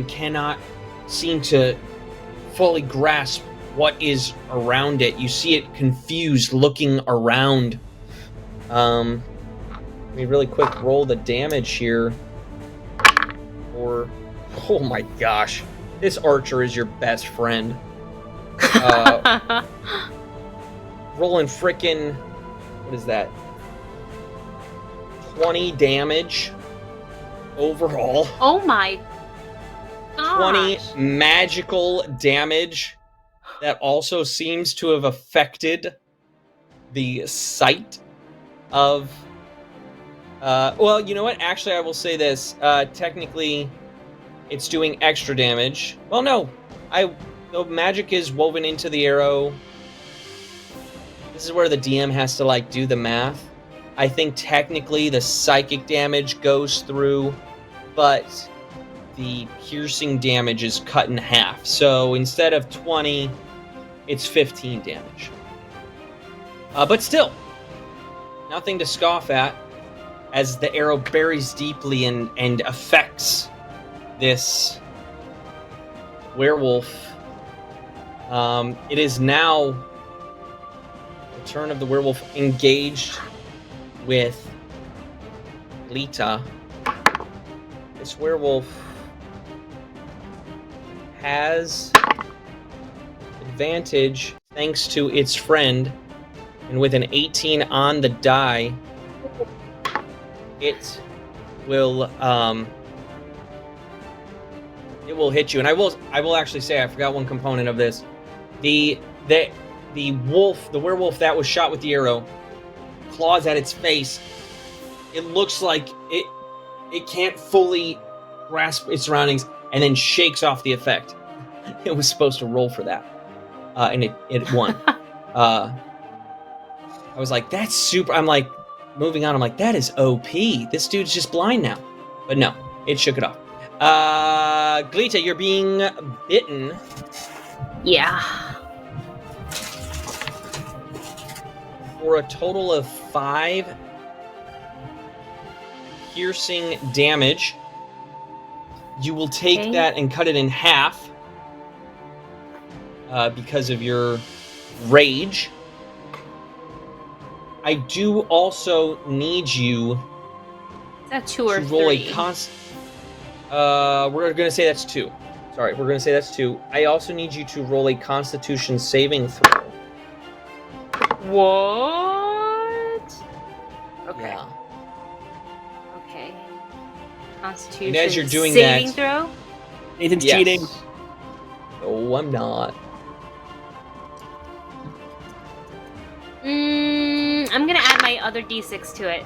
Speaker 1: cannot seem to fully grasp what is around it. You see it confused, looking around. Let me really quick roll the damage here. Oh my gosh, this archer is your best friend. Rolling frickin', what is that? 20 damage overall.
Speaker 4: Oh my gosh.
Speaker 1: 20 magical damage that also seems to have affected the sight of... well, you know what? Actually, I will say this. Technically, it's doing extra damage. Well, no. The magic is woven into the arrow. This is where the DM has to, like, do the math. I think technically the psychic damage goes through, but the piercing damage is cut in half. So instead of 20, it's 15 damage. But still, nothing to scoff at, as the arrow buries deeply and affects this werewolf. It is now the turn of the werewolf engaged with Lita. This werewolf has advantage thanks to its friend, and with an 18 on the die, it will hit you. And I will actually say, I forgot one component of this. The werewolf that was shot with the arrow, claws at its face. It looks like it can't fully grasp its surroundings, and then shakes off the effect. It was supposed to roll for that, and it won. I was like, that's super. I'm like, moving on. I'm like, that is OP. This dude's just blind now. But no, it shook it off. Glita, you're being bitten.
Speaker 4: Yeah.
Speaker 1: For a total of 5 piercing damage. You will take that and cut it in half. because of your rage. I do also need you
Speaker 4: Is that 2 or
Speaker 1: to roll
Speaker 4: 3?
Speaker 1: we're gonna say that's 2. Sorry, we're gonna say that's 2. I also need you to roll a Constitution saving throw.
Speaker 4: What? Okay.
Speaker 1: Yeah.
Speaker 4: Okay. Constitution
Speaker 1: And as you're doing
Speaker 4: saving
Speaker 1: that-
Speaker 4: throw?
Speaker 5: Nathan's
Speaker 1: Yes.
Speaker 5: cheating.
Speaker 1: No, I'm not.
Speaker 4: I'm gonna add my other d6 to it.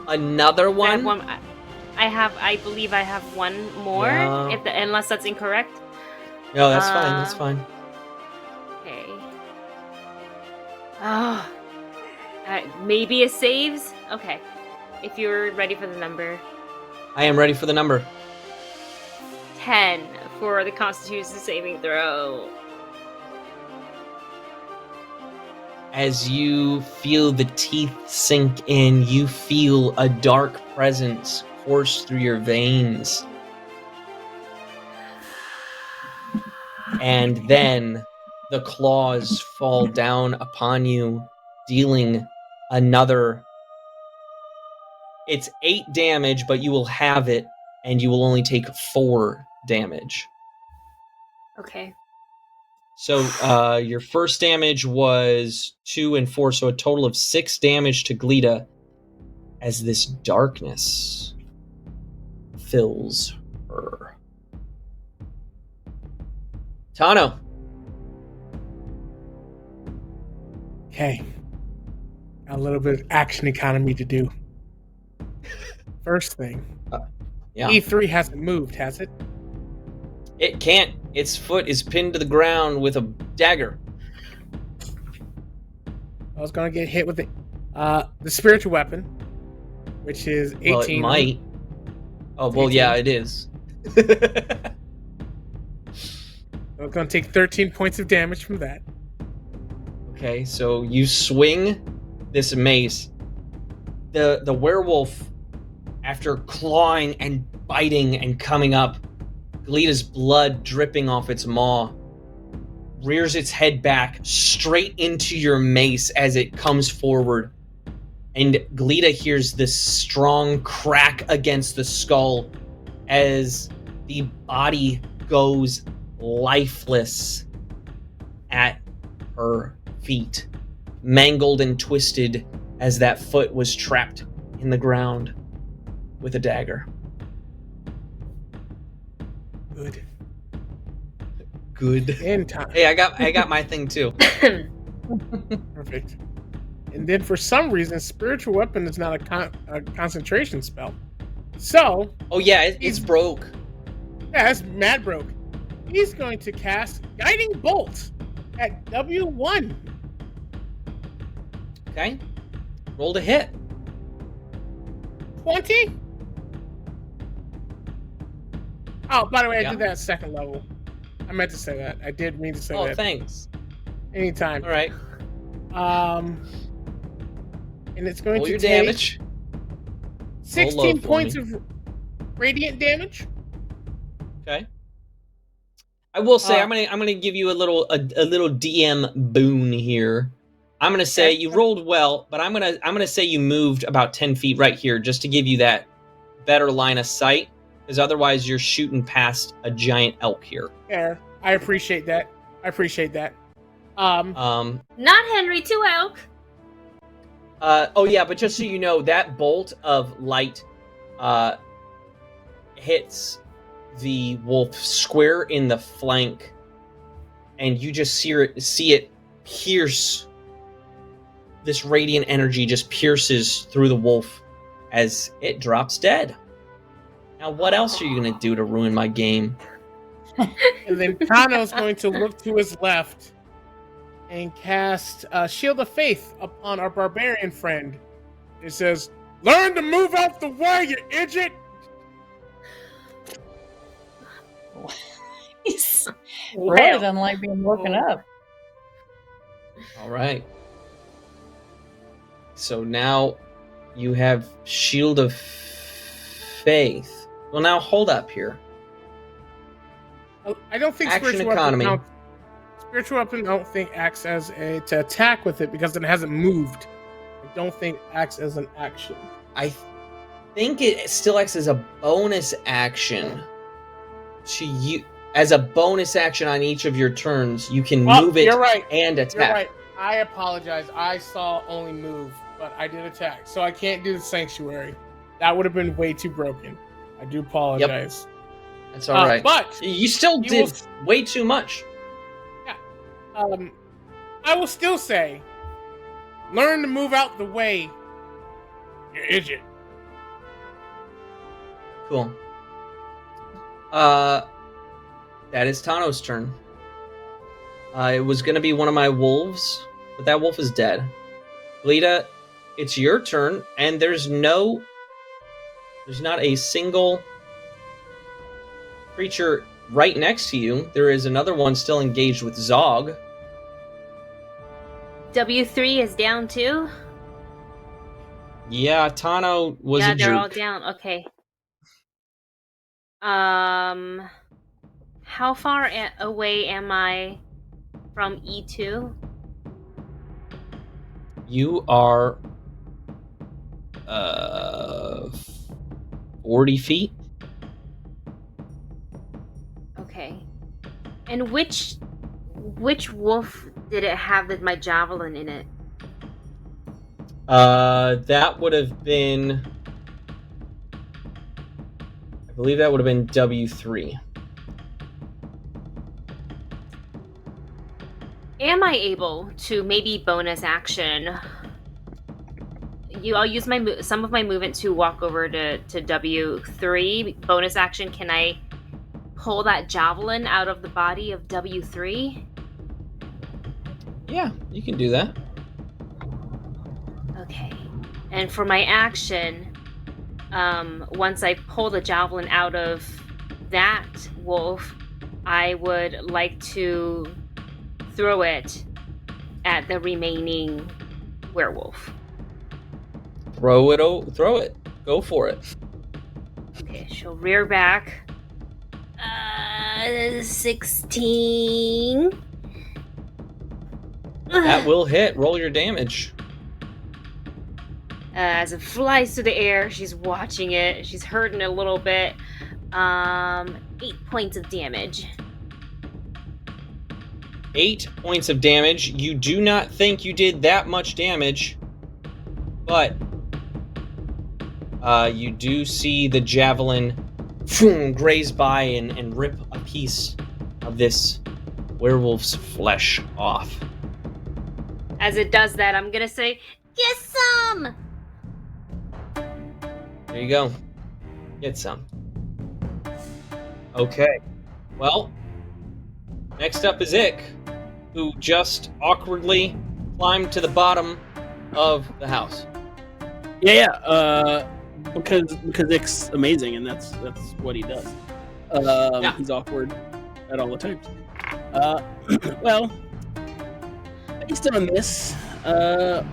Speaker 1: Another
Speaker 4: I have
Speaker 1: one?
Speaker 4: one. I believe I have one more.
Speaker 1: Yeah.
Speaker 4: Unless that's incorrect.
Speaker 1: No, that's fine. That's
Speaker 4: Uh,
Speaker 1: fine.
Speaker 4: Okay. Oh. Maybe it saves? Okay. If you're ready for the number.
Speaker 1: I am ready for the number.
Speaker 4: 10 for the Constitution saving throw.
Speaker 1: As you feel the teeth sink in, you feel a dark presence course through your veins. And then the claws fall down upon you, dealing another. It's 8 damage, but you will have it, and you will only take 4 damage.
Speaker 4: Okay.
Speaker 1: So your first damage was 2 and 4, so a total of 6 damage to Glita as this darkness fills her. Tano.
Speaker 2: Okay. Got a little bit of action economy to do. First thing.
Speaker 1: Yeah.
Speaker 2: E3 hasn't moved, has it?
Speaker 1: It can't. Its foot is pinned to the ground with a dagger.
Speaker 2: I was gonna get hit with the spiritual weapon, which is 18.
Speaker 1: Well, it might. Oh, well,
Speaker 2: 18.
Speaker 1: yeah, it is.
Speaker 2: I'm gonna take 13 points of damage from that.
Speaker 1: Okay, so you swing this mace. The werewolf, after clawing and biting and coming up, Glita's blood dripping off its maw, rears its head back straight into your mace as it comes forward. And Glita hears this strong crack against the skull as the body goes lifeless at her feet, mangled and twisted as that foot was trapped in the ground with a dagger. Good.
Speaker 2: In time.
Speaker 1: Hey, I got my thing too.
Speaker 2: Perfect. And then for some reason, spiritual weapon is not a concentration spell. So,
Speaker 1: Oh yeah, it's broke.
Speaker 2: yeah, that's mad broke. He's going to cast Guiding Bolt at W1.
Speaker 1: Okay. Roll to hit.
Speaker 2: 20? Oh, by the way, I
Speaker 1: Yeah.
Speaker 2: did that at second level. I meant to say that. I did mean to say
Speaker 1: Oh,
Speaker 2: that.
Speaker 1: thanks.
Speaker 2: Anytime.
Speaker 1: All right.
Speaker 2: And it's going
Speaker 1: Roll
Speaker 2: to
Speaker 1: your
Speaker 2: take
Speaker 1: damage.
Speaker 2: 16
Speaker 1: Roll low for
Speaker 2: points
Speaker 1: me.
Speaker 2: of radiant damage.
Speaker 1: Okay. I will say I'm gonna give you a little DM boon here. I'm gonna say
Speaker 2: Okay.
Speaker 1: you rolled well, but I'm gonna say you moved about 10 feet right here just to give you that better line of sight, because otherwise you're shooting past a giant elk here.
Speaker 2: Yeah, I appreciate that.
Speaker 4: Not Henry, 2 elk.
Speaker 1: Oh yeah, but just so you know, that bolt of light hits the wolf square in the flank, and you just see it pierce. This radiant energy just pierces through the wolf as it drops dead. Now, what else are you gonna do to ruin my game?
Speaker 2: And then Tano's going to look to his left and cast Shield of Faith upon our barbarian friend. It says, "Learn to move out the way, you idiot!"
Speaker 3: Roy doesn't like being woken up.
Speaker 1: All right. So now you have Shield of Faith. Well, now hold up here.
Speaker 2: I don't think
Speaker 1: Action
Speaker 2: spiritual
Speaker 1: economy.
Speaker 2: spiritual weapon. I don't think acts as to attack with it because it hasn't moved. I don't think acts as an action.
Speaker 1: I think it still acts as a bonus action. As a bonus action on each of your turns, you can move it
Speaker 2: You're right.
Speaker 1: and attack.
Speaker 2: You're right. I apologize. I saw only move, but I did attack, so I can't do the sanctuary. That would have been way too broken. I do apologize.
Speaker 1: That's all right.
Speaker 2: But
Speaker 1: you still did way too much.
Speaker 2: I will still say, learn to move out the way, you idiot.
Speaker 1: Cool. That is Tano's turn. It was going to be one of my wolves, but that wolf is dead. Lita, it's your turn, and there's not a single creature right next to you. There is another one still engaged with Zog.
Speaker 4: W3 is down too?
Speaker 1: Yeah, Tano was a jerk.
Speaker 4: Yeah, they're all down. Okay. How far away am I from E2?
Speaker 1: You are 40 feet.
Speaker 4: Okay. And which wolf did it have with my javelin in it?
Speaker 1: That would have been, I believe that would have been W3.
Speaker 4: Am I able to maybe bonus action? I'll use some of my movement to walk over to W3. Bonus action, can I pull that javelin out of the body of W3?
Speaker 1: Yeah, you can do that.
Speaker 4: Okay. And for my action, once I pull the javelin out of that wolf, I would like to throw it at the remaining werewolf.
Speaker 1: Throw it. Go for it.
Speaker 4: Okay, she'll rear back. 16.
Speaker 1: That will hit. Roll your damage.
Speaker 4: As it flies through the air, she's watching it. She's hurting a little bit. 8 points of damage.
Speaker 1: 8 points of damage. You do not think you did that much damage, but you do see the javelin graze by and rip a piece of this werewolf's flesh off.
Speaker 4: As it does that, I'm gonna say, "Get some!"
Speaker 1: There you go. Get some. Okay. Well, next up is Ick, who just awkwardly climbed to the bottom of the house.
Speaker 5: Yeah. Because Ick's amazing, and that's what he does. He's awkward at all the times. Well, based on this, the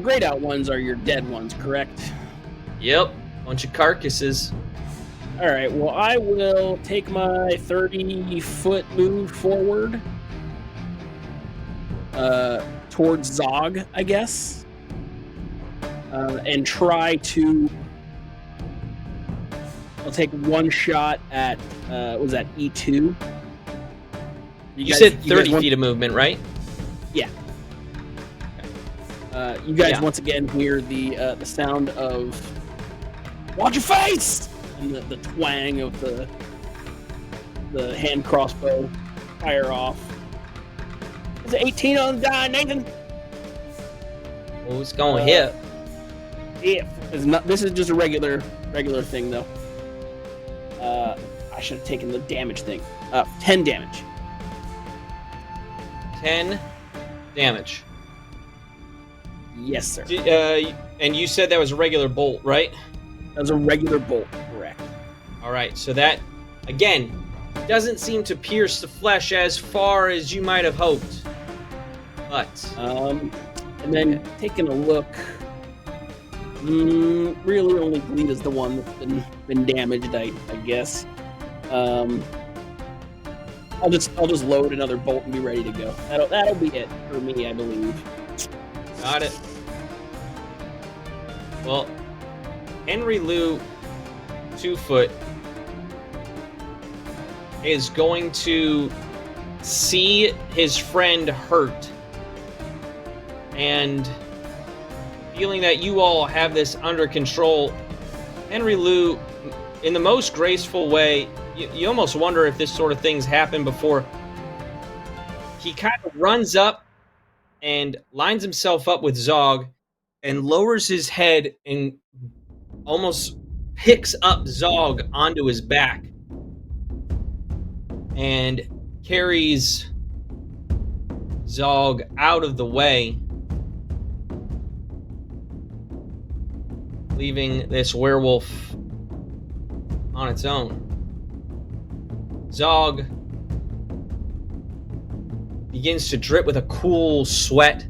Speaker 5: grayed out ones are your dead ones, correct?
Speaker 1: Yep. Bunch of carcasses.
Speaker 5: All right. Well, I will take my 30-foot move forward towards Zog, I guess. And try to. I'll take one shot at. Was that E2?
Speaker 1: You said 30 feet of movement, right?
Speaker 5: Yeah. Okay. You guys once again hear the sound of "Watch your face!" and the twang of the hand crossbow fire off. Is it 18 on the die, Nathan?
Speaker 1: Oh, it's gonna hit.
Speaker 5: Yeah, it's not. This is just a regular thing, though. I should have taken the damage thing. 10 damage.
Speaker 1: 10 damage.
Speaker 5: Yes, sir.
Speaker 1: And you said that was a regular bolt, right?
Speaker 5: That was a regular bolt, correct.
Speaker 1: All right, so that, again, doesn't seem to pierce the flesh as far as you might have hoped. But...
Speaker 5: and then taking a look... really only Gleeta's the one that's been damaged, I guess. I'll just load another bolt and be ready to go. That'll be it for me, I believe.
Speaker 1: Got it. Well, Henry Lou 2-foot is going to see his friend hurt, and feeling that you all have this under control, Henry Lou, in the most graceful way, you almost wonder if this sort of thing's happened before. He kind of runs up and lines himself up with Zog and lowers his head and almost picks up Zog onto his back and carries Zog out of the way, leaving this werewolf on its own. Zog begins to drip with a cool sweat,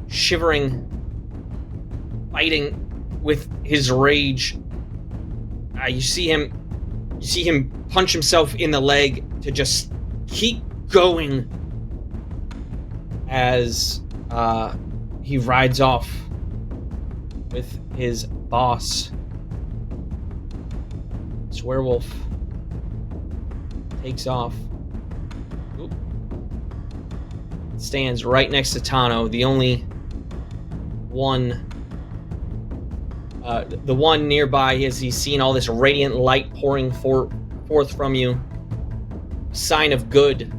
Speaker 1: shivering, fighting with his rage. You see him punch himself in the leg to just keep going as he rides off with his boss. This werewolf takes off. Oop. Stands right next to Tano, the only one, the one nearby, as he's seen all this radiant light pouring forth from you. Sign of good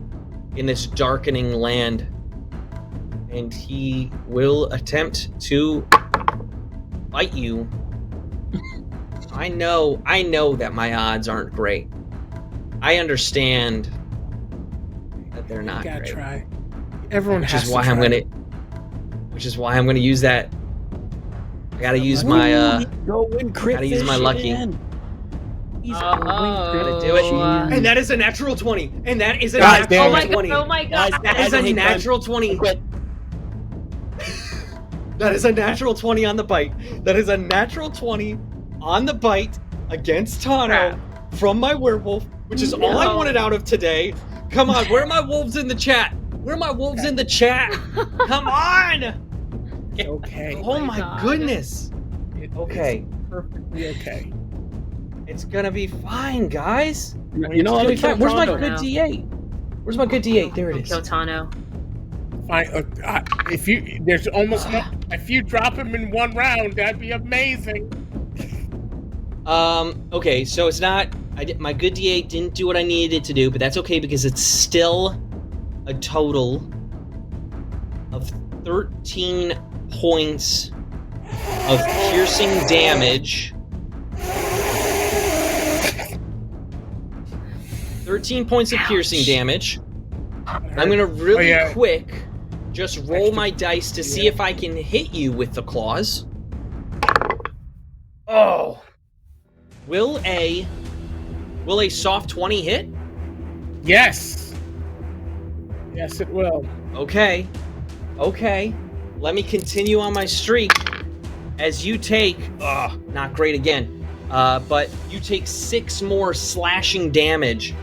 Speaker 1: in this darkening land. And he will attempt to bite you. I know that my odds aren't great. I understand that they're not
Speaker 2: You gotta
Speaker 1: great.
Speaker 2: try. Everyone
Speaker 1: Which
Speaker 2: has
Speaker 1: is
Speaker 2: to
Speaker 1: why
Speaker 2: try.
Speaker 1: which is why I'm gonna use that. I gotta use my
Speaker 5: going crit
Speaker 1: gotta use my
Speaker 5: fish
Speaker 1: lucky.
Speaker 5: again. He's
Speaker 1: Gotta do it. And that is a natural 20. And that is a
Speaker 2: God damn
Speaker 1: natural
Speaker 2: it.
Speaker 1: 20.
Speaker 4: Oh my god!
Speaker 1: That is a natural 20. That is a natural 20 on the bite. That is a natural 20 on the bite against Tano from my werewolf, which is all I wanted out of today. Come on, where are my wolves in the chat? Where are my wolves in the chat? Come on!
Speaker 2: Okay.
Speaker 1: Oh my
Speaker 4: God.
Speaker 1: goodness. Okay.
Speaker 2: It's perfectly okay.
Speaker 1: It's gonna be fine, guys.
Speaker 5: You know,
Speaker 1: It's gonna be fine. Where's my
Speaker 4: Tano.
Speaker 1: good D8? Where's my good D8? There it is.
Speaker 4: Kill Tano.
Speaker 2: Fine. If you drop him in one round, that'd be amazing.
Speaker 1: Okay, so it's not. My good D8 didn't do what I needed it to do, but that's okay because it's still a total of 13 points of piercing damage. 13 points of piercing damage. I'm gonna really quick just roll my dice to see if I can hit you with the claws. Oh. Will a soft 20 hit?
Speaker 2: Yes. Yes, it will.
Speaker 1: Okay. Let me continue on my streak as you take, not great again, but you take 6 more slashing damage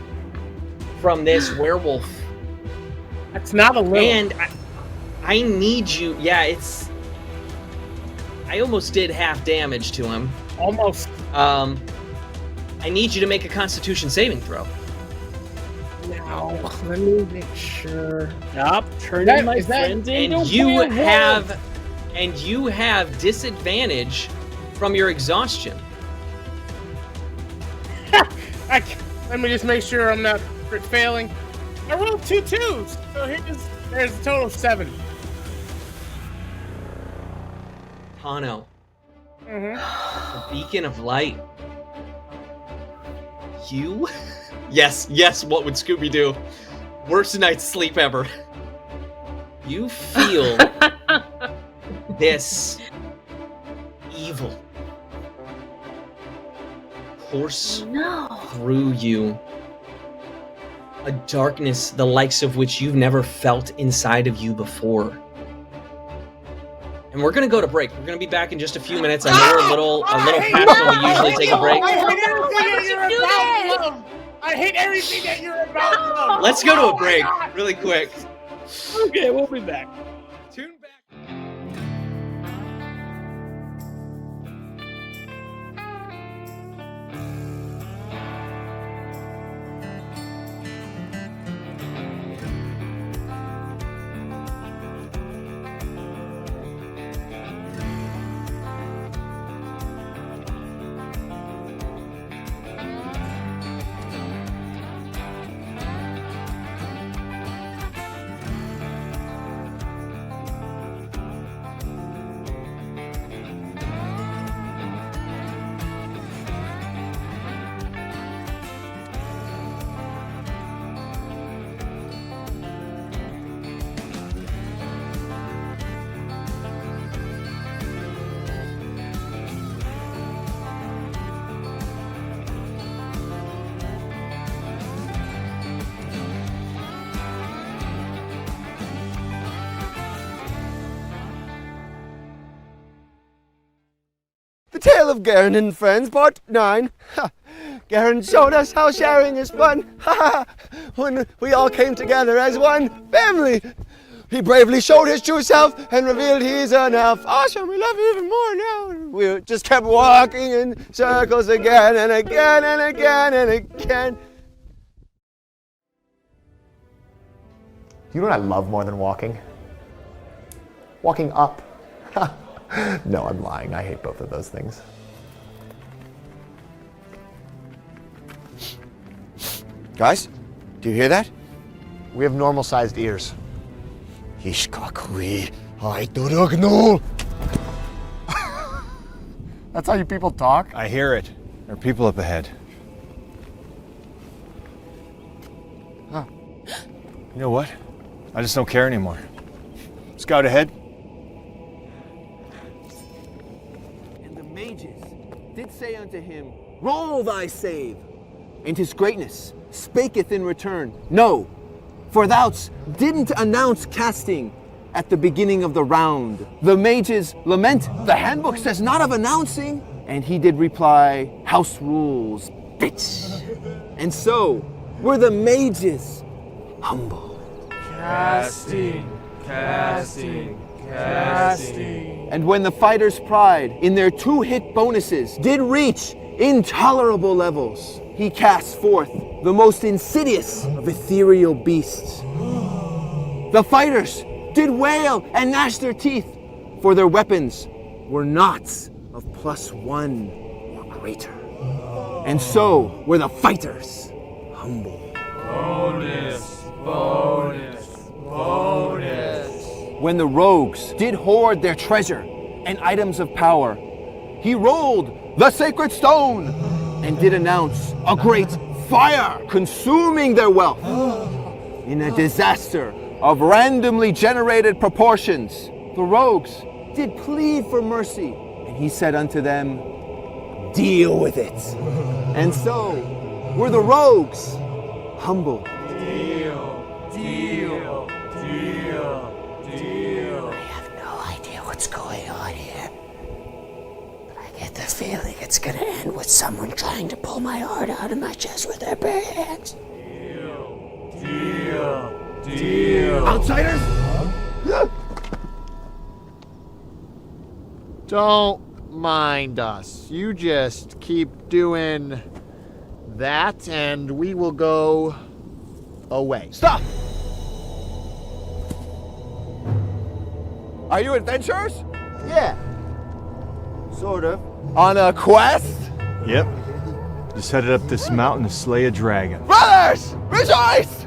Speaker 1: from this werewolf.
Speaker 2: That's not a little.
Speaker 1: And I need you, I almost did half damage to him.
Speaker 2: Almost.
Speaker 1: I need you to make a Constitution saving throw.
Speaker 2: Now, let me make sure.
Speaker 5: Stop turning my
Speaker 2: Is that-
Speaker 5: friends into
Speaker 1: And you have disadvantage from your exhaustion.
Speaker 2: Let me just make sure I'm not failing. I rolled 2 2s, so there's a total of 7.
Speaker 1: Tano,
Speaker 2: Mm-hmm.
Speaker 1: the beacon of light. You? Yes, what would Scooby do? Worst night's sleep ever. You feel this evil course through you. A darkness the likes of which you've never felt inside of you before. And we're gonna go to break. We're gonna be back in just a few minutes. I know we're a little past when we usually take a break.
Speaker 2: I hate everything that you're about.
Speaker 1: Let's go to a break really quick.
Speaker 5: Okay, we'll be back.
Speaker 1: Tune back.
Speaker 7: The Tale of Garen and Friends, Part 9. Garen showed us how sharing is fun. When we all came together as one family. He bravely showed his true self and revealed he's an elf. Awesome, we love you even more now. We just kept walking in circles again and again and again and again.
Speaker 8: You know what I love more than walking? Walking up. No, I'm lying. I hate both of those things.
Speaker 7: Guys, do you hear that?
Speaker 8: We have normal-sized ears.
Speaker 7: Ishkakui,
Speaker 8: That's how you people talk?
Speaker 9: I hear it. There are people up ahead.
Speaker 7: Huh.
Speaker 9: You know what? I just don't care anymore. Scout ahead.
Speaker 7: And the mages did say unto him, roll thy save, and his greatness spaketh in return, no, for thou didn't announce casting at the beginning of the round. The mages lament, the handbook says not of announcing, and he did reply, house rules, bitch. And so were the mages humble.
Speaker 10: Casting.
Speaker 7: And when the fighters' pride in their 2-hit bonuses did reach intolerable levels, he cast forth the most insidious of ethereal beasts. The fighters did wail and gnash their teeth, for their weapons were knots of +1 or greater. And so were the fighters humble.
Speaker 10: Bonus.
Speaker 7: When the rogues did hoard their treasure and items of power, he rolled the sacred stone and did announce a great fire consuming their wealth. In a disaster of randomly generated proportions, the rogues did plead for mercy, and he said unto them, deal with it. And so were the rogues humble.
Speaker 11: I have no idea what's going on here. But I get the feeling it's gonna end with someone trying to pull my heart out of my chest with their bare hands.
Speaker 10: Deal.
Speaker 7: Outsiders?
Speaker 8: Don't mind us. You just keep doing that and we will go away.
Speaker 7: Stop! Are you adventurers?
Speaker 8: Yeah. Sort of.
Speaker 7: On a quest?
Speaker 9: Yep. Just headed up this mountain to slay a dragon.
Speaker 7: Brothers, rejoice!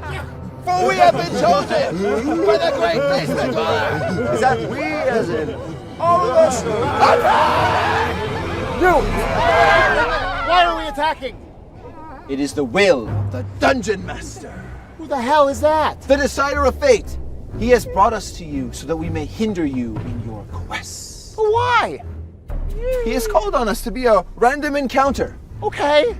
Speaker 7: For we have been chosen for the great basement dweller.
Speaker 8: Is that we as in all of us? You! Why are we attacking?
Speaker 7: It is the will of the Dungeon Master,
Speaker 8: Who the hell is that?
Speaker 7: the decider of fate. He has brought us to you so that we may hinder you in your quests.
Speaker 8: But why?
Speaker 7: He has called on us to be a random encounter.
Speaker 8: Okay.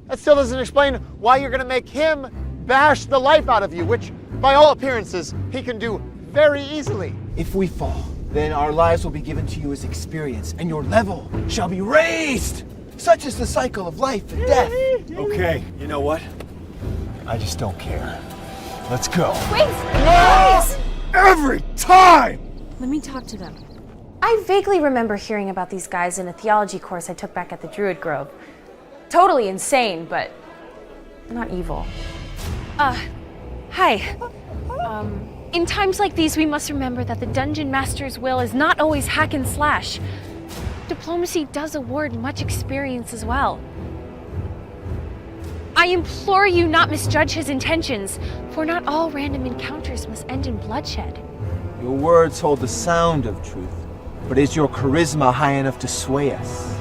Speaker 8: That still doesn't explain why you're gonna make him bash the life out of you, which, by all appearances, he can do very easily.
Speaker 7: If we fall, then our lives will be given to you as experience, and your level shall be raised. Such is the cycle of life and death.
Speaker 9: Okay, you know what? I just don't care. Let's go.
Speaker 12: Wait! Guys!
Speaker 9: Every time!
Speaker 12: Let me talk to them. I vaguely remember hearing about these guys in a theology course I took back at the Druid Grove. Totally insane, but not evil. Hi. In times like these, we must remember that the Dungeon Master's will is not always hack and slash. Diplomacy does award much experience as well. I implore you not misjudge his intentions, for not all random encounters must end in bloodshed.
Speaker 7: Your words hold the sound of truth, but is your charisma high enough to sway us?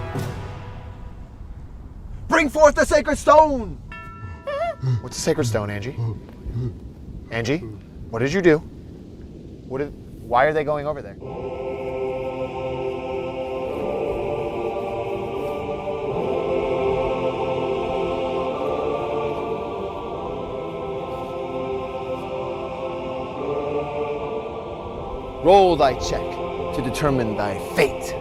Speaker 7: Bring forth the sacred stone!
Speaker 8: What's the sacred stone, Angie? Angie, what did you do? Why are they going over there?
Speaker 7: Roll thy check to determine thy fate.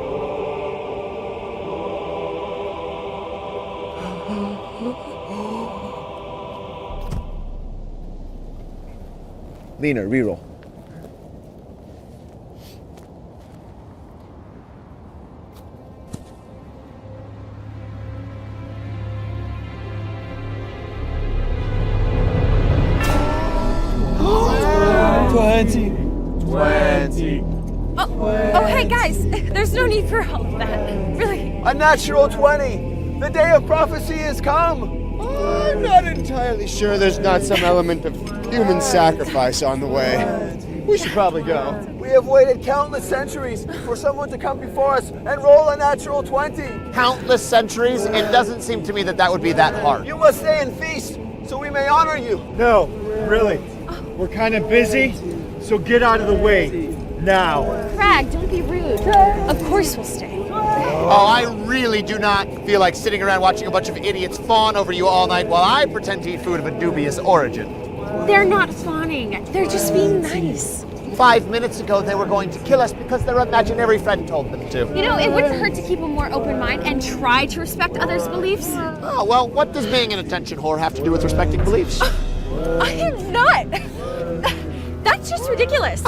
Speaker 7: Lena, reroll.
Speaker 12: Oh, hey guys! There's no need for all of that. Really.
Speaker 7: A natural 20! The day of prophecy has come!
Speaker 13: I'm not entirely sure there's not some element of human sacrifice on the way.
Speaker 7: We should probably go. We have waited countless centuries for someone to come before us and roll a natural 20.
Speaker 8: Countless centuries? It doesn't seem to me that that would be that hard.
Speaker 7: You must stay and feast, so we may honor you.
Speaker 13: No, really. We're kind of busy, so get out of the way. Now.
Speaker 12: Crag, don't be rude. Of course we'll stay.
Speaker 8: Oh, I really do not feel like sitting around watching a bunch of idiots fawn over you all night while I pretend to eat food of a dubious origin.
Speaker 12: They're not fawning. They're just being nice.
Speaker 8: 5 minutes ago, they were going to kill us because their imaginary friend told them to.
Speaker 12: You know, it wouldn't hurt to keep a more open mind and try to respect others' beliefs.
Speaker 8: Oh, well, what does being an attention whore have to do with respecting beliefs?
Speaker 12: I am not. That's just ridiculous.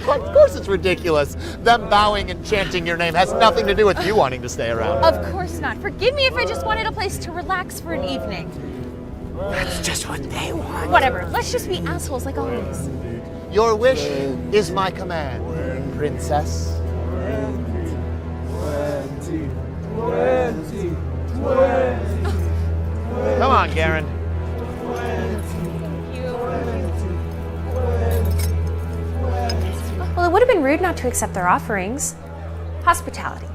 Speaker 8: Of course it's ridiculous. Them bowing and chanting your name has nothing to do with you wanting to stay around.
Speaker 12: Of course not. Forgive me if I just wanted a place to relax for an evening.
Speaker 11: That's just what they want.
Speaker 12: Whatever. Let's just be assholes like always.
Speaker 8: Your wish is my command, princess.
Speaker 10: 20.
Speaker 8: Come on, Garen.
Speaker 12: Well, it would have been rude not to accept their offerings. Hospitality.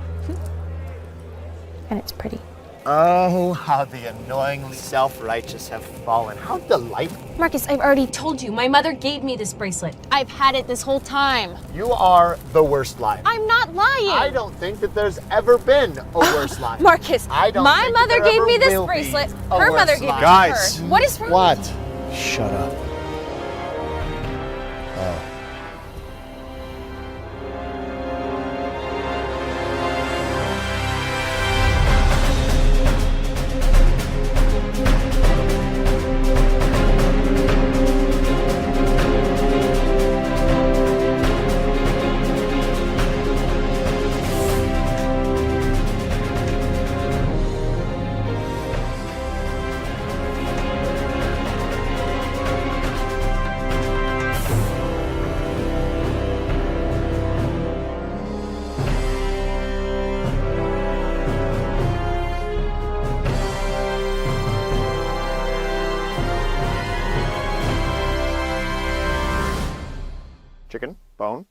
Speaker 12: And it's pretty.
Speaker 8: Oh, how the annoyingly self-righteous have fallen. How delightful.
Speaker 12: Marcus, I've already told you, my mother gave me this bracelet. I've had it this whole time.
Speaker 8: You are the worst liar.
Speaker 12: I'm not lying.
Speaker 8: I don't think that there's ever been a worse liar.
Speaker 12: Marcus,
Speaker 8: I don't
Speaker 12: my
Speaker 8: think
Speaker 12: mother
Speaker 8: that there
Speaker 12: gave me
Speaker 8: ever
Speaker 12: this
Speaker 8: will be
Speaker 12: bracelet.
Speaker 8: a
Speaker 12: Her
Speaker 8: worse
Speaker 12: mother gave it
Speaker 8: liar.
Speaker 12: to
Speaker 13: Guys.
Speaker 12: her. What is wrong?
Speaker 13: What? Shut up. Oh.
Speaker 8: Chicken, bone.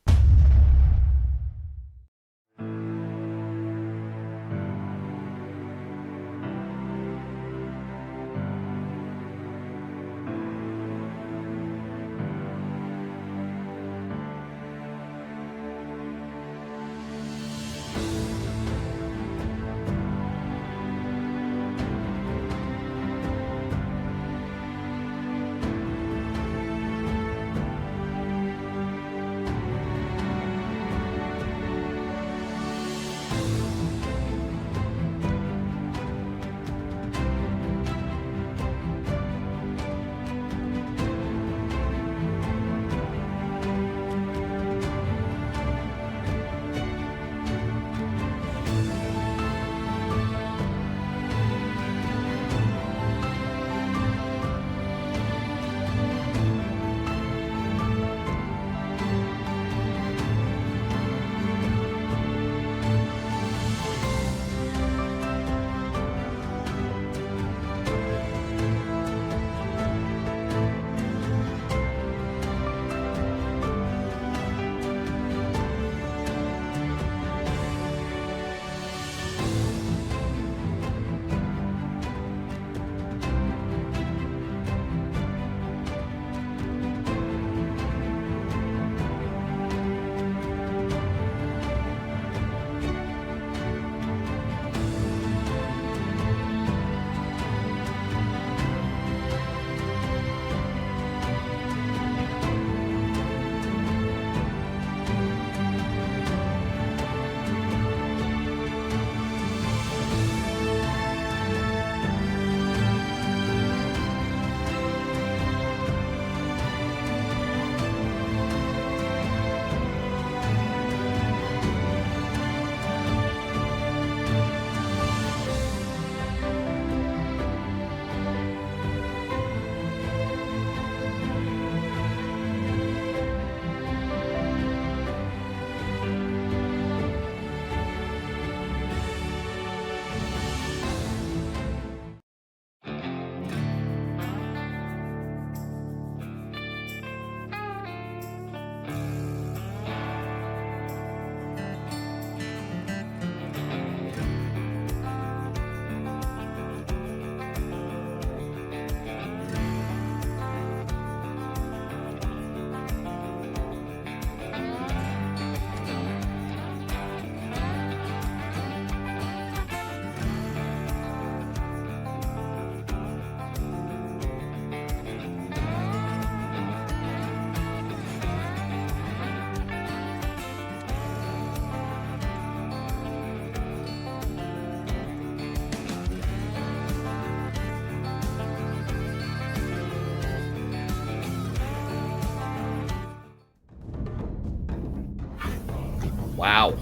Speaker 1: Wow.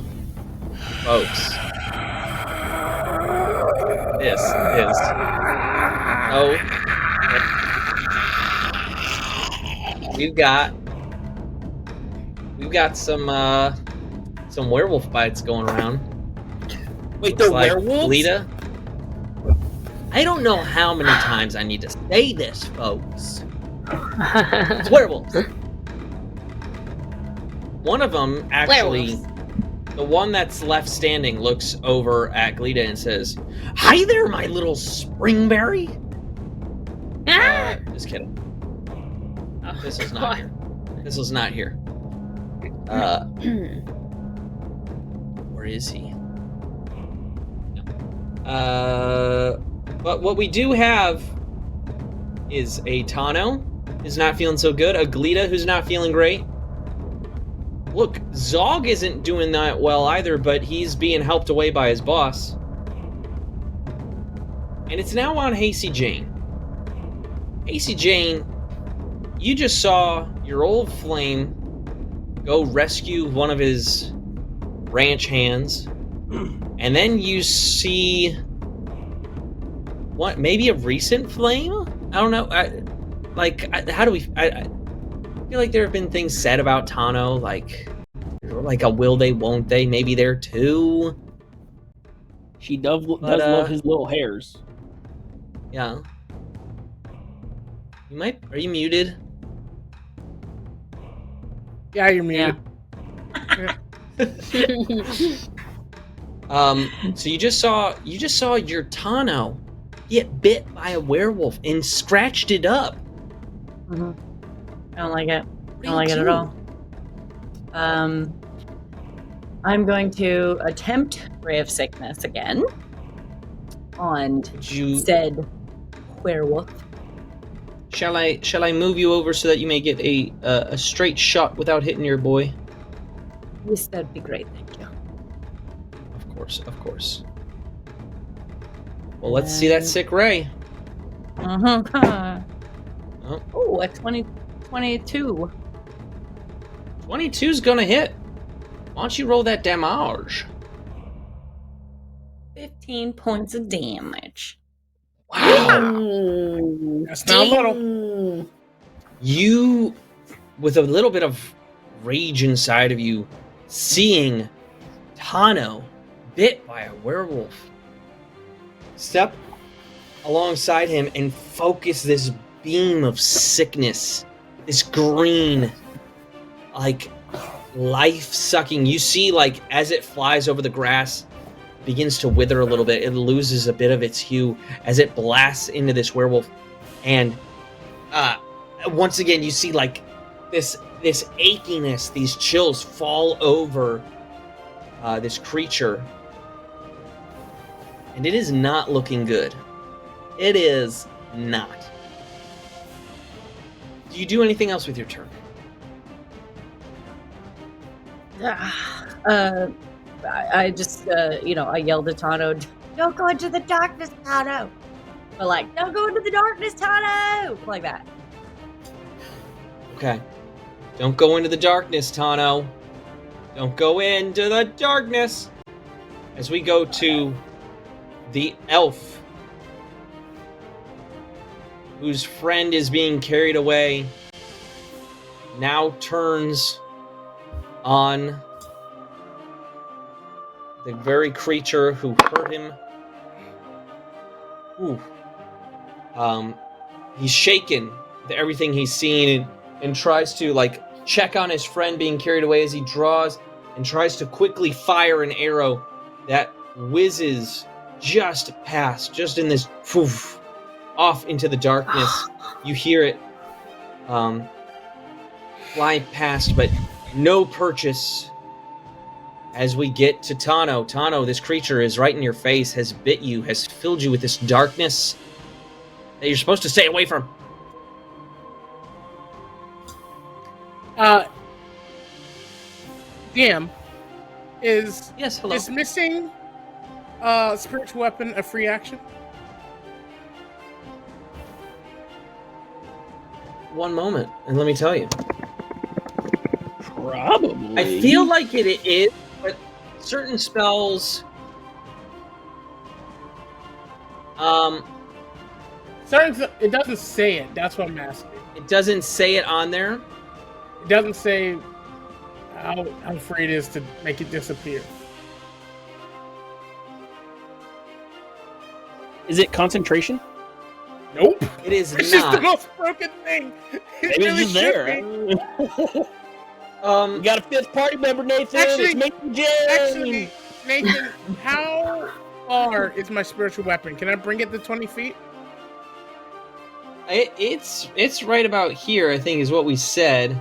Speaker 1: Folks. This is... Oh. We've got some werewolf bites going around.
Speaker 5: Wait, they're
Speaker 1: Like
Speaker 5: werewolves?
Speaker 1: Lita. I don't know how many times I need to say this, folks. It's werewolves. One of them, actually, the one that's left standing, looks over at Glita and says, "Hi there, my little springberry." Just kidding. This is not here. This is not here. Where is he? But what we do have is a Tano who's not feeling so good, a Glita who's not feeling great. Look, Zog isn't doing that well either, but he's being helped away by his boss. And it's now on Hasty Jane. Hasty Jane, you just saw your old flame go rescue one of his ranch hands, and then you see what, maybe a recent flame? I don't know. How do we? I feel like there have been things said about Tano, like a will they, won't they? Maybe there too.
Speaker 5: She does love his little hairs.
Speaker 1: Yeah. Are you muted?
Speaker 2: Yeah, you're muted.
Speaker 1: Yeah. So you just saw your Tano get bit by a werewolf and scratched it up.
Speaker 3: Mm-hmm. I don't like it. I don't like it at all. I'm going to attempt Ray of Sickness again on said werewolf.
Speaker 1: Shall I move you over so that you may get a straight shot without hitting your boy?
Speaker 3: Yes, that'd be great, thank you.
Speaker 1: Of course. Well, let's see that sick ray.
Speaker 3: Oh, a 22.
Speaker 1: 22's gonna hit. Why don't you roll that damage?
Speaker 3: 15 points of damage.
Speaker 1: Wow.
Speaker 2: That's not little.
Speaker 1: You, with a little bit of rage inside of you, seeing Tano bit by a werewolf, step alongside him and focus this beam of sickness, this green, like, life-sucking. You see, like, as it flies over the grass, begins to wither a little bit. It loses a bit of its hue as it blasts into this werewolf. And once again, you see, like, this achiness, these chills fall over this creature. And it is not looking good. It is not. Do you do anything else with your turn?
Speaker 3: I just, I yelled at Tano, "Don't go into the darkness, Tano!" But like, "Don't go into the darkness, Tano!" Like that.
Speaker 1: Okay. Don't go into the darkness, Tano. Don't go into the darkness. As we go to the elf, whose friend is being carried away, now turns on the very creature who hurt him. Ooh. He's shaken with everything he's seen and tries to, like, check on his friend being carried away as he draws and tries to quickly fire an arrow that whizzes just past, just in this poof, off into the darkness. You hear it fly past, but no purchase. As we get to Tano. Tano, this creature is right in your face, has bit you, has filled you with this darkness that you're supposed to stay away from.
Speaker 2: DM, is
Speaker 1: hello.
Speaker 2: dismissing spiritual weapon a free action?
Speaker 1: One moment, and let me tell you.
Speaker 5: Probably.
Speaker 1: I feel like it is, but certain spells.
Speaker 2: It doesn't say it. That's what I'm asking.
Speaker 1: It doesn't say it on there.
Speaker 2: It doesn't say how free it is to make it disappear.
Speaker 5: Is it concentration?
Speaker 2: Nope.
Speaker 1: It is
Speaker 2: It's
Speaker 1: not.
Speaker 2: just the most broken thing. It
Speaker 5: Maybe
Speaker 2: really
Speaker 5: it's
Speaker 2: should
Speaker 5: there.
Speaker 2: be.
Speaker 5: We got a fifth party member, Nathan. It's
Speaker 2: Actually, Nathan, how far is my spiritual weapon? Can I bring it to 20 feet?
Speaker 1: It's right about here, I think, is what we said,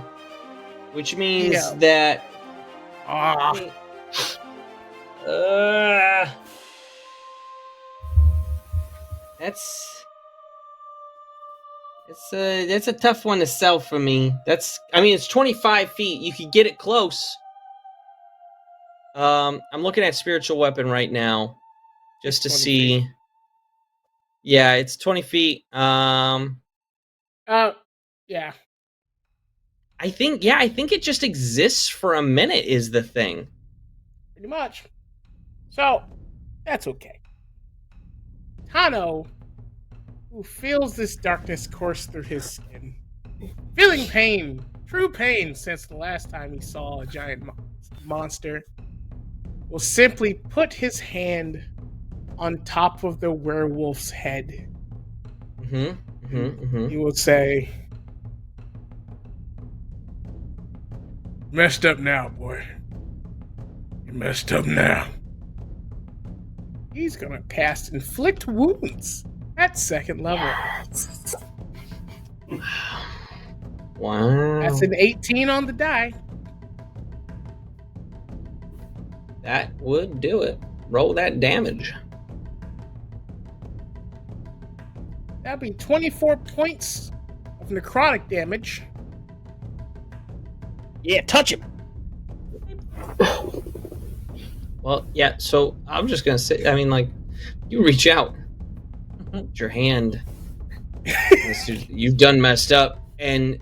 Speaker 1: which means
Speaker 2: Yeah.
Speaker 1: that. That's a tough one to sell for me. It's 25 feet. You could get it close. I'm looking at spiritual weapon right now, just to see.
Speaker 2: Feet.
Speaker 1: Yeah, it's 20 feet.
Speaker 2: Yeah.
Speaker 1: I think it just exists for a minute is the thing.
Speaker 2: Pretty much. So, that's okay. Tano, who feels this darkness course through his skin, feeling pain, true pain since the last time he saw a giant monster, will simply put his hand on top of the werewolf's head. He will say, "Messed up now, boy. You messed up now." He's gonna cast Inflict Wounds at 2nd level.
Speaker 1: Wow.
Speaker 2: That's an 18 on the die.
Speaker 1: That would do it. Roll that damage.
Speaker 2: That'd be 24 points of necrotic damage.
Speaker 5: Yeah, touch him.
Speaker 1: Well, yeah, so I'm just going to say, you reach out. With your hand. You've done messed up. And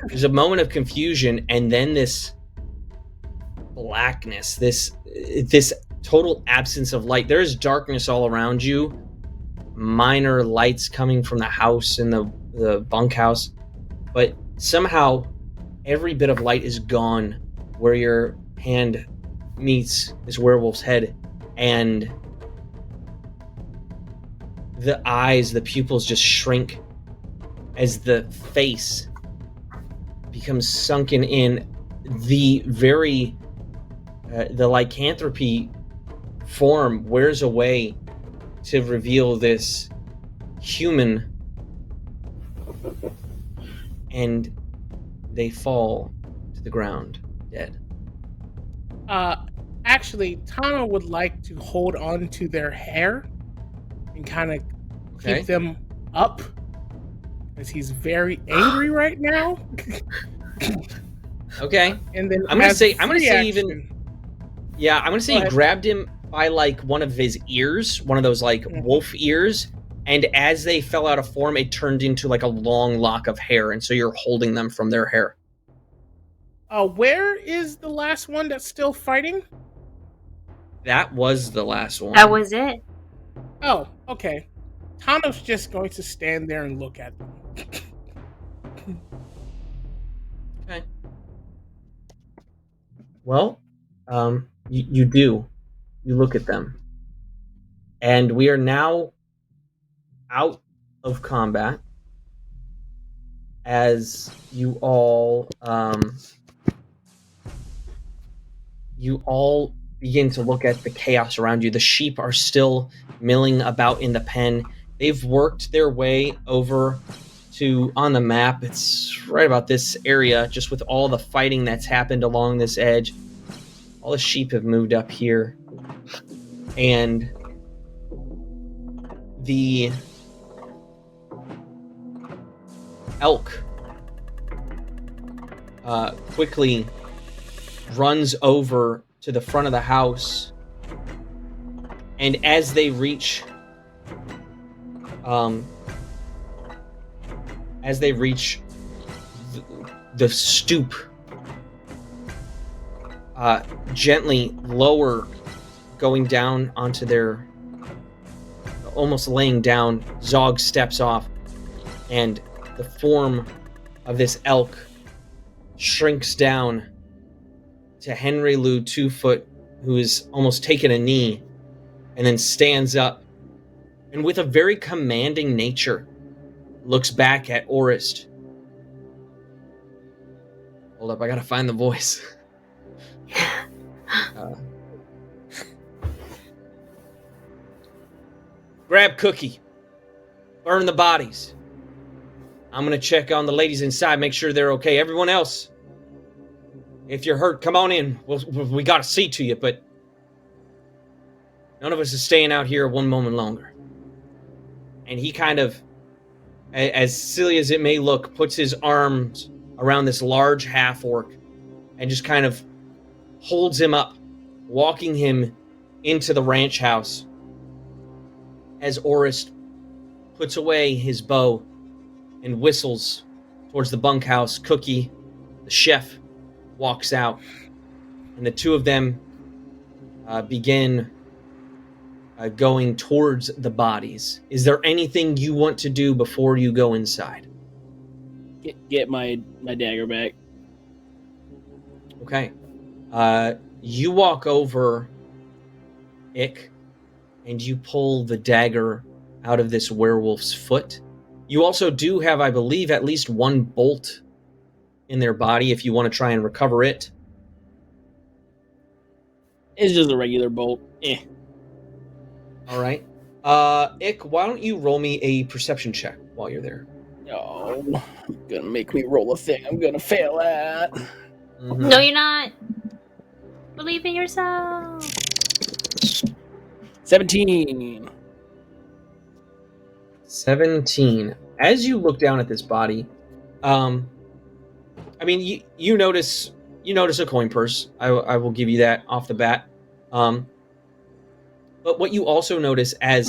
Speaker 1: there's a moment of confusion, and then this blackness, this total absence of light. There is darkness all around you. Minor lights coming from the house and the bunkhouse. But somehow, every bit of light is gone where your hand meets this werewolf's head, and the eyes, the pupils just shrink as the face becomes sunken in. The very the lycanthropy form wears away to reveal this human, and they fall to the ground dead.
Speaker 2: Actually, Tano would like to hold on to their hair and kind of keep them up, because he's very angry right now.
Speaker 1: Okay.
Speaker 2: And then
Speaker 1: I'm gonna say he grabbed him by one of his ears, one of those wolf ears, and as they fell out of form, it turned into a long lock of hair, and so you're holding them from their hair.
Speaker 2: Where is the last one that's still fighting?
Speaker 1: That was the last one.
Speaker 4: That was it.
Speaker 2: Oh, okay. Tano's just going to stand there and look at them.
Speaker 1: Okay. Well, you do. You look at them. And we are now out of combat as you all begin to look at the chaos around you. The sheep are still milling about in the pen. They've worked their way over to, on the map, it's right about this area, just with all the fighting that's happened along this edge. All the sheep have moved up here. And the elk quickly runs over to the front of the house, and as they reach the stoop, gently lower going down onto their, almost laying down, Zog steps off, and the form of this elk shrinks down to Henry Lou 2 foot, who is almost taken a knee, and then stands up, and with a very commanding nature, looks back at Orist. Hold up, I gotta find the voice. Grab Cookie. Burn the bodies. I'm gonna check on the ladies inside, make sure they're okay. Everyone else, if you're hurt, come on in. We gotta see to you, but none of us is staying out here one moment longer. And he kind of, as silly as it may look, puts his arms around this large half-orc and just kind of holds him up, walking him into the ranch house as Orist puts away his bow and whistles towards the bunkhouse. Cookie, the chef, walks out, and the two of them begin going towards the bodies. Is there anything you want to do before you go inside?
Speaker 5: Get my dagger back.
Speaker 1: Okay. You walk over, Ick, and you pull the dagger out of this werewolf's foot. You also do have, I believe, at least one bolt in their body if you want to try and recover it.
Speaker 5: It's just a regular bolt.
Speaker 1: All right. Ick, why don't you roll me a perception check while you're there?
Speaker 5: Oh, gonna make me roll a thing I'm gonna fail at.
Speaker 1: Mm-hmm.
Speaker 4: No, you're not. Believe in yourself.
Speaker 5: 17.
Speaker 1: 17. As you look down at this body, I mean, you notice a coin purse. I will give you that off the bat. But what you also notice as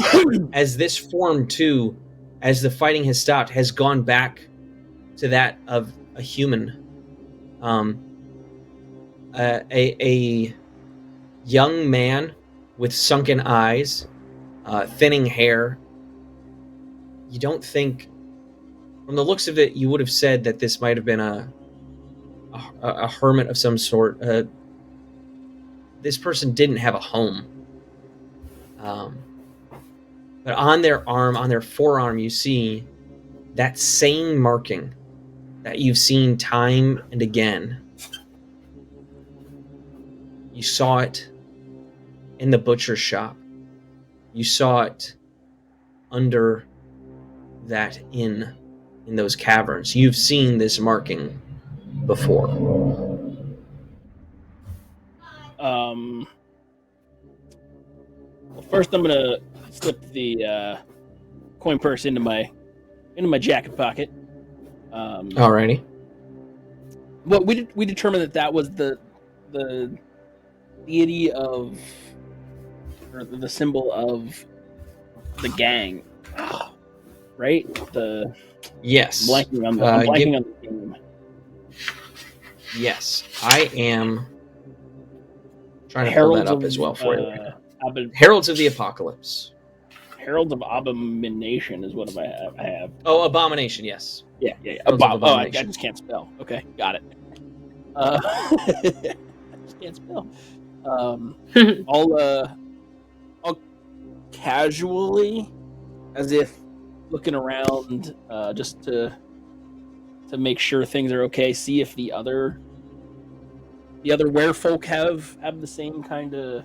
Speaker 1: this form too, as the fighting has stopped, has gone back to that of a human. A young man with sunken eyes, thinning hair. You don't think, from the looks of it, you would have said that this might have been a hermit of some sort. This person didn't have a home. But on their arm, on their forearm, you see that same marking that you've seen time and again. You saw it in the butcher's shop. You saw it under that inn in those caverns. You've seen this marking before.
Speaker 5: Well, first I'm gonna slip the coin purse into my jacket pocket.
Speaker 1: Alrighty.
Speaker 5: Well, we determined that was the deity of, or the symbol of the gang, right?
Speaker 1: Yes.
Speaker 5: Blanking on the name.
Speaker 1: Yes, I am trying to
Speaker 5: Heralds
Speaker 1: pull that up
Speaker 5: of,
Speaker 1: as well for you. Heralds of the Apocalypse.
Speaker 5: Heralds of Abomination is what I have.
Speaker 1: Oh, Abomination, yes.
Speaker 5: Yeah. I just can't spell. Okay, got it. Just can't spell. I'll casually, as if looking around, just to make sure things are okay. See if the other werefolk have the same kind of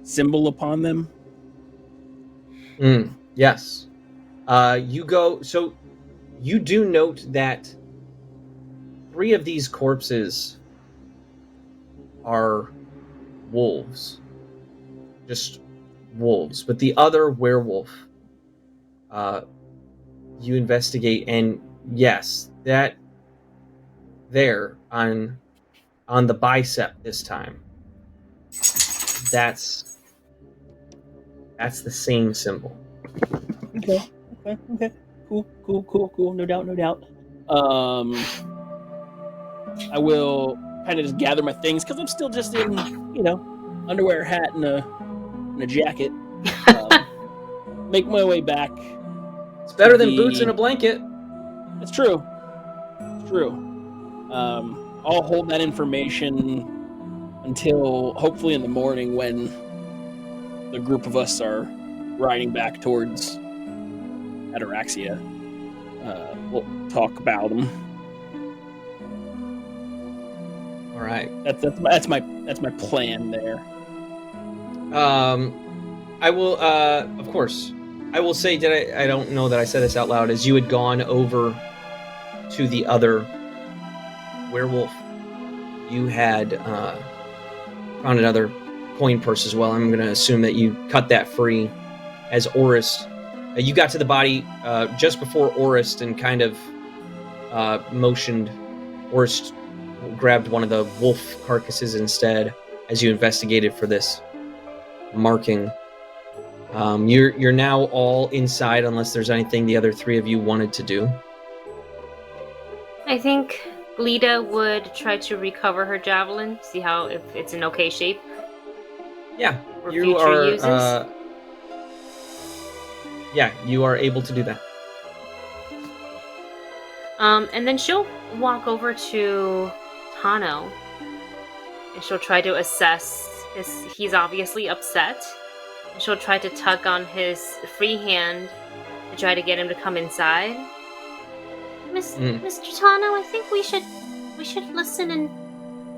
Speaker 5: symbol upon them.
Speaker 1: Yes. So you do note that 3 of these corpses are wolves. Just wolves. But the other werewolf, you investigate, and yes, that there on the bicep this time, that's the same symbol.
Speaker 5: Okay. Cool. No doubt. I will kind of just gather my things because I'm still just in, underwear, hat, and a and a jacket. Make my way back.
Speaker 1: It's better than boots and a blanket.
Speaker 5: It's true. It's true. I'll hold that information until hopefully in the morning when the group of us are riding back towards Ataraxia. We'll talk about them.
Speaker 1: All right.
Speaker 5: That's my plan there.
Speaker 1: I will, of course, I will say that I don't know that I said this out loud. As you had gone over to the other werewolf, you had found another coin purse as well. I'm going to assume that you cut that free as Orist. You got to the body just before Orist and kind of motioned. Orist grabbed one of the wolf carcasses instead as you investigated for this marking. You're now all inside unless there's anything the other three of you wanted to do.
Speaker 4: I think Lita would try to recover her javelin, see how if it's in okay shape.
Speaker 1: Yeah,
Speaker 4: for
Speaker 1: you
Speaker 4: future
Speaker 1: are.
Speaker 4: uses.
Speaker 1: Yeah, you are able to do that.
Speaker 4: And then she'll walk over to Tano, and she'll try to assess. He's obviously upset. And she'll try to tug on his free hand to try to get him to come inside.
Speaker 6: Mr. Tano, I think we should listen and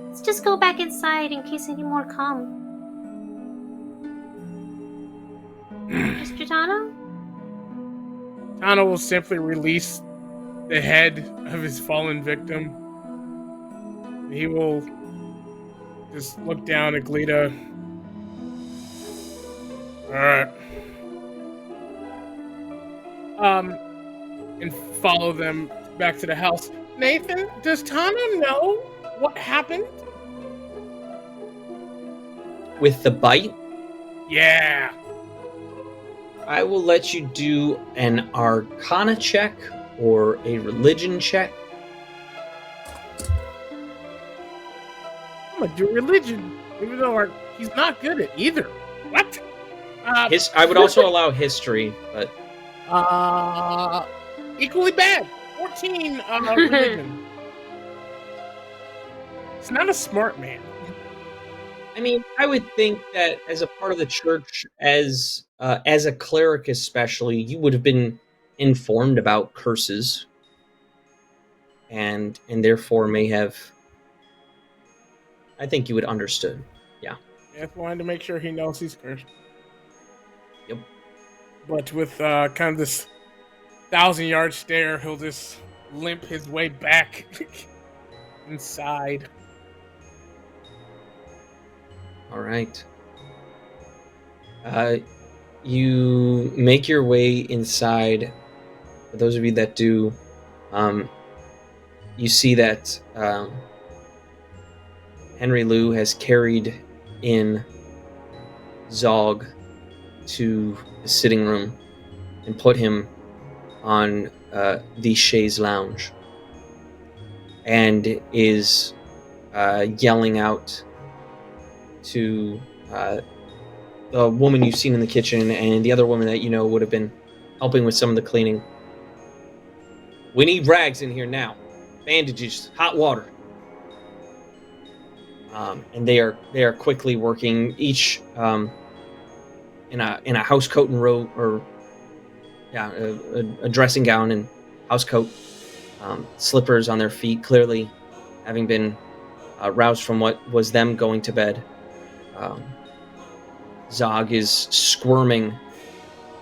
Speaker 6: let's just go back inside in case any more come. Mr. Tano?
Speaker 2: Tano will simply release the head of his fallen victim. He will just look down at Glita. Alright. And follow them back to the house. Nathan, does Tano know what happened?
Speaker 1: With the bite?
Speaker 2: Yeah.
Speaker 1: I will let you do an Arcana check or a Religion check.
Speaker 2: I'm gonna do religion, even though he's not good at either. What?
Speaker 1: I would also allow history, but
Speaker 2: equally bad. 14 religion. He's not a smart man.
Speaker 1: I mean, I would think that as a part of the church, as a cleric especially, you would have been informed about curses, and therefore may have. I think you would understood. Yeah.
Speaker 2: Just wanted to make sure he knows he's cursed.
Speaker 1: Yep.
Speaker 2: But with kind of this 1,000-yard stare, he'll just limp his way back inside.
Speaker 1: All right. You make your way inside. For those of you that do, you see that Henry Lou has carried in Zog to the sitting room and put him on the chaise lounge and is yelling out to the woman you've seen in the kitchen and the other woman that you know would have been helping with some of the cleaning. We need rags in here now. Bandages, hot water. And they are quickly working, each in a house coat and robe, or a dressing gown and house coat, slippers on their feet, clearly having been roused from what was them going to bed. Zog is squirming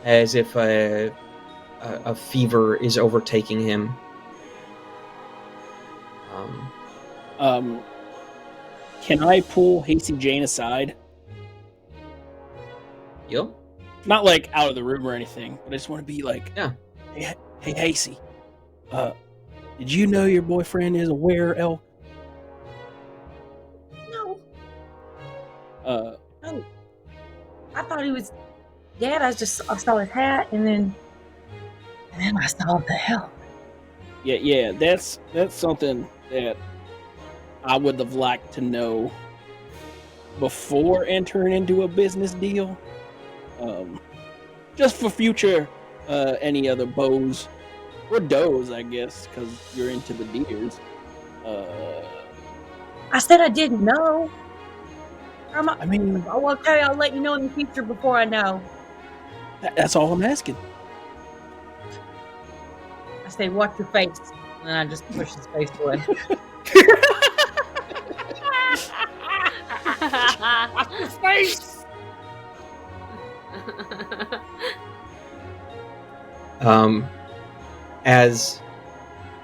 Speaker 1: as if a fever is overtaking him.
Speaker 5: Can I pull Hasty Jane aside?
Speaker 1: Yep.
Speaker 5: Not like out of the room or anything, but I just want to be like,
Speaker 1: yeah.
Speaker 5: Hey, Hasty, did you know your boyfriend is a were-elf?
Speaker 3: No.
Speaker 5: Oh.
Speaker 3: I thought he was dead. I saw his hat, and then I saw the elf.
Speaker 5: Yeah, that's something that I would have liked to know before entering into a business deal. Just for future, any other bows or does, I guess, because you're into the deers.
Speaker 3: I said I didn't know.
Speaker 5: I mean,
Speaker 3: oh, okay, I'll let you know in the future before I know.
Speaker 5: That's all I'm asking.
Speaker 3: I say, watch your face, and I just push his face away.
Speaker 2: Watch your face!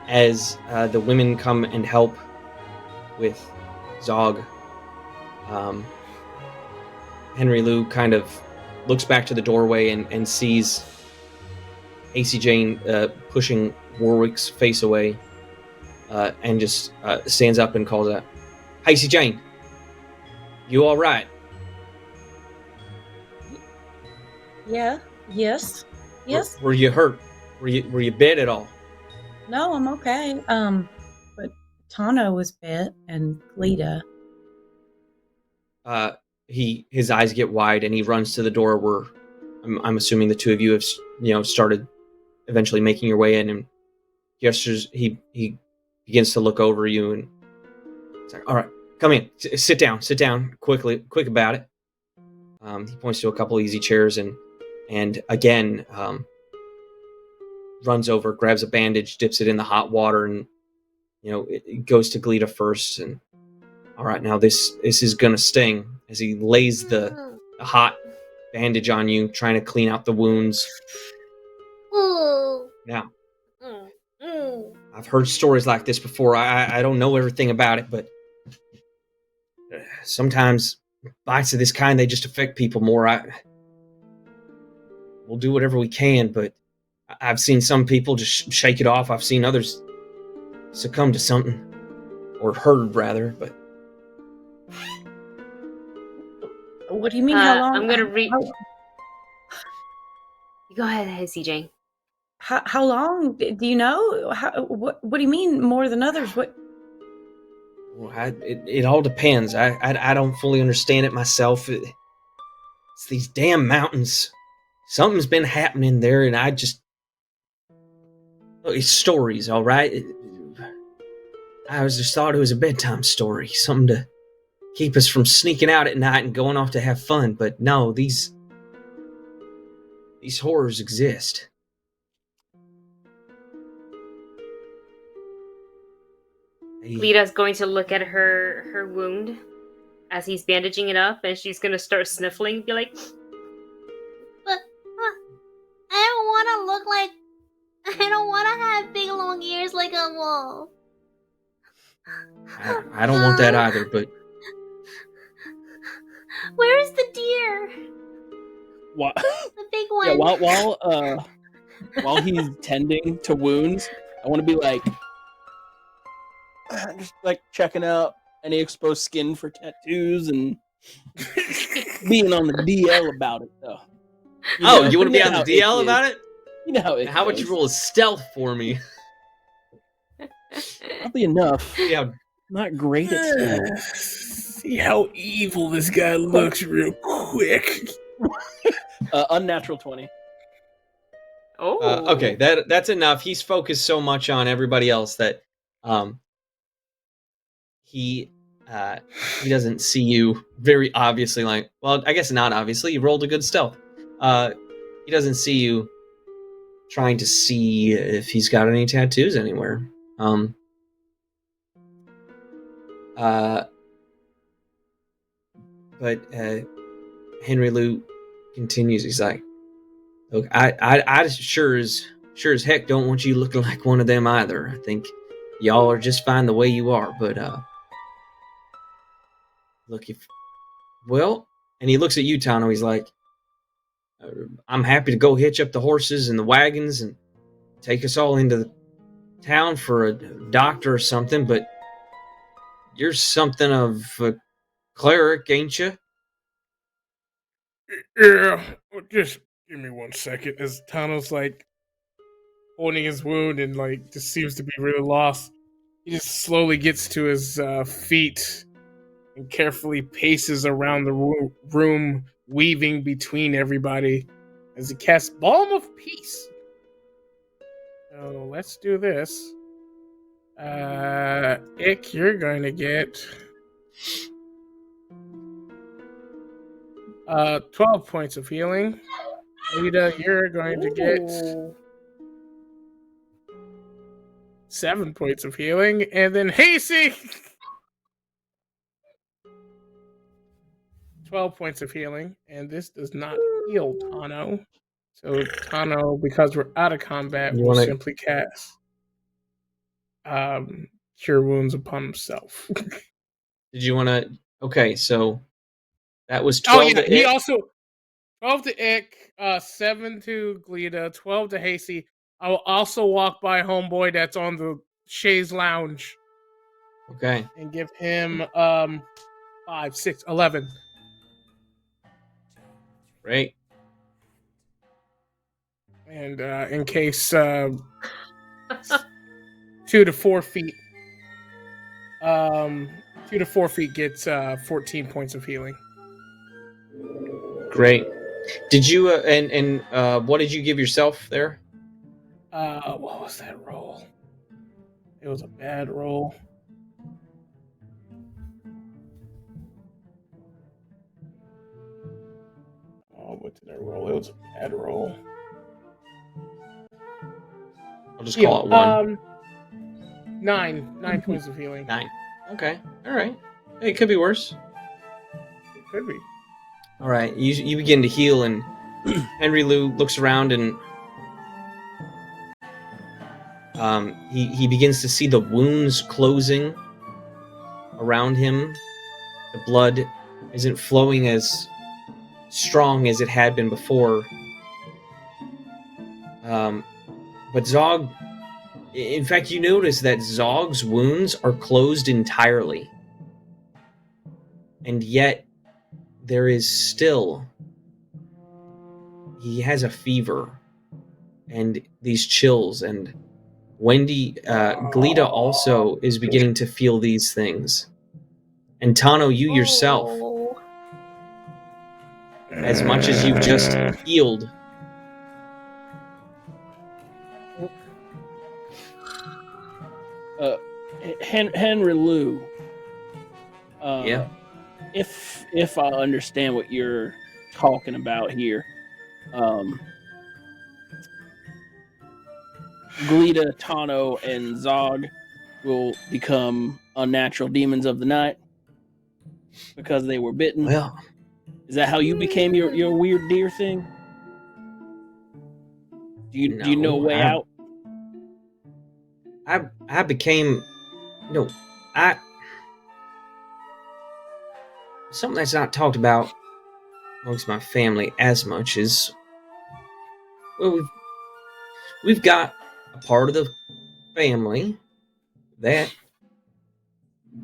Speaker 1: As the women come and help with Zog, Henry Lou kind of looks back to the doorway and sees AC Jane pushing Warwick's face away, and just stands up and calls out, "AC Jane, you all right?"
Speaker 3: Yeah. Yes. Yes.
Speaker 1: Were you hurt? Were you bit at all?
Speaker 3: No, I'm okay. But Tano was bit, and Glita.
Speaker 1: His eyes get wide and he runs to the door where I'm assuming the two of you have started eventually making your way in, and he begins to look over you and it's like, "All right, come in, sit down quick about it." He points to a couple easy chairs and again runs over, grabs a bandage, dips it in the hot water, and it goes to Glita first. And all right, now this is gonna sting, as he lays the hot bandage on you, trying to clean out the wounds. Now, I've heard stories like this before. I don't know everything about it, but sometimes bites of this kind, they just affect people more. We'll do whatever we can, but I've seen some people just shake it off. I've seen others succumb to something, or heard rather, but...
Speaker 3: What do you mean, how long?
Speaker 4: I'm gonna read. Go ahead, CJ.
Speaker 3: How long? Do you know? What do you mean more than others? What?
Speaker 1: Well, it all depends. I don't fully understand it myself. It's these damn mountains. Something's been happening there, and I just... Look, it's stories, all right? I just thought it was a bedtime story. Something to keep us from sneaking out at night and going off to have fun. But no, these horrors exist.
Speaker 4: Lita's going to look at her wound as he's bandaging it up, and she's going to start sniffling, be like...
Speaker 6: But I don't want to look like... I don't want to have big long ears like a wolf.
Speaker 1: I don't want that either, but...
Speaker 6: Where's the deer?
Speaker 5: What?
Speaker 6: The big one.
Speaker 5: Yeah, while he's tending to wounds, I want to be like... just like checking out any exposed skin for tattoos and being on the DL about it, though.
Speaker 1: You want to be on the DL about it?
Speaker 5: You know how it
Speaker 1: How would you roll a stealth for me?
Speaker 5: Probably enough.
Speaker 1: Yeah.
Speaker 5: Not great at stealth.
Speaker 2: See how evil this guy looks real quick.
Speaker 5: Unnatural 20.
Speaker 4: Oh.
Speaker 1: Okay, that's enough. He's focused so much on everybody else that he doesn't see you very obviously. Like, well, I guess not obviously. You rolled a good stealth. He doesn't see you trying to see if he's got any tattoos anywhere. But Henry Lou continues. He's like, "Look, I sure as heck don't want you looking like one of them either. I think y'all are just fine the way you are. But look, and he looks at you, Tano. He's like, I'm happy to go hitch up the horses and the wagons and take us all into the town for a doctor or something. But you're something of a cleric, ain't you?"
Speaker 2: Yeah, well, just give me 1 second. As Tano's like holding his wound and like just seems to be really lost, he just slowly gets to his feet and carefully paces around the room weaving between everybody as he casts Balm of Peace. So let's do this. Ick, you're going to get 12 points of healing. Lita, you're going to get 7 points of healing. And then Hasty, 12 points of healing. And this does not heal Tano. So Tano, because we're out of combat, will simply cast Cure Wounds upon himself.
Speaker 1: Did you want to? Okay, so that was 12 to
Speaker 2: he
Speaker 1: Ick.
Speaker 2: also 12 to Ick, 7 to Glida, 12 to Hasty. I will also walk by Homeboy that's on the Shays Lounge.
Speaker 1: Okay.
Speaker 2: And give him 5, 6, 11.
Speaker 1: Great.
Speaker 2: And in case 2 to 4 feet. 2 to 4 feet gets 14 points of healing.
Speaker 1: Great. Did you what did you give yourself there?
Speaker 2: What was that roll? It was a bad roll. Oh, what did I roll? It was a bad roll.
Speaker 1: I'll just call it 1.
Speaker 2: 9 points of healing.
Speaker 1: 9. Okay. All right. Hey, it could be worse.
Speaker 2: It could be.
Speaker 1: All right. You begin to heal, and Henry Lou looks around, and he begins to see the wounds closing around him. The blood isn't flowing as strong as it had been before. But Zog, in fact, you notice that Zog's wounds are closed entirely. And yet, there is still... He has a fever. And these chills. And Glida also is beginning to feel these things. And Tano, you yourself, as much as you've just healed...
Speaker 5: Henry Lou.
Speaker 1: Yeah.
Speaker 5: If I understand what you're talking about here, Glida, Tano, and Zog will become unnatural demons of the night because they were bitten.
Speaker 1: Well,
Speaker 5: is that how you became your weird deer thing? Do you know a way out?
Speaker 1: I became... No, something that's not talked about amongst my family as much is, well, we've got a part of the family that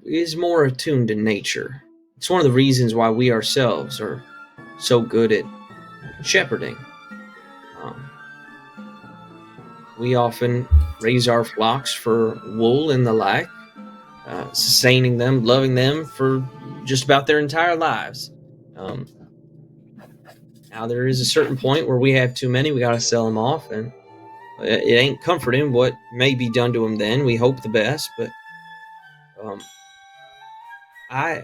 Speaker 1: is more attuned to nature. It's one of the reasons why we ourselves are so good at shepherding. We often raise our flocks for wool and the like, sustaining them, loving them for just about their entire lives. Now there is a certain point where we have too many, we got to sell them off, and it ain't comforting what may be done to them then. We hope the best, but I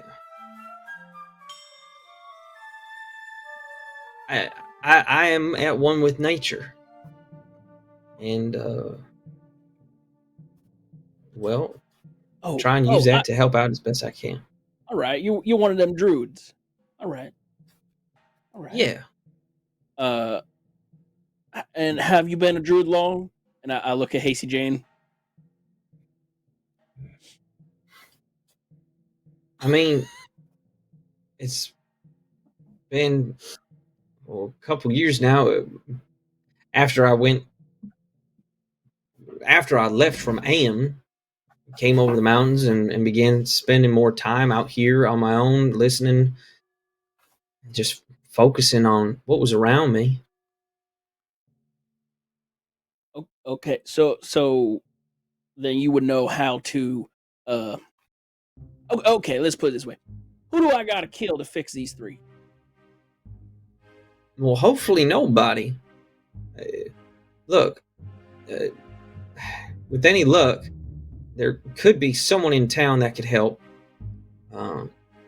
Speaker 1: am at one with nature, and try and use that to help out as best I can.
Speaker 5: All right, you one of them druids. All right.
Speaker 1: Yeah.
Speaker 5: And have you been a druid long? And I look at Hasty Jane.
Speaker 1: I mean, it's been a couple years now. After I left from AM, came over the mountains and began spending more time out here on my own, listening, just focusing on what was around me.
Speaker 5: Okay, so then you would know how to. Okay, let's put it this way: who do I gotta kill to fix these 3?
Speaker 1: Well, hopefully nobody. Look, with any luck, there could be someone in town that could help.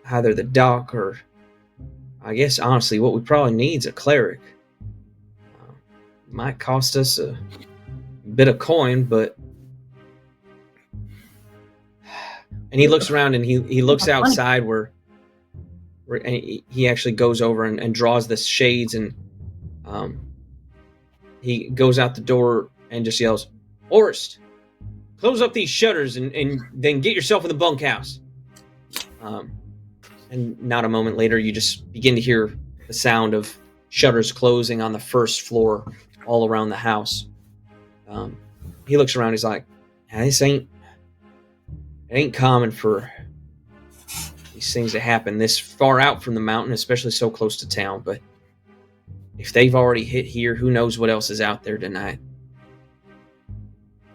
Speaker 1: Either the doc or, I guess, honestly, what we probably need is a cleric. Might cost us a bit of coin, but... And he looks around and he looks outside where and he actually goes over and draws the shades, and he goes out the door and just yells, "Orist, close up these shutters and then get yourself in the bunkhouse." And not a moment later, you just begin to hear the sound of shutters closing on the first floor all around the house. He looks around, he's like, "This ain't common for these things to happen this far out from the mountain, especially so close to town, but if they've already hit here, who knows what else is out there tonight.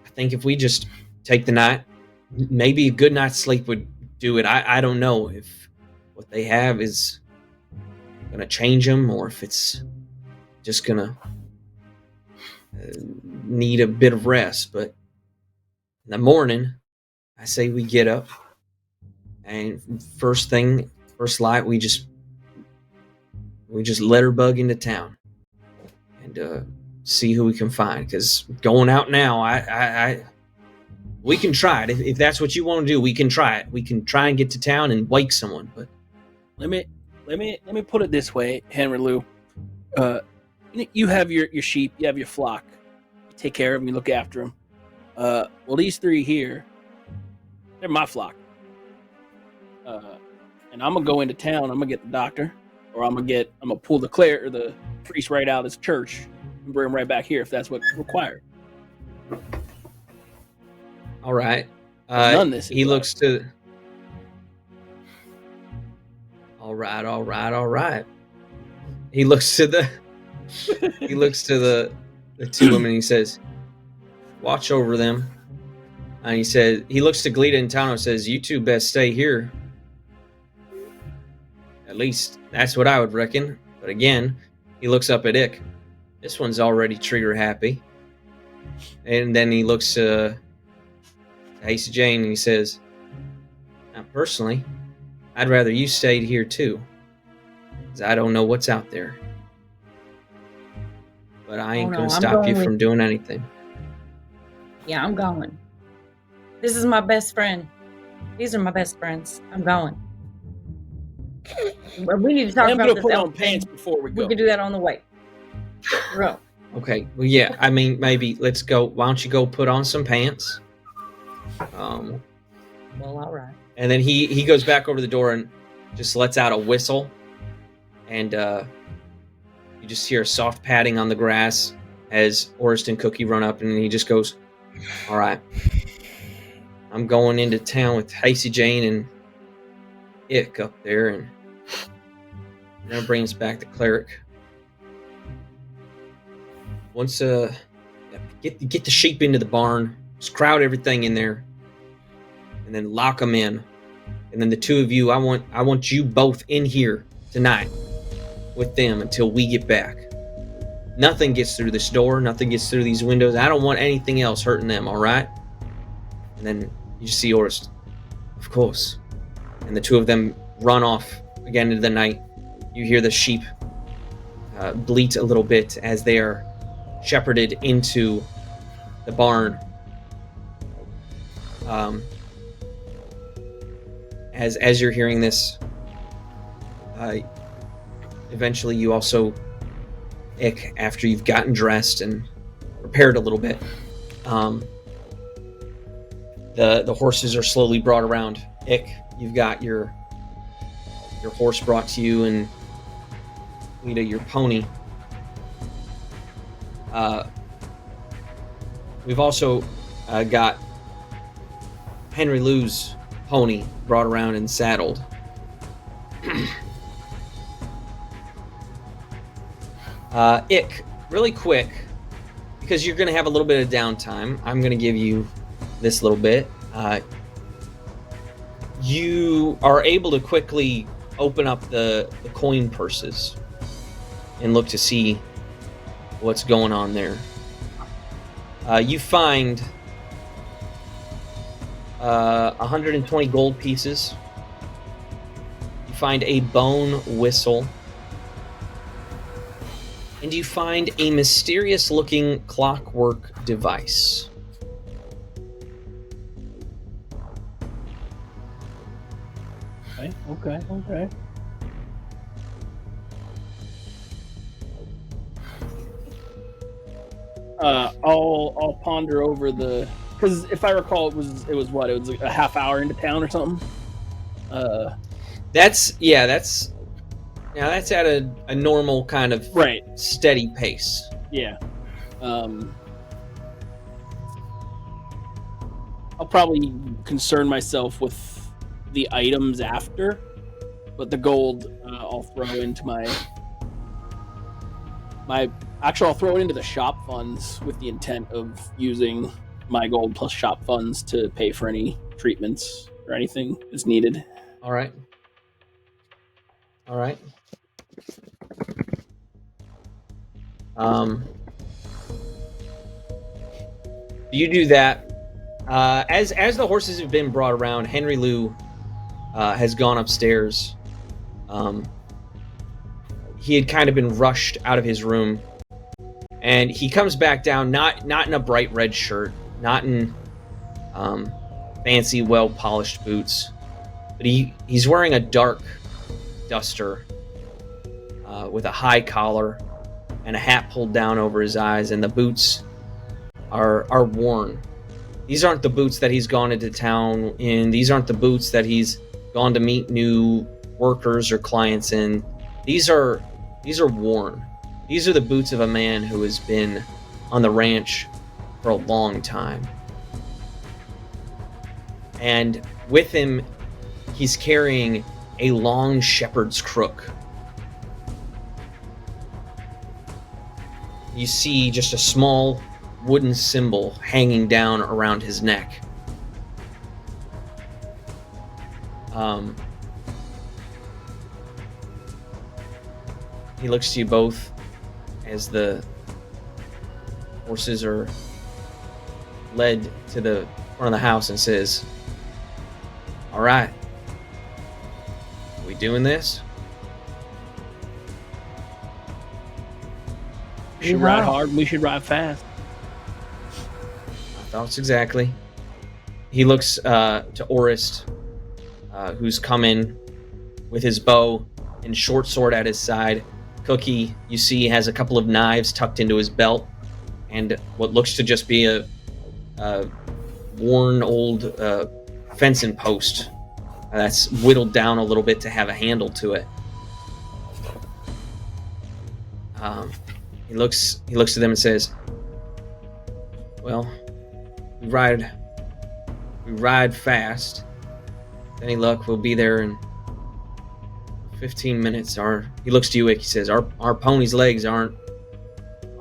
Speaker 1: I think if we just take the night, maybe a good night's sleep would do it. I don't know if what they have is going to change them or if it's just going to need a bit of rest, but in the morning, I say we get up, and first light, we just let her bug into town and see who we can find. Because going out now, we can try it if that's what you want to do. We can try it. We can try and get to town and wake someone. But
Speaker 5: let me put it this way, Henry Lou. You have your sheep, you have your flock. You take care of them, you look after them. Well, these three here, they're my flock. And I'm gonna go into town. I'm gonna get the doctor, or I'm gonna pull the cleric or the priest right out of this church and bring him right back here if that's what's required.
Speaker 1: All right.
Speaker 5: None this.
Speaker 1: He looks to. All right. He looks to the. He looks to the two women. And he says, "Watch over them." And he looks to Glita and Tano and says, "You two best stay here. At least that's what I would reckon." But again, he looks up at Ick. This one's already trigger happy. And then he looks to Hasty Jane and he says, "Now, personally, I'd rather you stayed here too. Because I don't know what's out there. But I ain't going to stop you from doing anything."
Speaker 3: Yeah, I'm going. This is my best friend. These are my best friends. I'm going. We need to talk about this.
Speaker 5: Put on pants before we go.
Speaker 3: We can do that on the way. Bro.
Speaker 1: Okay. Well, yeah. I mean, maybe let's go. Why don't you go put on some pants?
Speaker 3: Well, all right.
Speaker 1: And then he goes back over the door and just lets out a whistle, and you just hear a soft patting on the grass as Orist and Cookie run up, and he just goes, "All right. I'm going into town with Hasty Jane and Ick up there, and that brings back the cleric. Once get the sheep into the barn, just crowd everything in there, and then lock them in. And then the two of you, I want you both in here tonight with them until we get back. Nothing gets through this door, nothing gets through these windows. I don't want anything else hurting them, all right?" And then you see Orist, "Of course." And the two of them run off again into the night. You hear the sheep bleat a little bit as they are shepherded into the barn. As you're hearing this, eventually you also, Ick, after you've gotten dressed and prepared a little bit, the horses are slowly brought around. Ick, you've got your horse brought to you, and Lita, your pony. We've also got Henry Lou's pony brought around and saddled. Ick, really quick, because you're going to have a little bit of downtime, I'm going to give you this little bit. You are able to quickly open up the coin purses and look to see what's going on there. You find 120 gold pieces. You find a bone whistle. And you find a mysterious-looking clockwork device.
Speaker 5: Okay. I'll ponder over because if I recall, it was like a half hour into town or something.
Speaker 1: That's at a normal kind of steady pace.
Speaker 5: Yeah. I'll probably concern myself with the items after, but the gold I'll throw into I'll throw it into the shop funds with the intent of using my gold plus shop funds to pay for any treatments or anything that's needed.
Speaker 1: All right. You do that. As the horses have been brought around, Henry Lou has gone upstairs. He had kind of been rushed out of his room, and he comes back down, not in a bright red shirt, not in fancy, well-polished boots, but he's wearing a dark duster with a high collar and a hat pulled down over his eyes, and the boots are worn. These aren't the boots that he's gone into town in. These aren't the boots that he's gone to meet new workers or clients in. These are worn. These are the boots of a man who has been on the ranch for a long time. And with him, he's carrying a long shepherd's crook. You see just a small wooden symbol hanging down around his neck. He looks to you both as the horses are led to the front of the house and says, "All right, are we doing this?"
Speaker 5: We should ride hard, we should ride fast.
Speaker 1: Thoughts exactly. He looks to Orist, who's come in with his bow and short sword at his side. Cookie, you see, has a couple of knives tucked into his belt and what looks to just be a worn old fencing post that's whittled down a little bit to have a handle to it. He looks to them and says, "Well, we ride fast. With any luck, we'll be there in 15 minutes. He looks to you, Ick. He says, our pony's legs aren't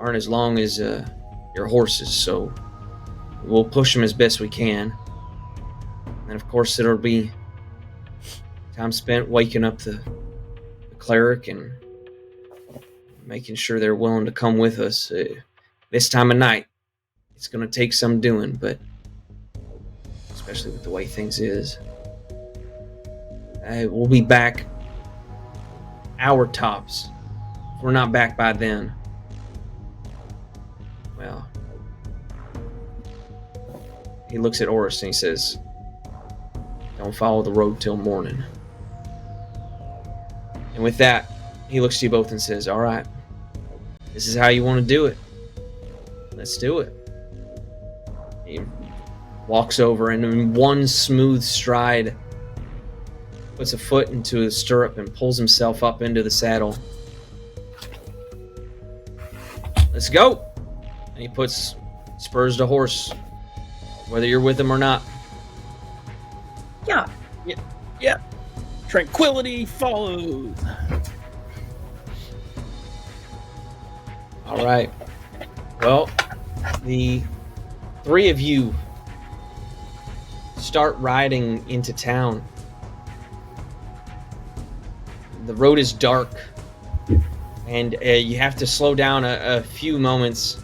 Speaker 1: as long as your horses, so we'll push them as best we can. And of course, it'll be time spent waking up the cleric and making sure they're willing to come with us. This time of night, it's going to take some doing, but especially with the way things is. We'll be back hour tops. If we're not back by then, well..." He looks at Oris and he says, "Don't follow the road till morning." And with that, he looks to you both and says, "All right, this is how you want to do it. Let's do it." He walks over and in one smooth stride puts a foot into his stirrup and pulls himself up into the saddle. "Let's go!" And he puts spurs to horse, whether you're with him or not.
Speaker 3: Yeah.
Speaker 5: Yeah. Tranquility follows.
Speaker 1: All right. Well, the three of you start riding into town. The road is dark, and you have to slow down a few moments.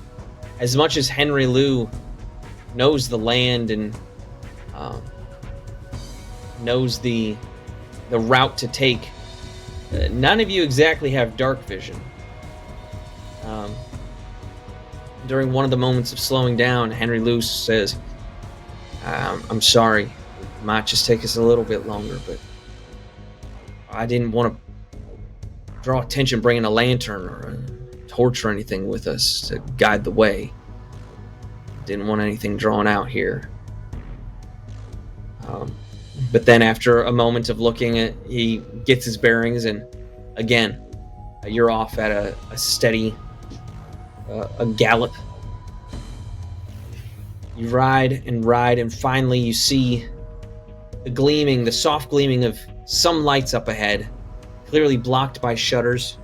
Speaker 1: As much as Henry Lou knows the land and knows the route to take, none of you exactly have dark vision. During one of the moments of slowing down, Henry Lou says, I'm sorry, it might just take us a little bit longer, but I didn't want to draw attention bringing a lantern or a torch or anything with us to guide the way. Didn't want anything drawn out here. But then after a moment of looking at, he gets his bearings, and again, you're off at a steady a gallop. You ride, and finally you see the soft gleaming of some lights up ahead, clearly blocked by shutters.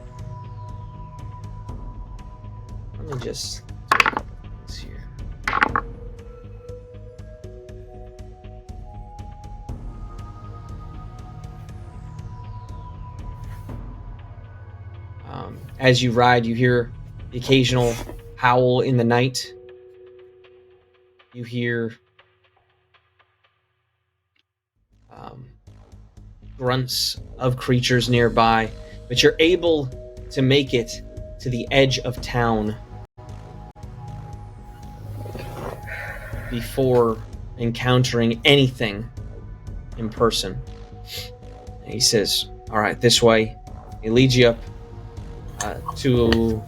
Speaker 1: Let me just do a couple things here. As you ride, you hear the occasional howl in the night. You hear grunts of creatures nearby, but you're able to make it to the edge of town before encountering anything in person. And he says, all right, this way. He leads you up to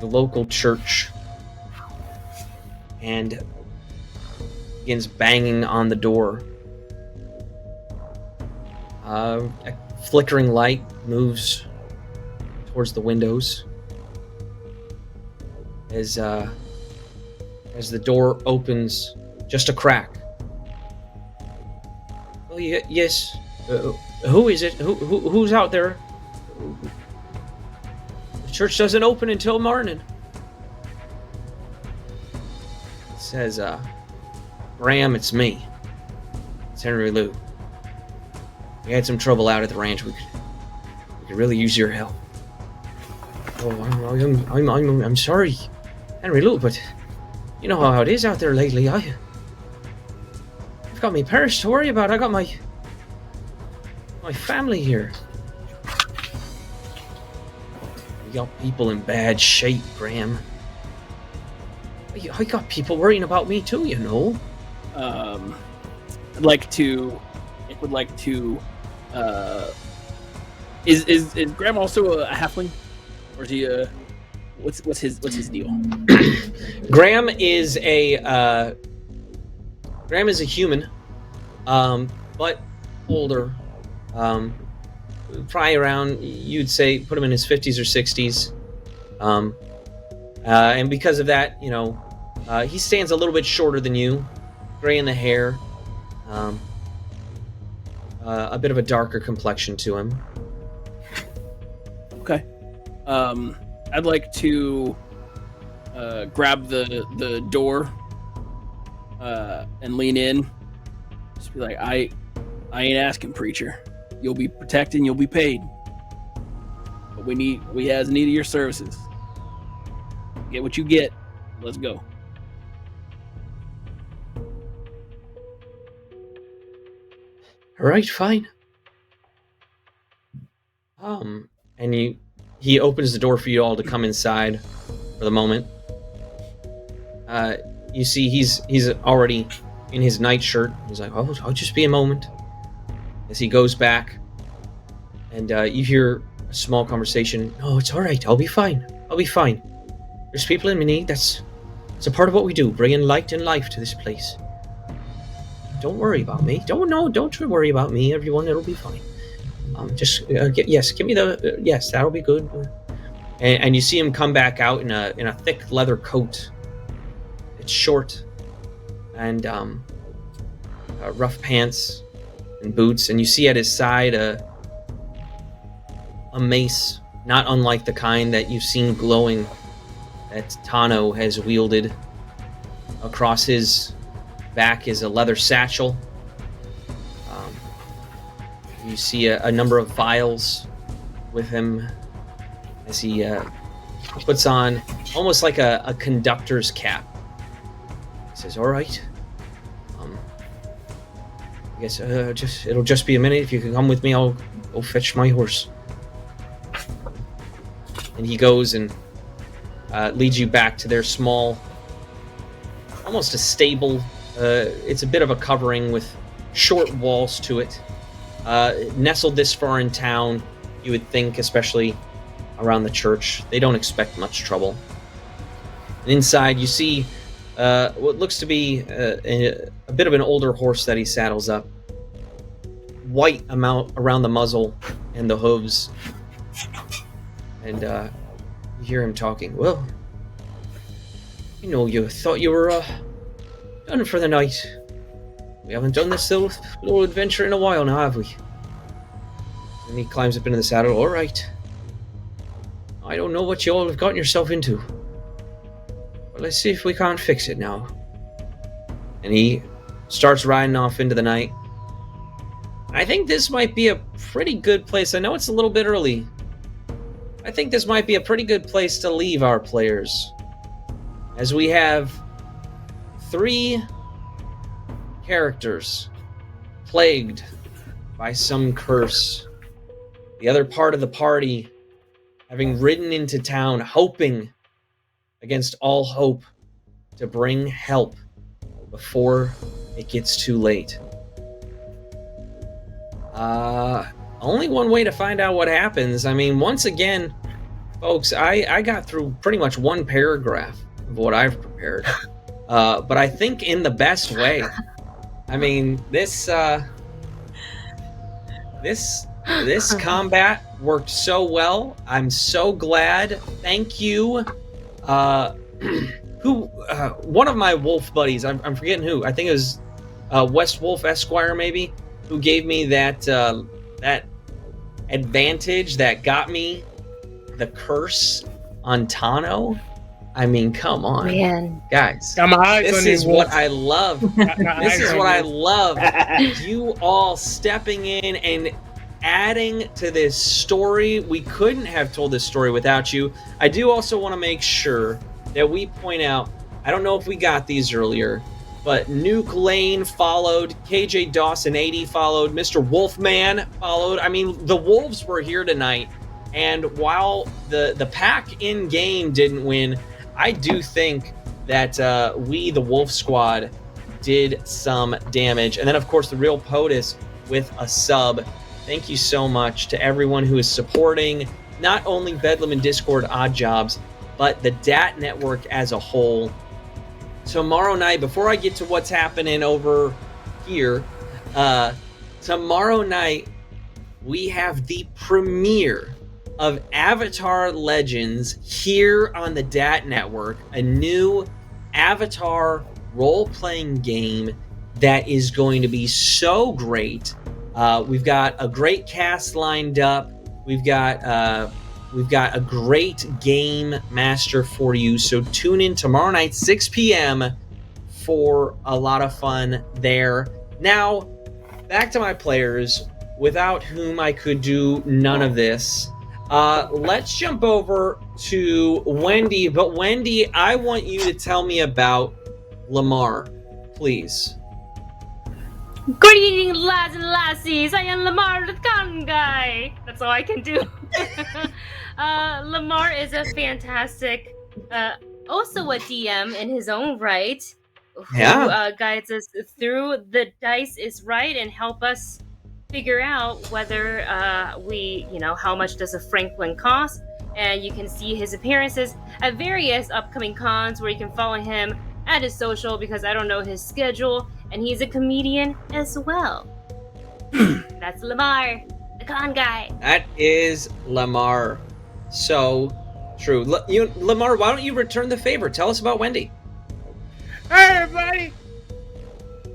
Speaker 1: the local church and begins banging on the door. A flickering light moves towards the windows as the door opens just a crack. Oh, yes. Who is it? Who's out there? The church doesn't open until morning. It says, Graham, it's me. It's Henry Lou. We had some trouble out at the ranch. We could really use your help. Oh, I'm sorry, Henry Lou, but you know how it is out there lately. I've got my parish to worry about. I got my family here. We got people in bad shape, Graham. I got people worrying about me too, you know.
Speaker 5: Would like to. Is Graham also a halfling, or is he what's his deal?
Speaker 1: Graham is a human, but older. Probably around, you'd say, put him in his 50s or 60s. And because of that, you know, he stands a little bit shorter than you, gray in the hair, a bit of a darker complexion to him.
Speaker 5: Okay. I'd like to grab the door and lean in. Just be like, I ain't asking, preacher. You'll be protected and you'll be paid. But we has need of your services. Get what you get. Let's go.
Speaker 1: All right, fine. And he opens the door for you all to come inside for the moment. You see he's already in his nightshirt. He's like, oh, I'll just be a moment. As he goes back, and you hear a small conversation. No, it's all right. I'll be fine. There's people in need. It's a part of what we do, bringing light and life to this place. Don't worry about me. Don't worry about me, everyone. It'll be fine. Just give me the yes. That'll be good. And you see him come back out in a thick leather coat. It's short, and rough pants and boots. And you see at his side a mace, not unlike the kind that you've seen glowing that Tano has wielded. Across his back is a leather satchel. You see a number of vials with him, as he puts on almost like a conductor's cap. He says, "All right. I guess it'll just be a minute. If you can come with me, I'll go fetch my horse." And he goes and leads you back to their small, almost a stable. It's a bit of a covering with short walls to it. Nestled this far in town, you would think, especially around the church, they don't expect much trouble. And inside, you see what looks to be a bit of an older horse that he saddles up. White amount around the muzzle and the hooves. And you hear him talking. "Well, you thought you were done for the night. We haven't done this little adventure in a while now, have we?" And he climbs up into the saddle. "All right. I don't know what you all have gotten yourself into. But let's see if we can't fix it now." And he starts riding off into the night. I think this might be a pretty good place. I know it's a little bit early. I think this might be a pretty good place to leave our players, as we have 3 characters plagued by some curse. The other part of the party having ridden into town, hoping against all hope to bring help before it gets too late. Only one way to find out what happens. I mean, once again, folks, I got through pretty much one paragraph of what I've prepared. But I think in the best way. I mean, this combat worked so well. I'm so glad. Thank you. One of my wolf buddies, I'm forgetting who. I think it was West Wolf Esquire, maybe, who gave me that advantage that got me the curse on Tano. I mean, come on,
Speaker 4: man,
Speaker 1: guys.
Speaker 2: This
Speaker 1: is what I love. This is what I love. You all stepping in and adding to this story. We couldn't have told this story without you. I do also want to make sure that we point out, I don't know if we got these earlier, but Nuke Lane followed, KJ Dawson 80 followed, Mr. Wolfman followed. I mean, the Wolves were here tonight, and while the pack in game didn't win, I do think that we, the Wolf Squad, did some damage. And then, of course, the Real POTUS with a sub. Thank you so much to everyone who is supporting not only Bedlam and Discord Odd Jobs, but the DAT network as a whole. Tomorrow night, before I get to what's happening over here, tomorrow night we have the premiere of Avatar Legends here on the DAT network, a new Avatar role-playing game that is going to be so great. We've got a great cast lined up. We've got a great game master for you. So tune in tomorrow night, 6 p.m. for a lot of fun there. Now, back to my players, without whom I could do none of this. Let's jump over to Wendy. But Wendy, I want you to tell me about Lamar, please.
Speaker 4: Good evening, lads and lassies. I am Lamar the Gun Guy. That's all I can do. Lamar is a fantastic, also a DM in his own right, who guides us through the dice is right and help us figure out whether how much does a Franklin cost. And you can see his appearances at various upcoming cons where you can follow him at his social, because I don't know his schedule, and he's a comedian as well. That's Lamar, the con guy.
Speaker 1: That is Lamar. So true. Lamar, why don't you return the favor? Tell us about Wendy.
Speaker 2: Hi, everybody.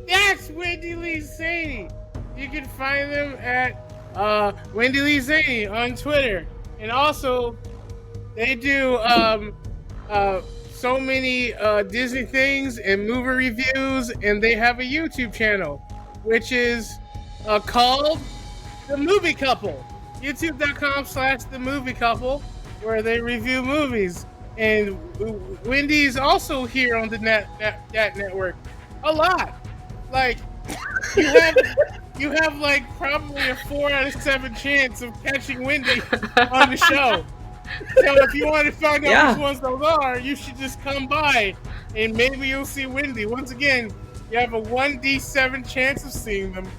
Speaker 2: That's Wendy Lee Zaney. You can find them at Wendy Lee Zaney on Twitter. And also, they do so many Disney things and movie reviews, and they have a YouTube channel, which is called The Movie Couple. YouTube.com/The Movie Couple, where they review movies. And Wendy's also here on the that network a lot. Like you have like probably a 4 out of 7 chance of catching Wendy on the show. So if you want to find out which ones those are, you should just come by and maybe you'll see Wendy. Once again, you have a 1d7 chance of seeing them.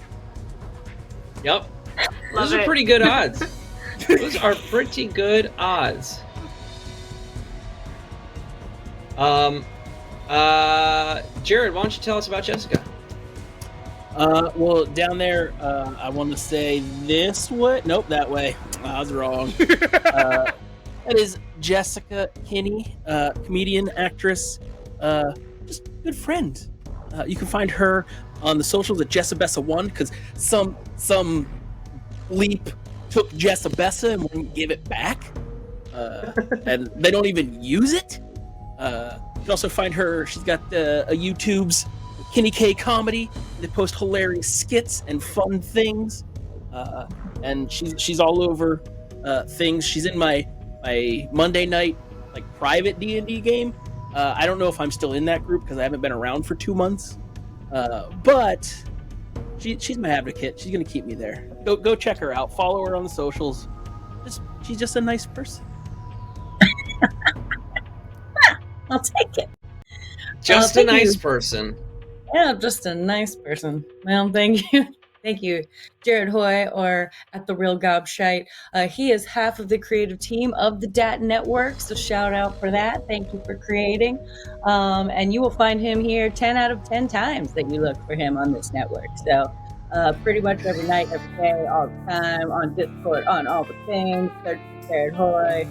Speaker 1: Yep. Those are pretty good odds. Those are pretty good odds. Jared, why don't you tell us about Jessica?
Speaker 5: Well, down there, I want to say this way. Nope, that way. I was wrong. That is Jessica Kinney, comedian, actress, just good friend. You can find her on the socials at Jessabessa1 because some bleep took Jessabessa and wouldn't give it back, and they don't even use it. You can also find her. She's got a YouTube's Kinney K Comedy. They post hilarious skits and fun things, and she's all over things. She's in my Monday night like private D&D game. I don't know if I'm still in that group because I haven't been around for 2 months, but she's my advocate. She's gonna keep me there. Go check her out. Follow her on the socials. She's just a nice person.
Speaker 3: I'll take it.
Speaker 1: Just a nice person.
Speaker 3: Yeah, just a nice person. Well, thank you. Thank you, Jared Hoy, or at The Real Gobshite. He is half of the creative team of the DAT Network, so shout out for that. Thank you for creating. And you will find him here 10 out of 10 times that you look for him on this network. So pretty much every night, every day, all the time, on Discord, on all the things. Search for Jared Hoy.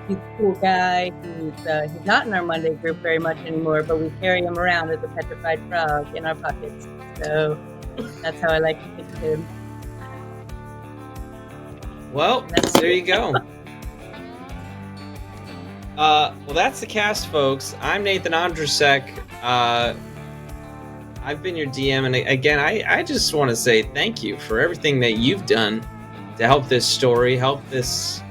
Speaker 3: He's a cool guy. He's not in our Monday group very much anymore, but we carry him around as a petrified frog in our pockets. So that's how I like to think of him.
Speaker 1: Well, there you go. Well, that's the cast, folks. I'm Nathan Andrzejczyk. I've been your DM, and again, I just want to say thank you for everything that you've done to help this story, help this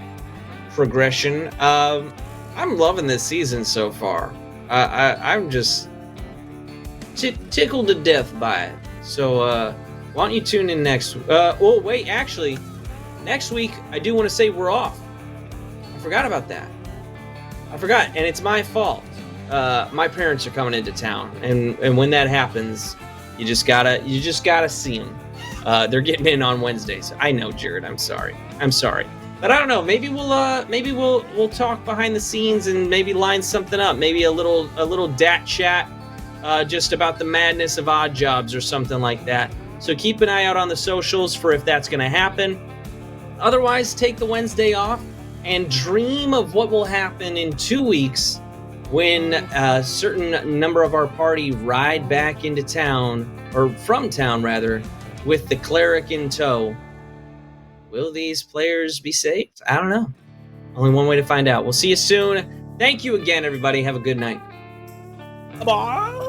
Speaker 1: progression. I'm loving this season so far. I'm just tickled to death by it. So why don't you tune in next actually next week I do want to say we're off. I forgot about that. And it's my fault. My parents are coming into town, and when that happens, you just gotta see them. They're getting in on Wednesdays. I know, Jared, I'm sorry. But I don't know. Maybe we'll talk behind the scenes and maybe line something up. Maybe a little DAT chat, just about the madness of odd jobs or something like that. So keep an eye out on the socials for if that's going to happen. Otherwise, take the Wednesday off and dream of what will happen in 2 weeks when a certain number of our party ride back into town, or from town rather, with the cleric in tow. Will these players be saved? I don't know. Only one way to find out. We'll see you soon. Thank you again, everybody. Have a good night.
Speaker 5: Bye.